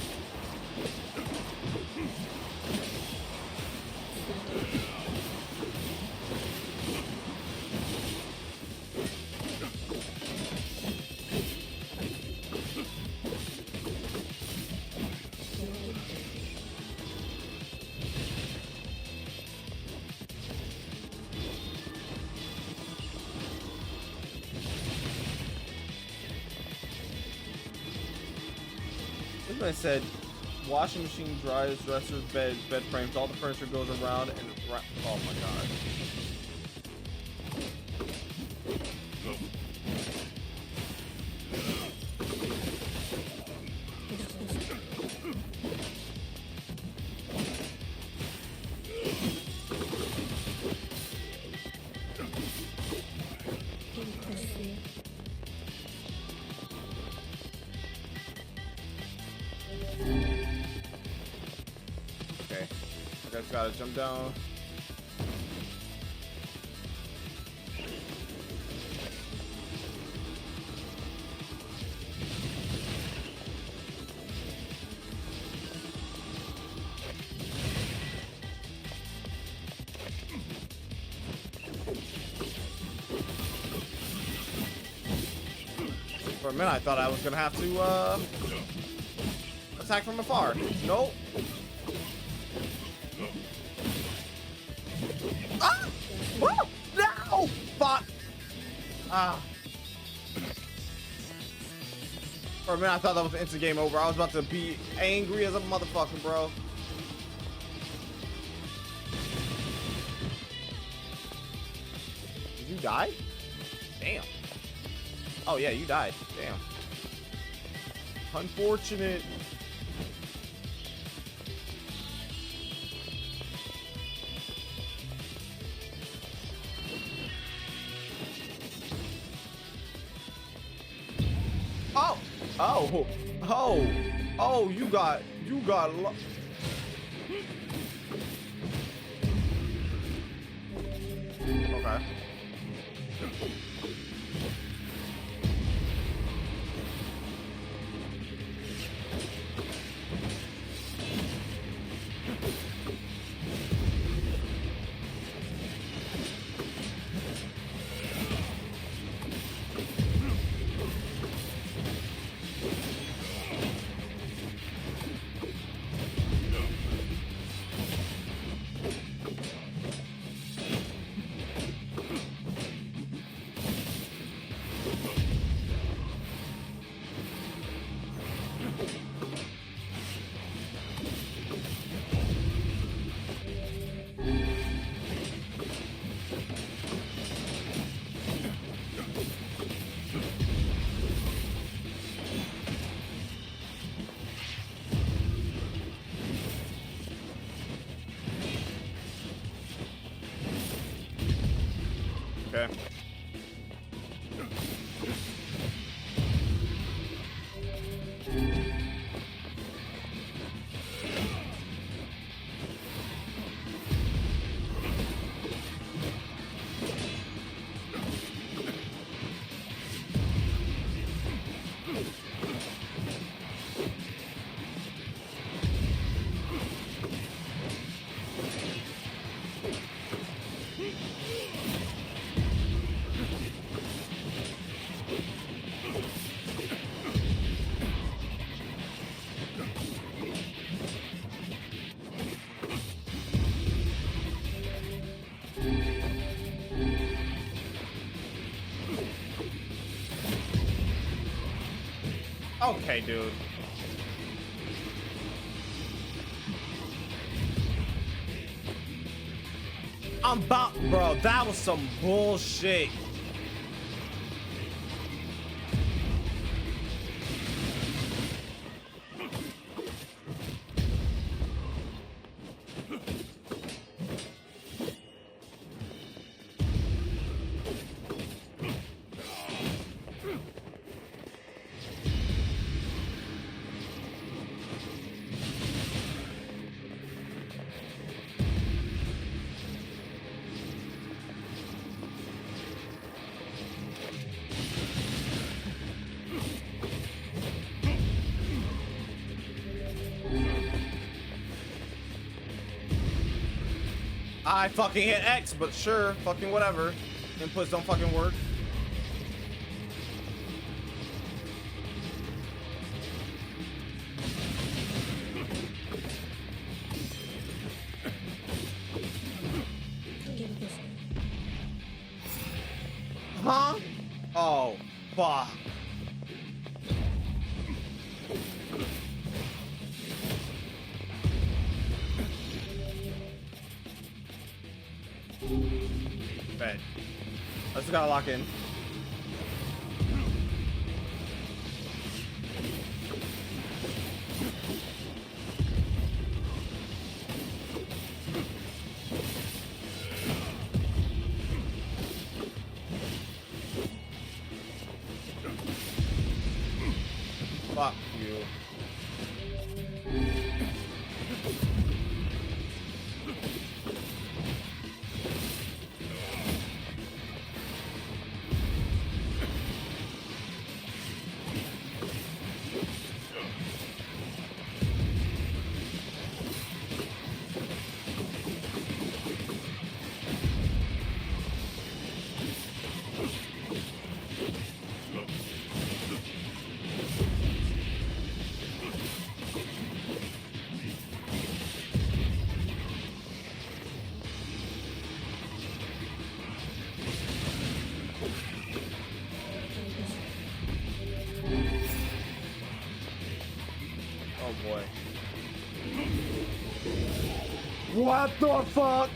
This man said, washing machine, dryers, dressers, bed frames, all the furniture goes around and oh my god. Okay, I just gotta jump down. For a minute, I thought I was gonna have to attack from afar. Nope. Ah! Woo! No! Fuck! Ah. For a minute, I thought that was an instant game over. I was about to be angry as a motherfucker, bro. Did you die? Damn. Oh, yeah, you died. Damn. Unfortunate. Oh! Oh! Oh! Oh, you got okay. Okay. Okay, dude. I'm about, bro, that was some bullshit. I fucking hit X, but sure, fucking whatever. Inputs don't fucking work. Huh? Oh, fuck. Bet. I just gotta lock in. Fuck you. Oh boy. What the fuck?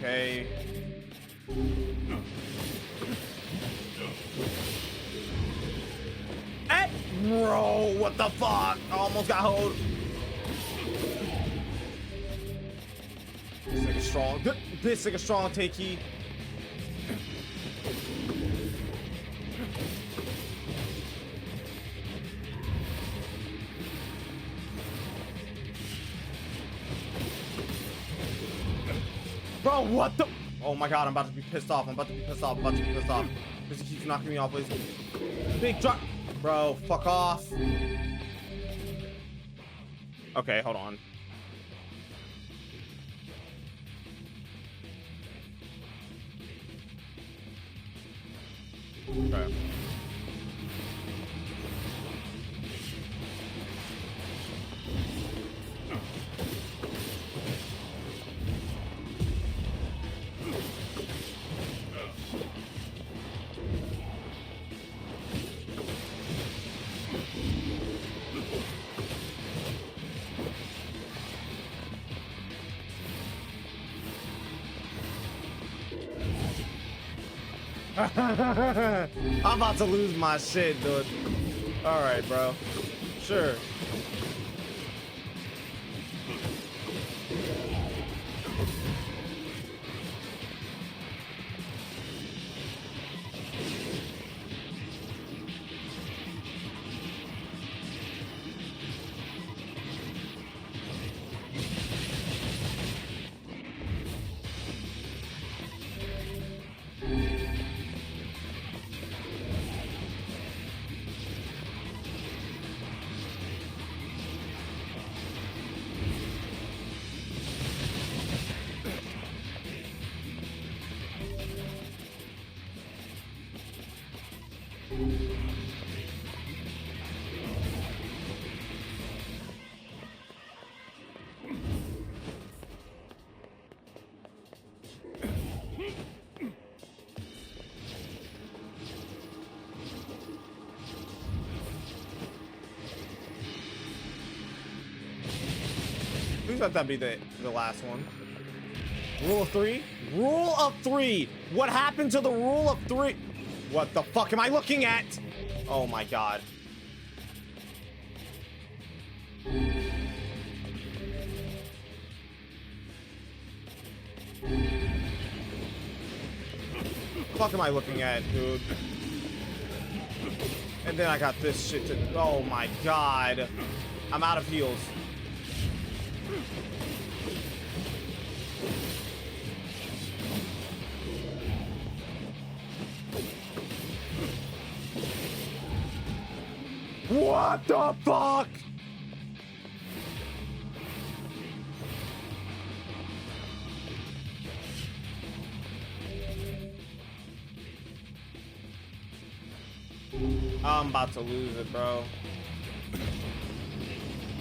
Okay. Hey, bro, what the fuck? I almost got hold. This nigga strong. This nigga strong, take key. Bro, what the? Oh my god, I'm about to be pissed off. I'm about to be pissed off. I'm about to be pissed off. Because he keeps knocking me off. Please. Big drop. Bro, fuck off. Okay, hold on. Okay. I'm about to lose my shit, dude. All right, bro. Sure. Please let that be the last one. Rule of three? Rule of three! What happened to the rule of three? What the fuck am I looking at? Oh my god. Fuck am I looking at, dude? And then I got this shit to... Oh my god. I'm out of heals. What the fuck? I'm about to lose it, bro.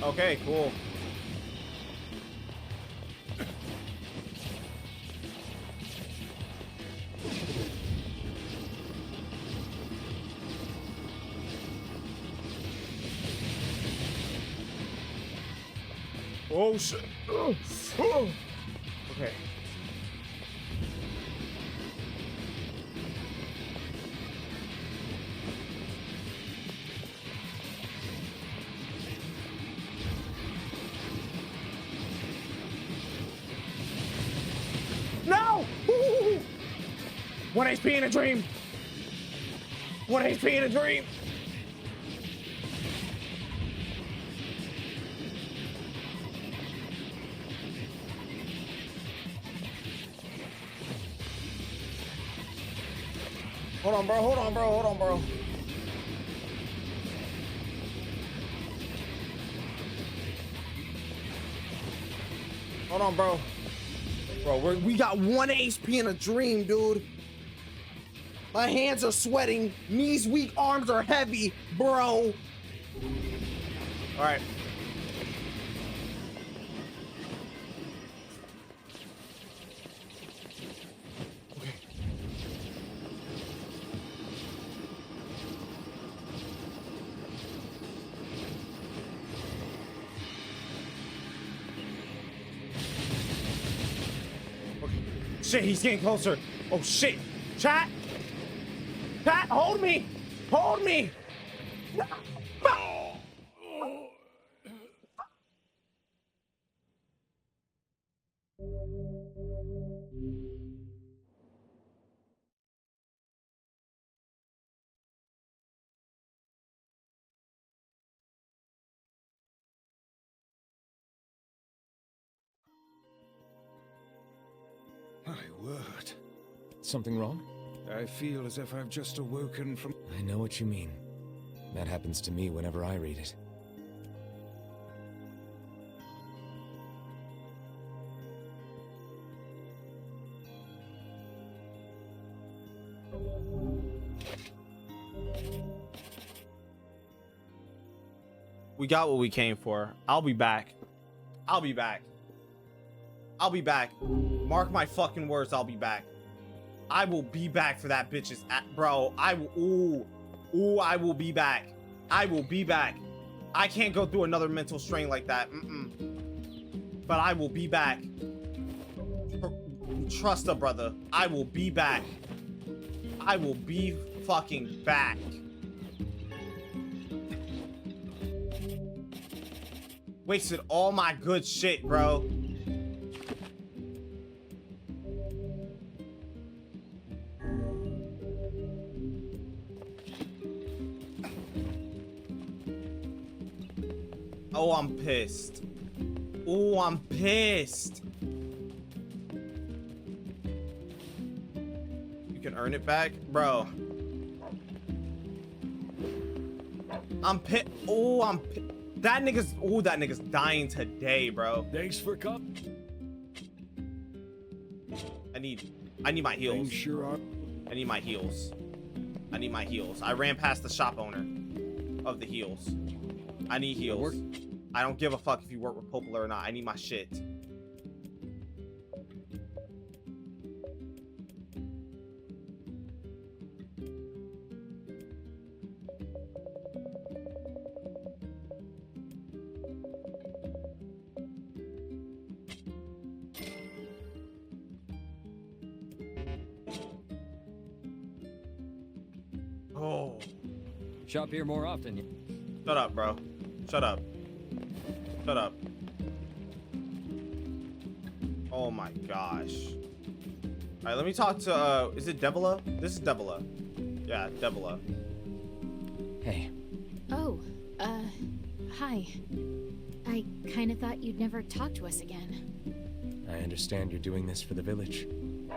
Okay, cool. Oh shit. Oh. Okay. No! Ooh. 1 HP in a dream. 1 HP in a dream. Hold on, bro. Hold on, bro. Hold on, bro. Hold on, bro. Bro, we got 1 HP in a dream, dude. My hands are sweating. Knees weak. Arms are heavy, bro. All right. Shit, he's getting closer. Oh shit. Chat. Chat, hold me. Hold me. My word. Something wrong? I feel as if I've just awoken from... I know what you mean. That happens to me whenever I read it. We got what we came for. I'll be back. I'll be back. I'll be back. Mark my fucking words, I'll be back. I will be back for that bitch's bro. I will I will be back. I will be back. I can't go through another mental strain like that. But I will be back. Trust a brother. I will be back. I will be fucking back. Wasted all my good shit, bro. Oh, I'm pissed. Oh, I'm pissed. You can earn it back? Bro. I'm pissed. Oh, I'm pissed. That nigga's dying today, bro. Thanks for coming. I need my heals. Things sure are. I need my heals. I need my heals. I ran past the shop owner of the heals. I need heals. I don't give a fuck if you work with Popola or not. I need my shit. Oh. Shop here more often. Shut up, bro. Shut up. Shut up. Oh my gosh. Alright, let me talk to, is it Devila? This is Devila. Yeah, Devila. Hey, Oh, hi. I kinda thought you'd never talk to us again. I understand you're doing this for the village,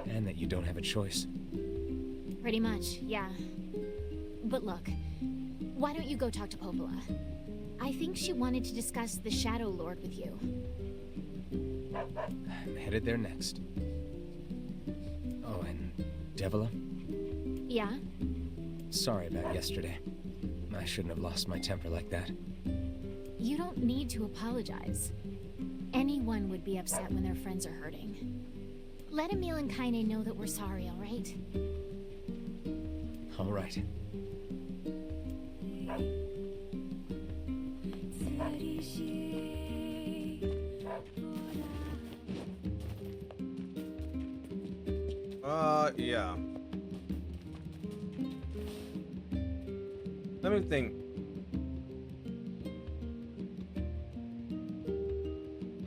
and that you don't have a choice. Pretty much, yeah. But look, why don't you go talk to Popola? I think she wanted to discuss the Shadow Lord with you. I'm headed there next. Oh, and Devila? Yeah? Sorry about yesterday. I shouldn't have lost my temper like that. You don't need to apologize. Anyone would be upset when their friends are hurting. Let Emil and Kaine know that we're sorry, alright? All right. Yeah. Let me think.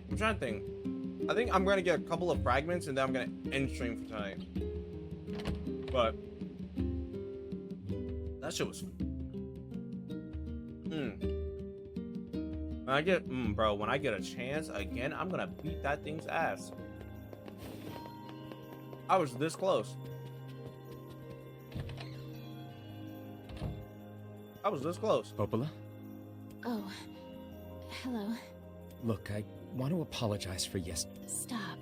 I'm trying to think. I think I'm gonna get a couple of fragments and then I'm gonna end stream for tonight. But that shit was. When I get, bro, when I get a chance again, I'm gonna beat that thing's ass. I was this close. I was this close. Popola? Oh, hello. Look, I want to apologize for Stop.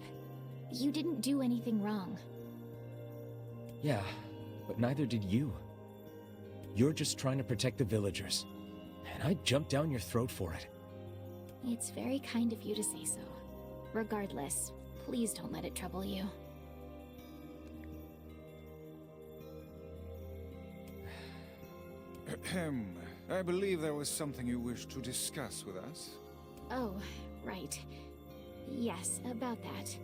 You didn't do anything wrong. Yeah, but neither did you. You're just trying to protect the villagers. And I jumped down your throat for it. It's very kind of you to say so. Regardless, please don't let it trouble you. Ahem. I believe there was something you wished to discuss with us. Oh, right. Yes, about that.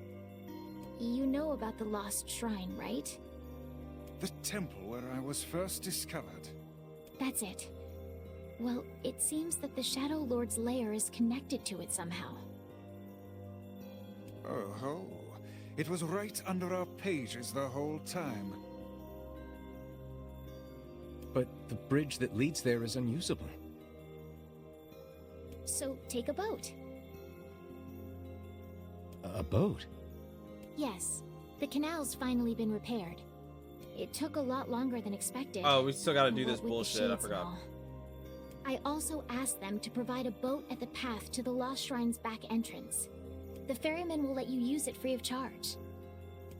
You know about the lost shrine, right? The temple where I was first discovered. That's it. Well, it seems that the Shadow Lord's lair is connected to it somehow. Oh ho. It was right under our pages the whole time. But the bridge that leads there is unusable. So take a boat. A boat? Yes, the canal's finally been repaired. It took a lot longer than expected. Oh, we still gotta do what this with the bullshit. I shades and forgot. all. I also asked them to provide a boat at the path to the Lost Shrine's back entrance. The ferryman will let you use it free of charge.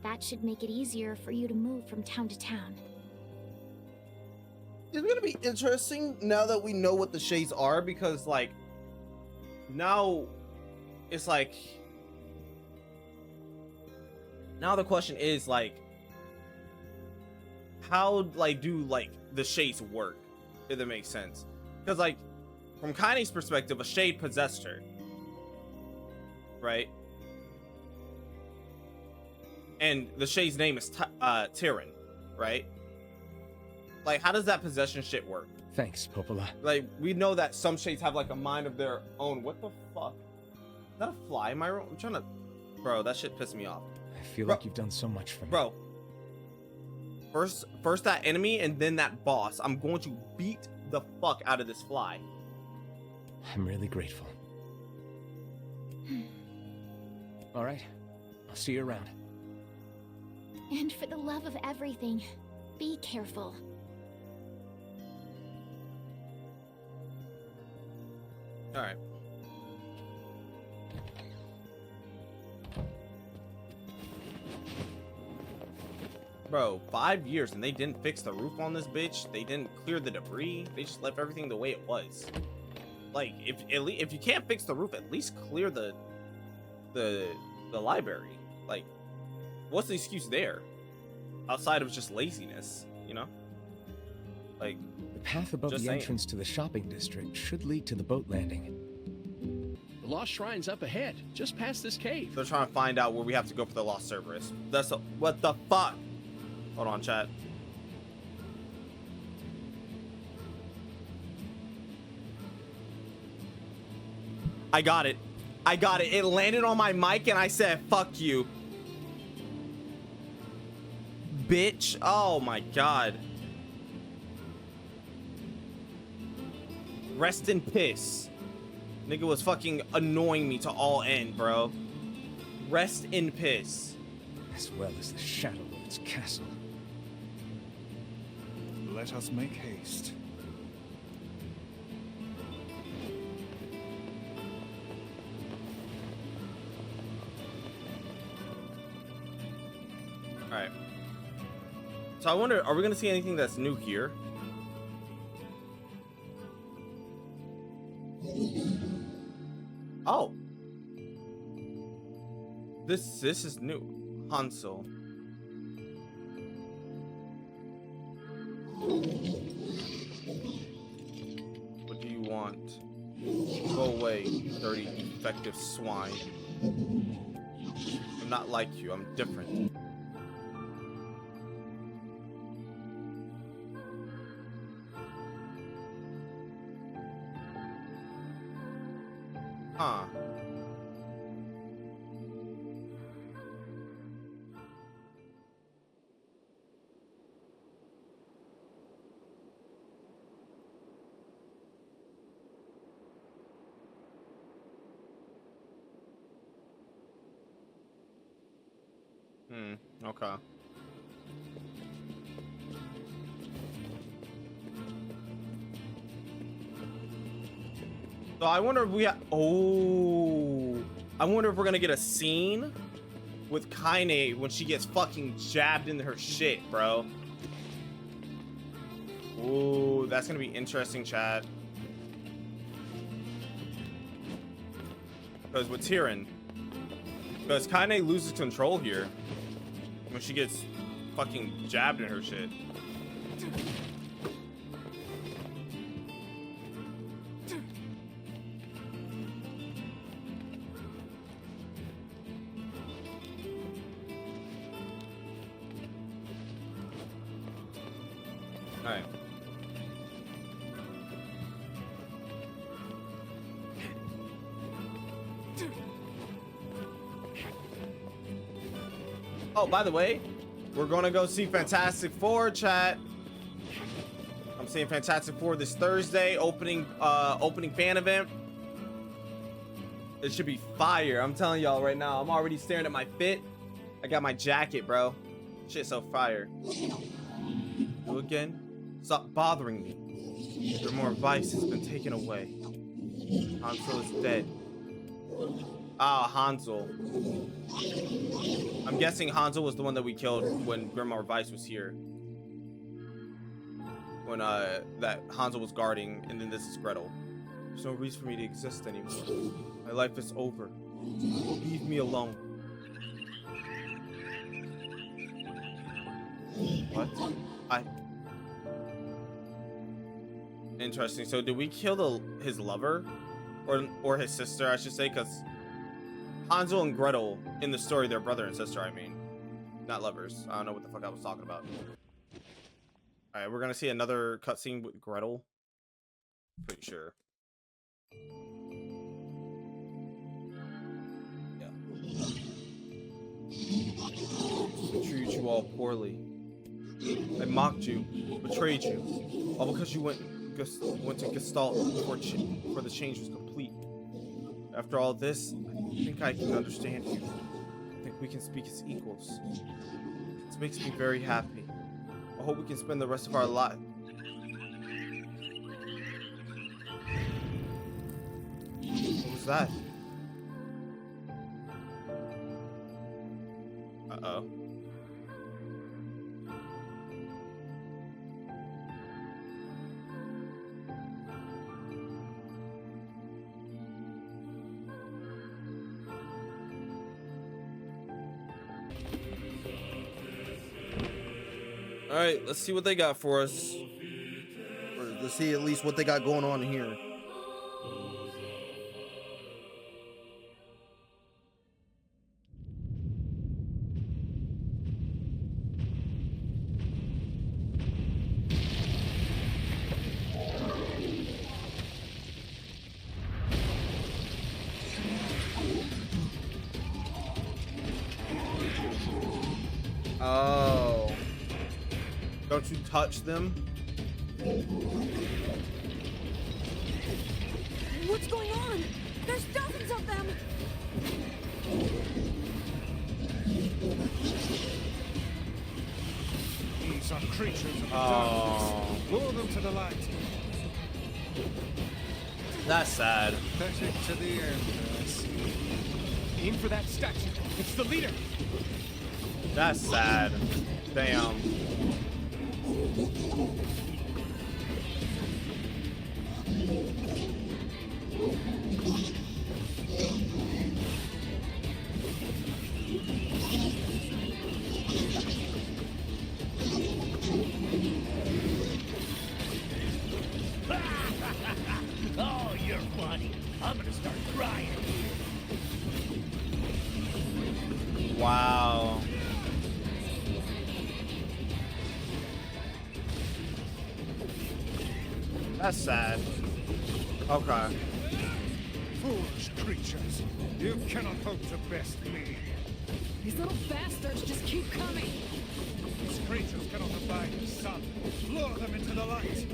That should make it easier for you to move from town to town. It's gonna be interesting now that we know what the shades are, because like now it's like now the question is like how like do like the shades work, if that makes sense, because like from Kaine's perspective a shade possessed her, right? And the shade's name is Tyrann, right? Like, how does that possession shit work? Thanks, Popola. Like, we know that some shades have like a mind of their own. What the fuck? Is that a fly in my room? I'm trying to, bro. That shit pissed me off, I feel Bro. like you've done so much for me. bro. First that enemy and then that boss. I'm going to beat the fuck out of this fly. I'm really grateful. All right. I'll see you around. And for the love of everything, be careful. All right. Bro, 5 years and they didn't fix the roof on this bitch. They didn't clear the debris. They just left everything the way it was. Like, if you can't fix the roof, at least clear the library. Like, what's the excuse there? Outside of just laziness, you know? Like, The path above Just the saying. entrance to the shopping district should lead to the boat landing. The Lost Shrine's up ahead, just past this cave. they're trying to find out where we have to go for the lost Cerberus. What the fuck? Hold on, chat. I got it. I got it. It landed on my mic and I said, fuck you. Bitch. Oh my god. Rest in piss. Nigga was fucking annoying me to all end, bro. Rest in piss. As well as the Shadow Lord's castle. Let us make haste. Alright. So I wonder, are we gonna see anything that's new here? Oh. This is new. Hansel. What do you want? Go away, dirty, defective swine. I'm not like you, I'm different. Huh. Okay. So I wonder if we oh, I wonder if we're gonna get a scene with Kaine when she gets fucking jabbed into her shit, bro. Ooh, that's gonna be interesting, chat. Because with Tyrion, because Kaine loses control here when she gets fucking jabbed in her shit. Alright. Oh, by the way, we're gonna go see Fantastic Four, chat. I'm seeing Fantastic Four this Thursday, opening fan event. It should be fire. I'm telling y'all right now. I'm already staring at my fit. I got my jacket, bro. Shit's so fire. You again? Stop bothering me. Your more advice has been taken away. Hansel is dead. Ah, Hansel. I'm guessing Hansel was the one that we killed when Grandma Weiss was here. When that Hansel was guarding, and then this is Gretel. There's no reason for me to exist anymore. My life is over. Leave me alone. What? Interesting. So did we kill his lover? Or his sister, I should say, because Hansel and Gretel in the story, they're brother and sister, I mean. Not lovers. I don't know what the fuck I was talking about. All right, we're gonna see another cutscene with Gretel. Pretty sure. Yeah. I treated you all poorly. I mocked you, betrayed you, all because you went to Gestalt before the change was complete. After all this, I think I can understand you. I think we can speak as equals. This makes me very happy. I hope we can spend the rest of our life. What was that? Uh-oh. All right, let's see what they got for us. Or let's see at least what they got going on here. Oh. Don't you touch them? What's going on? There's dozens of them! These are creatures of the Oh. darkness. Lure them to the light. That's sad. Pathetic to the end, I see. Aim for that statue. It's the leader. That's sad. Damn. Oh, you're funny. I'm gonna start crying. Wow. That's sad. Okay. Foolish creatures. You cannot hope to best me. These little bastards just keep coming. These creatures cannot abide the sun. Lure them into the light.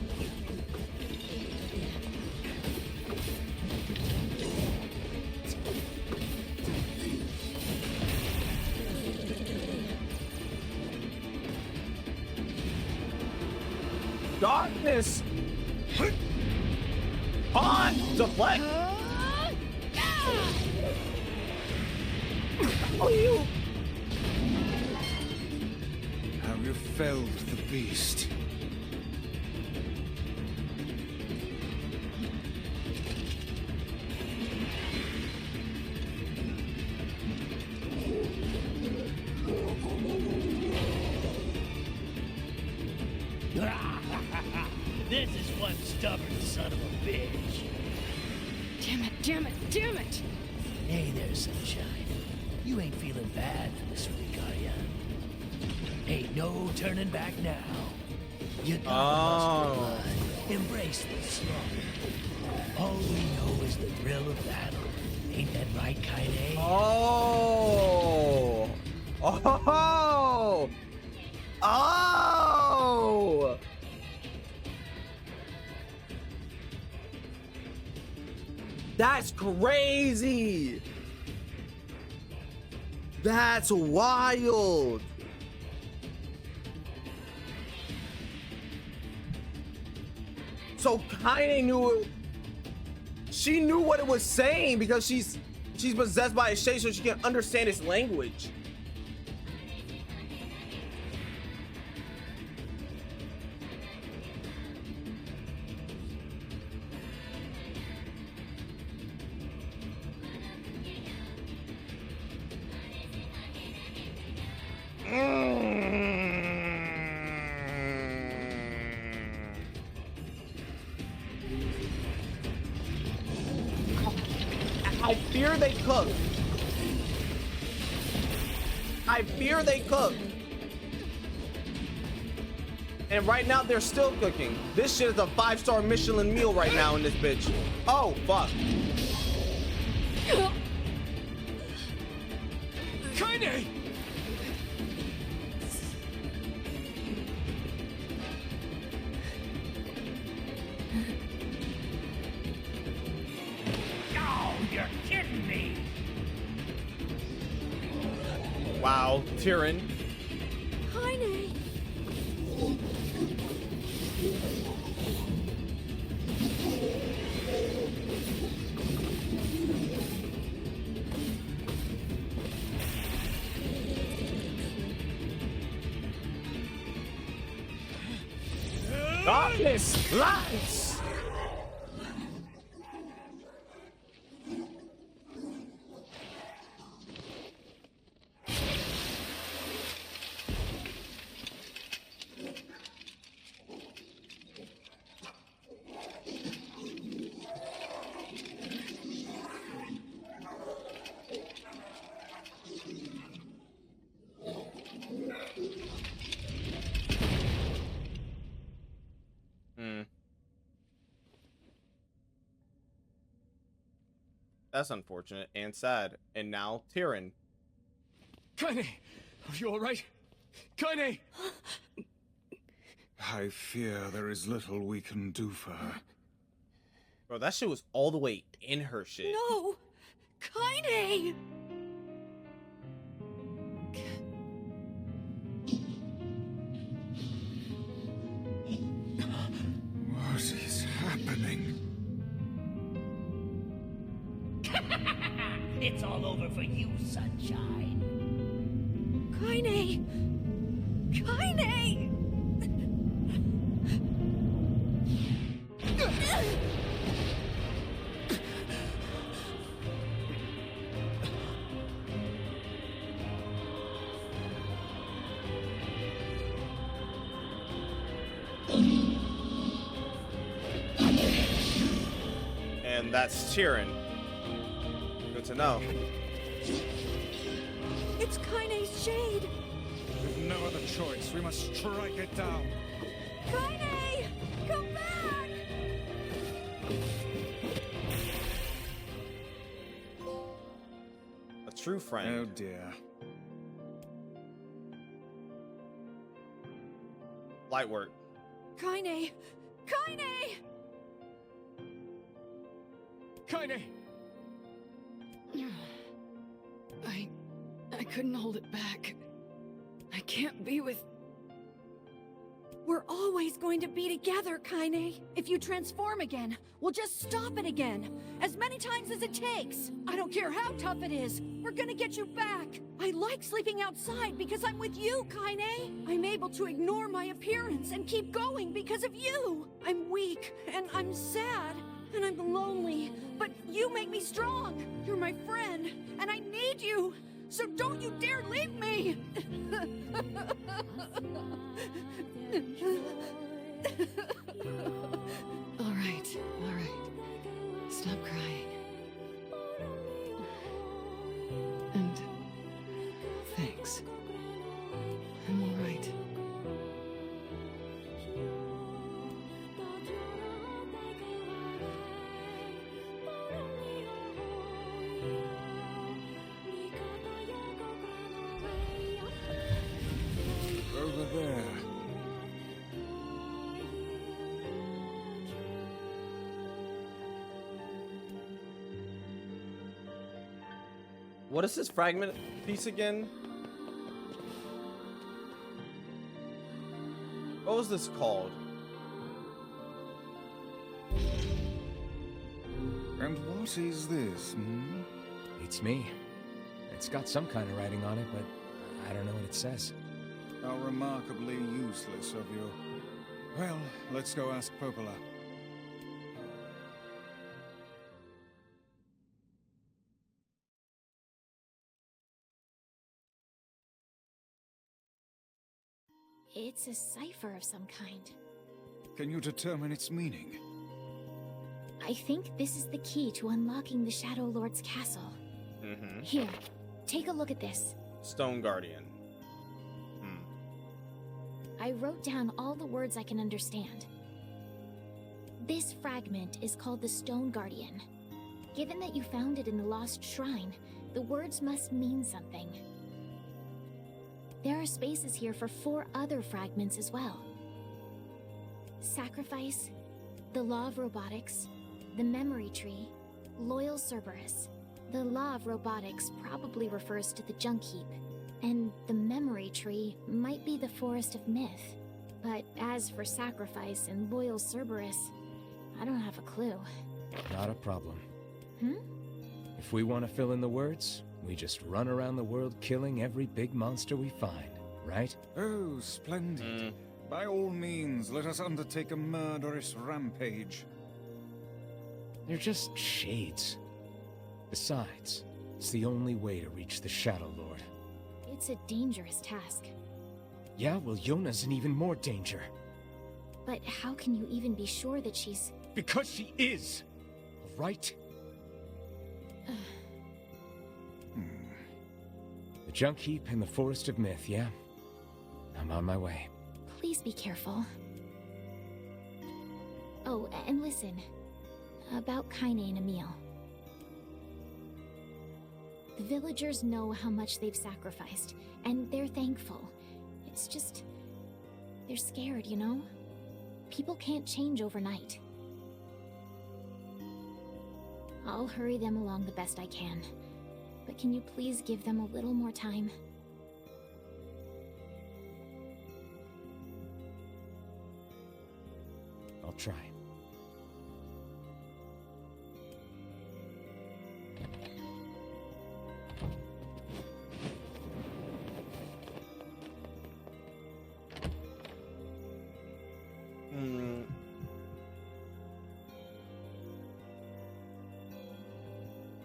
Darkness! On! Deflect! Oh, you! How you felled the beast. This is one stubborn son of a bitch. Damn it, damn it, damn it! Hey there, sunshine. You ain't feeling bad this week, are ya? Ain't no turning back now. You gotta bust the blood. Embrace the slaughter. All we know is the thrill of battle. Ain't that right, Kaine? Oh! Oh! Oh! That's crazy! That's wild! So Kaine knew it. She knew what it was saying because she's possessed by a shade, so she can understand its language. I fear they cook. I fear they cook. And right now they're still cooking. This shit is a 5-star Michelin meal right now in this bitch. Oh fuck. Kaine! Oh, you're kidding me. Wow, Tyrion. Kaine! Darkness, lights. That's unfortunate and sad. And now Tyrion. Kaine! Are you alright? Kaine! I fear there is little we can do for her. Bro, that shit was all the way in her shit. No! Kaine! What is happening? It's all over for you, sunshine. Kaine! Kaine! And that's Tyrion. Good to know. It's Kaine's shade! With no other choice, we must strike it down. Kaine! Come back! A true friend. Oh dear. Light work. Kaine! Kaine! Kaine! I couldn't hold it back. I can't be with... We're always going to be together, Kaine. If you transform again, we'll just stop it again. As many times as it takes. I don't care how tough it is. We're gonna get you back. I like sleeping outside because I'm with you, Kaine. I'm able to ignore my appearance and keep going because of you. I'm weak, and I'm sad, and I'm lonely. But you make me strong. You're my friend, and I need you. So don't you dare leave me! All right. Stop crying. And thanks. I'm all right. Over there. What is this fragment piece again? What was this called? And what is this, hmm? It's me. It's got some kind of writing on it, but I don't know what it says. How remarkably useless of you. Well, let's go ask Popola. It's a cipher of some kind. Can you determine its meaning? I think this is the key to unlocking the Shadow Lord's castle. Mm-hmm. Here, take a look at this. Stone Guardian. I wrote down all the words I can understand. This fragment is called the Stone Guardian. Given that you found it in the Lost Shrine, the words must mean something. There are spaces here for 4 other fragments as well. Sacrifice, the Law of Robotics, the Memory Tree, Loyal Cerberus. The Law of Robotics probably refers to the Junk Heap, and the Memory Tree might be the Forest of Myth. But as for Sacrifice and Loyal Cerberus, I don't have a clue. Not a problem. Hmm? If we want to fill in the words, we just run around the world killing every big monster we find, right? Oh, splendid. By all means, let us undertake a murderous rampage. They're just shades. Besides, it's the only way to reach the Shadow Lord. It's a dangerous task. Yeah, well, Yona's in even more danger. But how can you even be sure that she's... Because she is! Right? The Junk Heap and the Forest of Myth, yeah? I'm on my way. Please be careful. Oh, and listen. About Kaine and Emil. The villagers know how much they've sacrificed, and they're thankful. It's just... they're scared, you know? People can't change overnight. I'll hurry them along the best I can. But can you please give them a little more time? I'll try.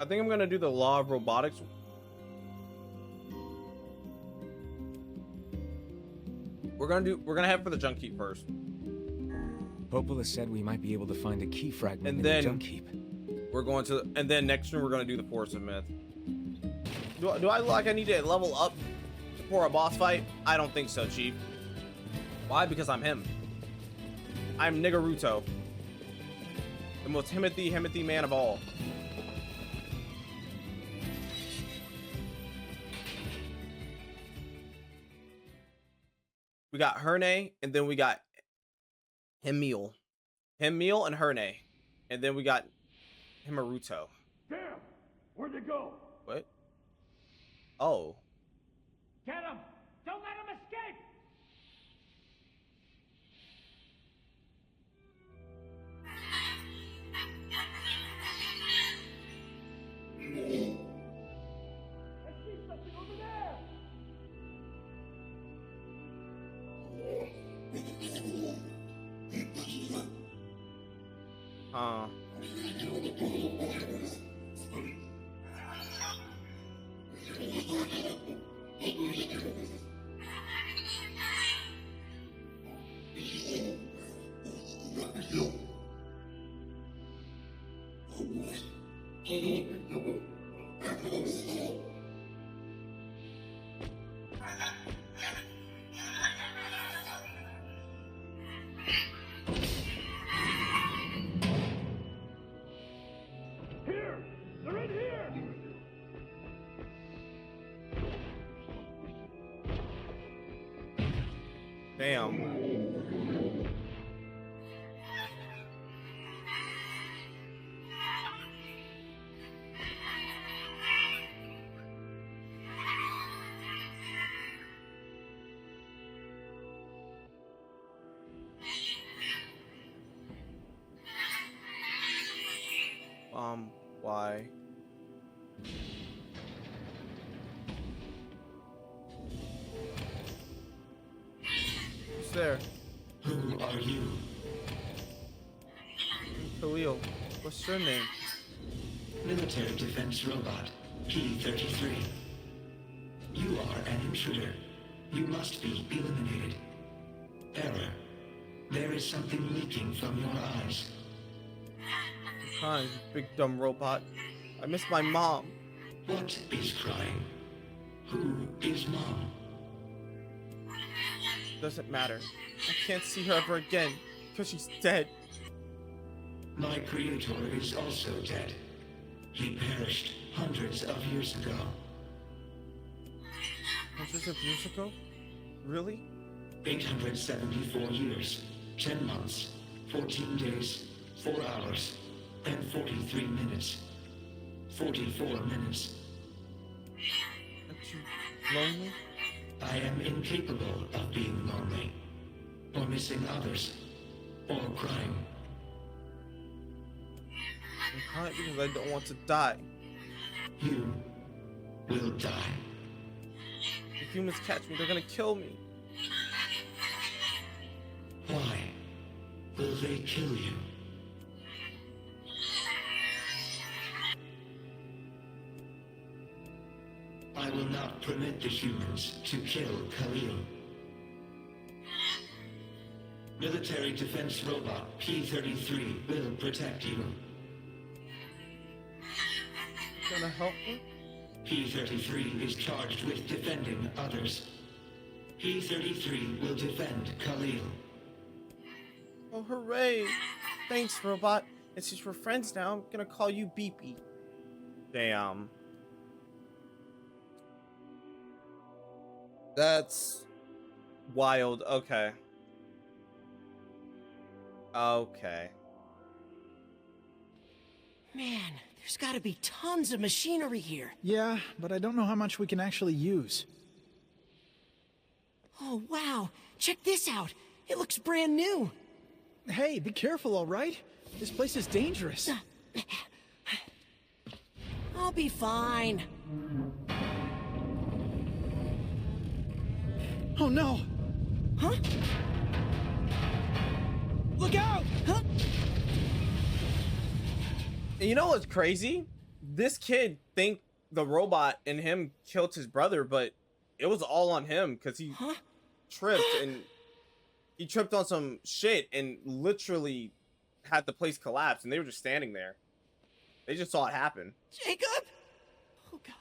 I think I'm gonna do the Law of Robotics. We're gonna head for the Junk Heap first. Popola said we might be able to find a key fragment And in then the Junk Heap. we're going to, and then next room we're gonna do the Forest of Myth. Do I look like I need to level up for a boss fight? I don't think so, Chief. Why? Because I'm him. I'm Nigaruto, the most Himothy man of all. We got Herne, and then we got Emil and Herne, and then we got Himaruto. Damn! Where'd they go? What? Oh. Get him! Don't let him escape! I see something over there! Here! They're in here! Damn. Why? Who's there? Who are you? Khalil. What's your name? Military defense robot, P-33. You are an intruder. You must be eliminated. Error. There is something leaking from your eyes. Hi, you big dumb robot. I miss my mom. What is crying? Who is Mom? Doesn't matter. I can't see her ever again because she's dead. My creator is also dead. He perished hundreds of years ago. Hundreds of years ago? Really? 874 years, 10 months, 14 days, 4 hours, and 43 minutes. 44 minutes. Aren't you lonely? I am incapable of being lonely, or missing others, or crying. I'm crying because I don't want to die. You will die. If humans catch me, they're gonna kill me. Why will they kill you? I will not permit the humans to kill Khalil. Military defense robot P-33 will protect you. Gonna help me? P-33 is charged with defending others. P-33 will defend Khalil. Oh, hooray! Thanks, robot. And since we're friends now, I'm gonna call you Beepy. Damn. That's wild. Okay. Okay. Man, there's gotta be tons of machinery here. Yeah, but I don't know how much we can actually use. Oh, wow. Check this out. It looks brand new. Hey, be careful, all right? This place is dangerous. I'll be fine. Oh, no! Huh? Look out! Huh? And you know what's crazy? This kid think the robot and him killed his brother, but it was all on him because he tripped and he tripped on some shit and literally had the place collapse, and they were just standing there. They just saw it happen. Jacob? Oh God,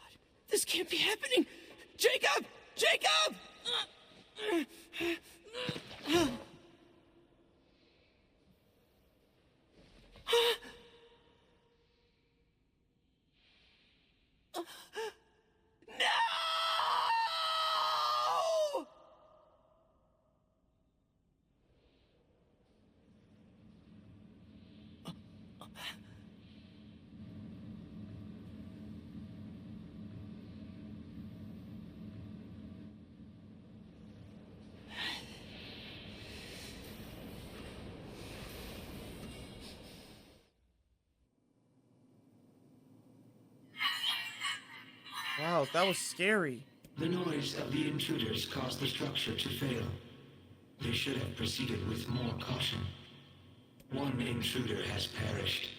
this can't be happening. Jacob! Jacob! No! Wow, that was scary. The noise of the intruders caused the structure to fail. They should have proceeded with more caution. One intruder has perished.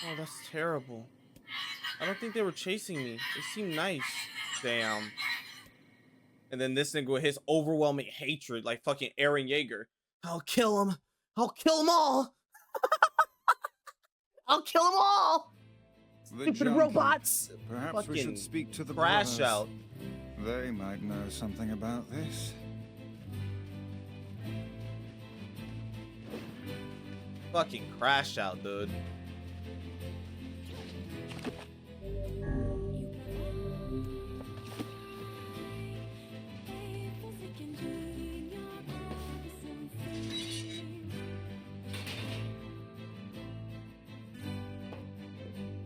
Oh, that's terrible. I don't think they were chasing me. They seemed nice. Damn. And then this nigga with his overwhelming hatred, like fucking Eren Yeager. I'll kill him. I'll kill them all. I'll kill them all. Stupid robots. Perhaps we Fucking should speak to the crash brothers. out. They might know something about this. Fucking crash out, dude.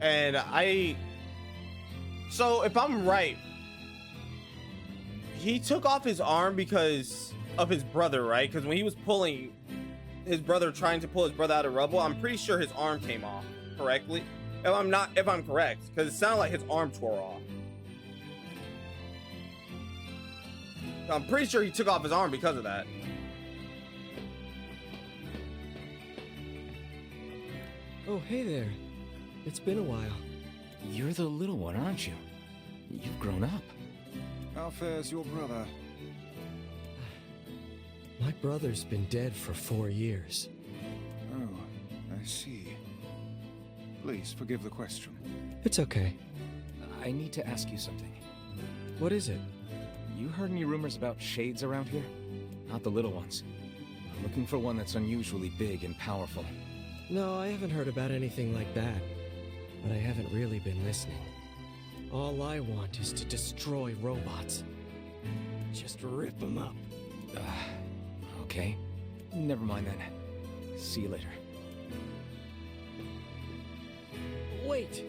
And so if I'm right, he took off his arm because of his brother, right? Because when he was pulling his brother, trying to pull his brother out of rubble, I'm pretty sure his arm came off correctly. If I'm correct, because it sounded like his arm tore off. I'm pretty sure he took off his arm because of that. Oh, hey there. It's been a while. You're the little one, aren't you? You've grown up. How fares your brother? My brother's been dead for 4 years. Oh, I see. Please forgive the question. It's okay. I need to ask you something. What is it? You heard any rumors about shades around here? not the little ones. I'm looking for one that's unusually big and powerful. No, I haven't heard about anything like that. But I haven't really been listening. All I want is to destroy robots. Just rip them up. Okay. Never mind then. See you later. Wait!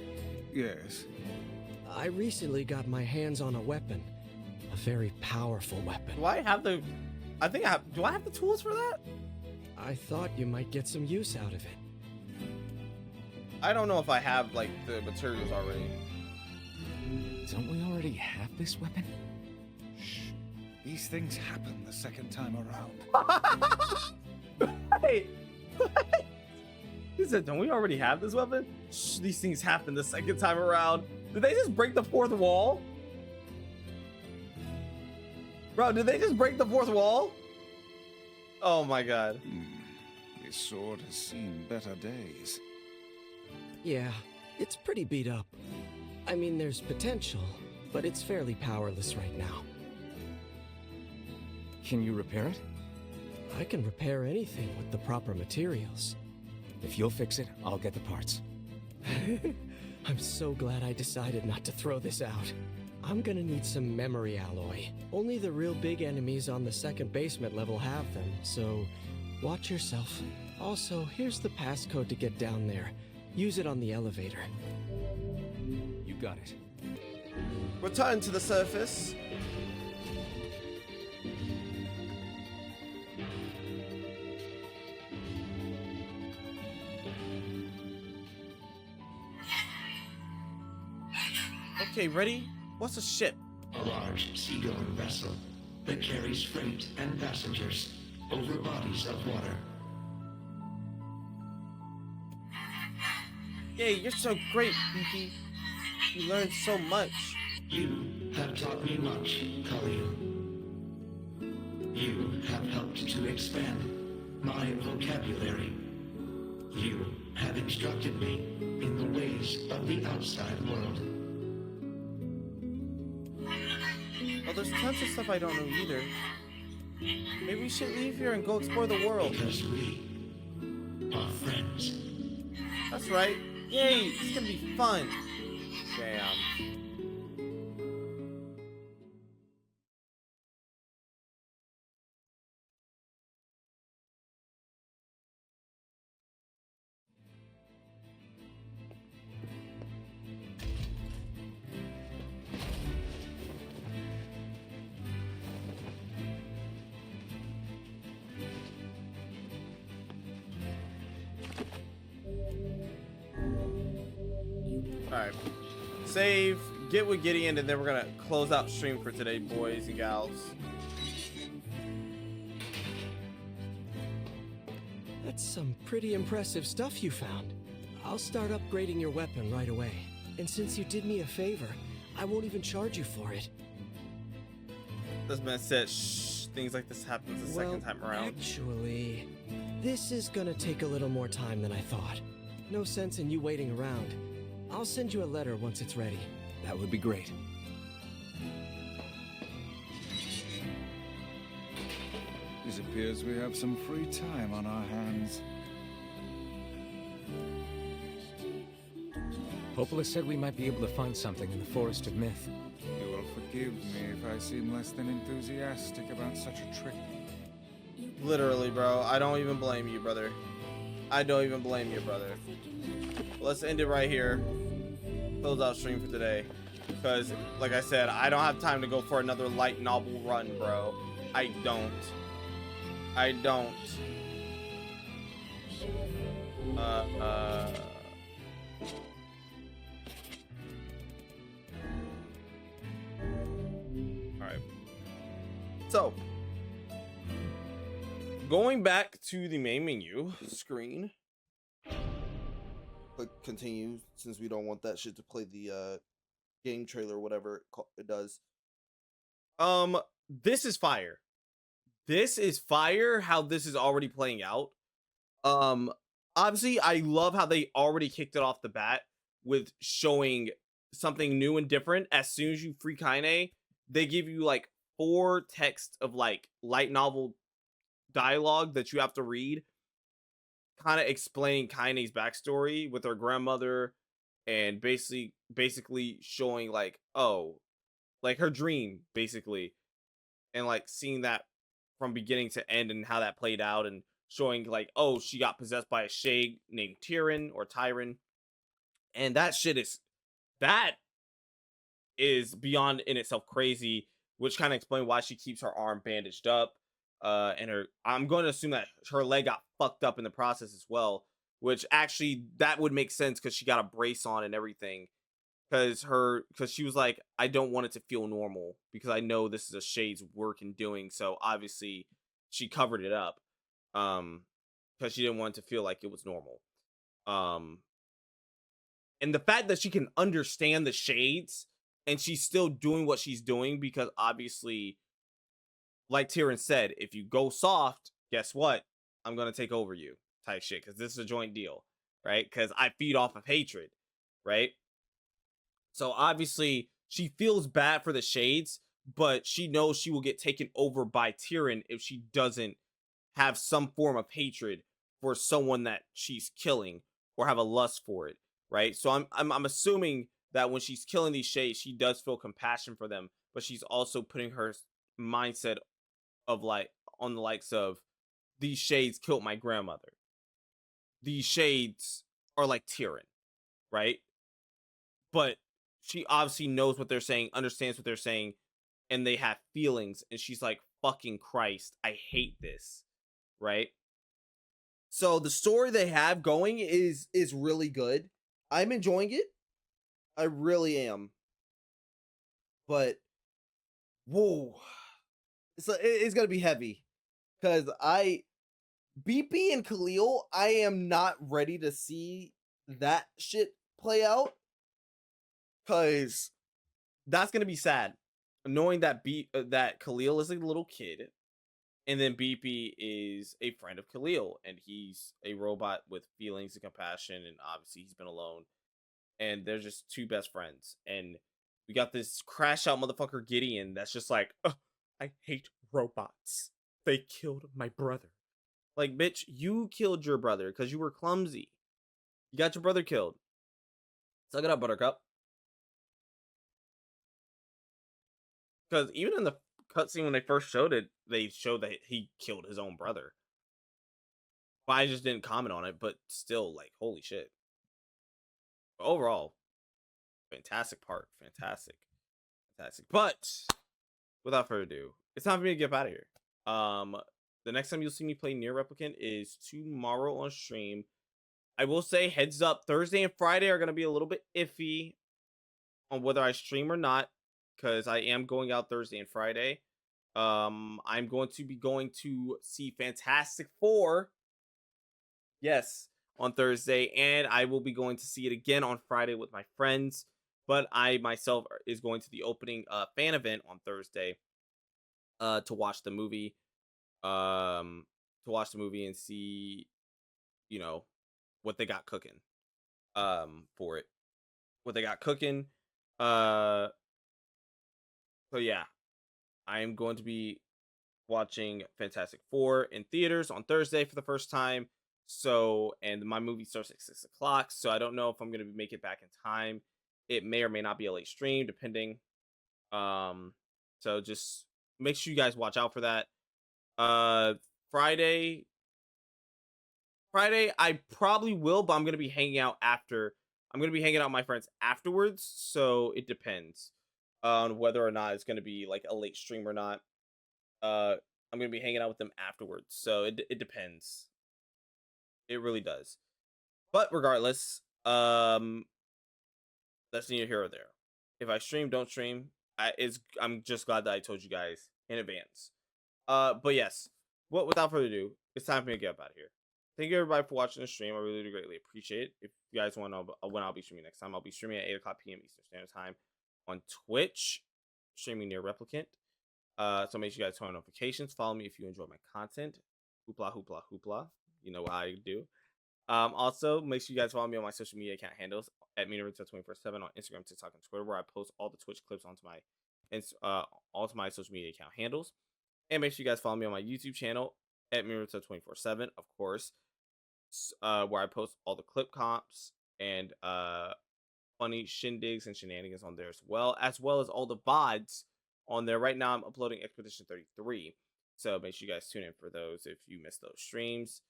Yes? I recently got my hands on a weapon. A very powerful weapon. Do I have the... I think I have... Do I have the tools for that? I thought you might get some use out of it. I don't know if I have, like, the materials already. Don't we already have this weapon? Shh. These things happen the second time around. Hey! He said, don't we already have this weapon? Shh, these things happen the second time around. Did they just break the fourth wall? Bro, did they just break the fourth wall? Oh my god. This sword has seen better days. Yeah, it's pretty beat up. I mean, there's potential, but it's fairly powerless right now. Can you repair it? I can repair anything with the proper materials. If you'll fix it, I'll get the parts. I'm so glad I decided not to throw this out. I'm gonna need some memory alloy. Only the real big enemies on the second basement level have them, so watch yourself. Also, here's the passcode to get down there. Use it on the elevator. You got it. Return to the surface. Okay, ready? What's a ship? A large seagoing vessel that carries freight and passengers over bodies of water. Yay, you're so great, Beaky. You learned so much. You have taught me much, Khalil. You have helped to expand my vocabulary. You have instructed me in the ways of the outside world. Well, there's tons of stuff I don't know either. Maybe we should leave here and go explore the world. Because we are friends. That's right. Yay, it's gonna be fun. Damn. Alright. Save, get with Gideon, and then we're gonna close out stream for today, boys and gals. That's some pretty impressive stuff you found. I'll start upgrading your weapon right away. And since you did me a favor, I won't even charge you for it. This man said, shh, things like this happens the second time around. Actually, this is gonna take a little more time than I thought. No sense in you waiting around. I'll send you a letter once it's ready. That would be great. It appears we have some free time on our hands. Popola said we might be able to find something in the Forest of Myth. You will forgive me if I seem less than enthusiastic about such a trip. Literally, bro. I don't even blame you, brother. I don't even blame you, brother. Let's end it right here. Close out stream for today. Because, like I said, I don't have time to go for another light novel run, bro. I don't. I don't. Alright. So, going back to the main menu screen. Click continue since we don't want that shit to play the game trailer or whatever it does. This is fire. This is fire how this is already playing out. Obviously I love how they already kicked it off the bat with showing something new and different. As soon as you free Kaine, they give you like 4 texts of like light novel dialogue that you have to read, kind of explaining Kaine's backstory with her grandmother, and basically showing like, oh, like her dream basically, and like seeing that from beginning to end and how that played out, and showing like, oh, she got possessed by a shade named Tyron, and that is beyond in itself crazy, which kind of explain why she keeps her arm bandaged up, and her, I'm going to assume that her leg got fucked up in the process as well, which actually that would make sense because she got a brace on and everything, because she was like, I don't want it to feel normal because I know this is a shade's work in doing, so obviously she covered it up, because she didn't want it to feel like it was normal. um and the fact that she can understand the shades and she's still doing what she's doing, because obviously, like Tyrion said, if you go soft, guess what? I'm gonna take over you, type shit, because this is a joint deal, right? Because I feed off of hatred, right? So obviously she feels bad for the shades, but she knows she will get taken over by Tyrion if she doesn't have some form of hatred for someone that she's killing, or have a lust for it, right? So I'm assuming that when she's killing these shades, she does feel compassion for them, but she's also putting her mindset of like, on the likes of, these shades killed my grandmother. These shades are like Tyrion, right? But she obviously knows what they're saying, understands what they're saying, and they have feelings, and she's like, fucking Christ, I hate this, right? So the story they have going is really good. I'm enjoying it. I really am. But whoa, it's gonna be heavy, because BP and Khalil, I am not ready to see that shit play out, because that's gonna be sad. Knowing that that Khalil is a little kid, and then BP is a friend of Khalil, and he's a robot with feelings and compassion, and obviously he's been alone, and they're just two best friends. And we got this crash out motherfucker Gideon that's just like, "Ugh, I hate robots. They killed my brother." Like, bitch, you killed your brother because you were clumsy. You got your brother killed. Suck it up, Buttercup. Because even in the cutscene when they first showed it, they showed that he killed his own brother. But I just didn't comment on it, but still, like, holy shit. Overall, fantastic part. Fantastic. Fantastic. But without further ado, it's time for me to get out of here. The next time you'll see me play Nier Replicant is tomorrow on stream. I will say, heads up, Thursday and Friday are going to be a little bit iffy on whether I stream or not, because I am going out Thursday and Friday. I'm going to be going to see Fantastic Four, yes, on Thursday, and I will be going to see it again on Friday with my friends. But I myself is going to the opening fan event on Thursday, to watch the movie, and see, you know, what they got cooking, for it, what they got cooking. So yeah, I am going to be watching Fantastic Four in theaters on Thursday for the first time. So, and my movie starts at 6 o'clock. So I don't know if I'm going to make it back in time. It may or may not be a late stream, depending. So just make sure you guys watch out for that. Friday, I probably will, but I'm going to be hanging out after. I'm going to be hanging out with my friends afterwards. So it depends on whether or not it's going to be like a late stream or not. I'm gonna be hanging out with them afterwards, so it depends. It really does. But regardless, that's neither here or there. If I stream, don't stream. I'm just glad that I told you guys in advance. But yes, without further ado, it's time for me to get up out of here. Thank you everybody for watching the stream. I really do greatly appreciate it. If you guys want to know when I'll be streaming next time, I'll be streaming at 8 o'clock p.m. Eastern Standard Time on Twitch, streaming Nier Replicant. So make sure you guys turn on notifications. Follow me if you enjoy my content. Hoopla, hoopla, hoopla. You know how I do. Also, make sure you guys follow me on my social media account handles at MenaRitzA247 on Instagram, TikTok, and Twitter, where I post all the Twitch clips onto my social media account handles. And make sure you guys follow me on my YouTube channel at Miruto 24/7, of course, where I post all the clip comps and funny shindigs and shenanigans on there as well as all the VODs on there. Right now, I'm uploading Expedition 33, so make sure you guys tune in for those if you missed those streams,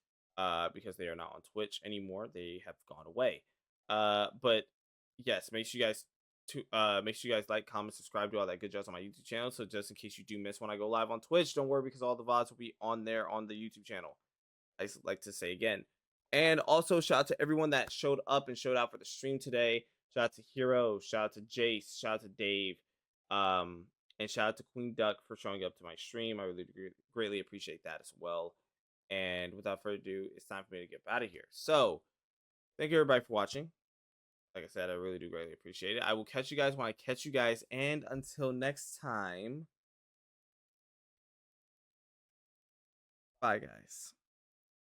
because they are not on Twitch anymore. They have gone away. But yes, make sure you guys like, comment, subscribe, do all that good jazz on my YouTube channel. So just in case you do miss when I go live on Twitch, don't worry, because all the VODs will be on there on the YouTube channel. I like to say again. And also shout out to everyone that showed up and showed out for the stream today. Shout out to Hero, shout out to Jace, shout out to Dave, and shout out to Queen Duck for showing up to my stream. I really greatly appreciate that as well. And without further ado, it's time for me to get out of here. So thank you everybody for watching. Like I said, I really do greatly appreciate it. I will catch you guys when I catch you guys. And until next time, bye guys.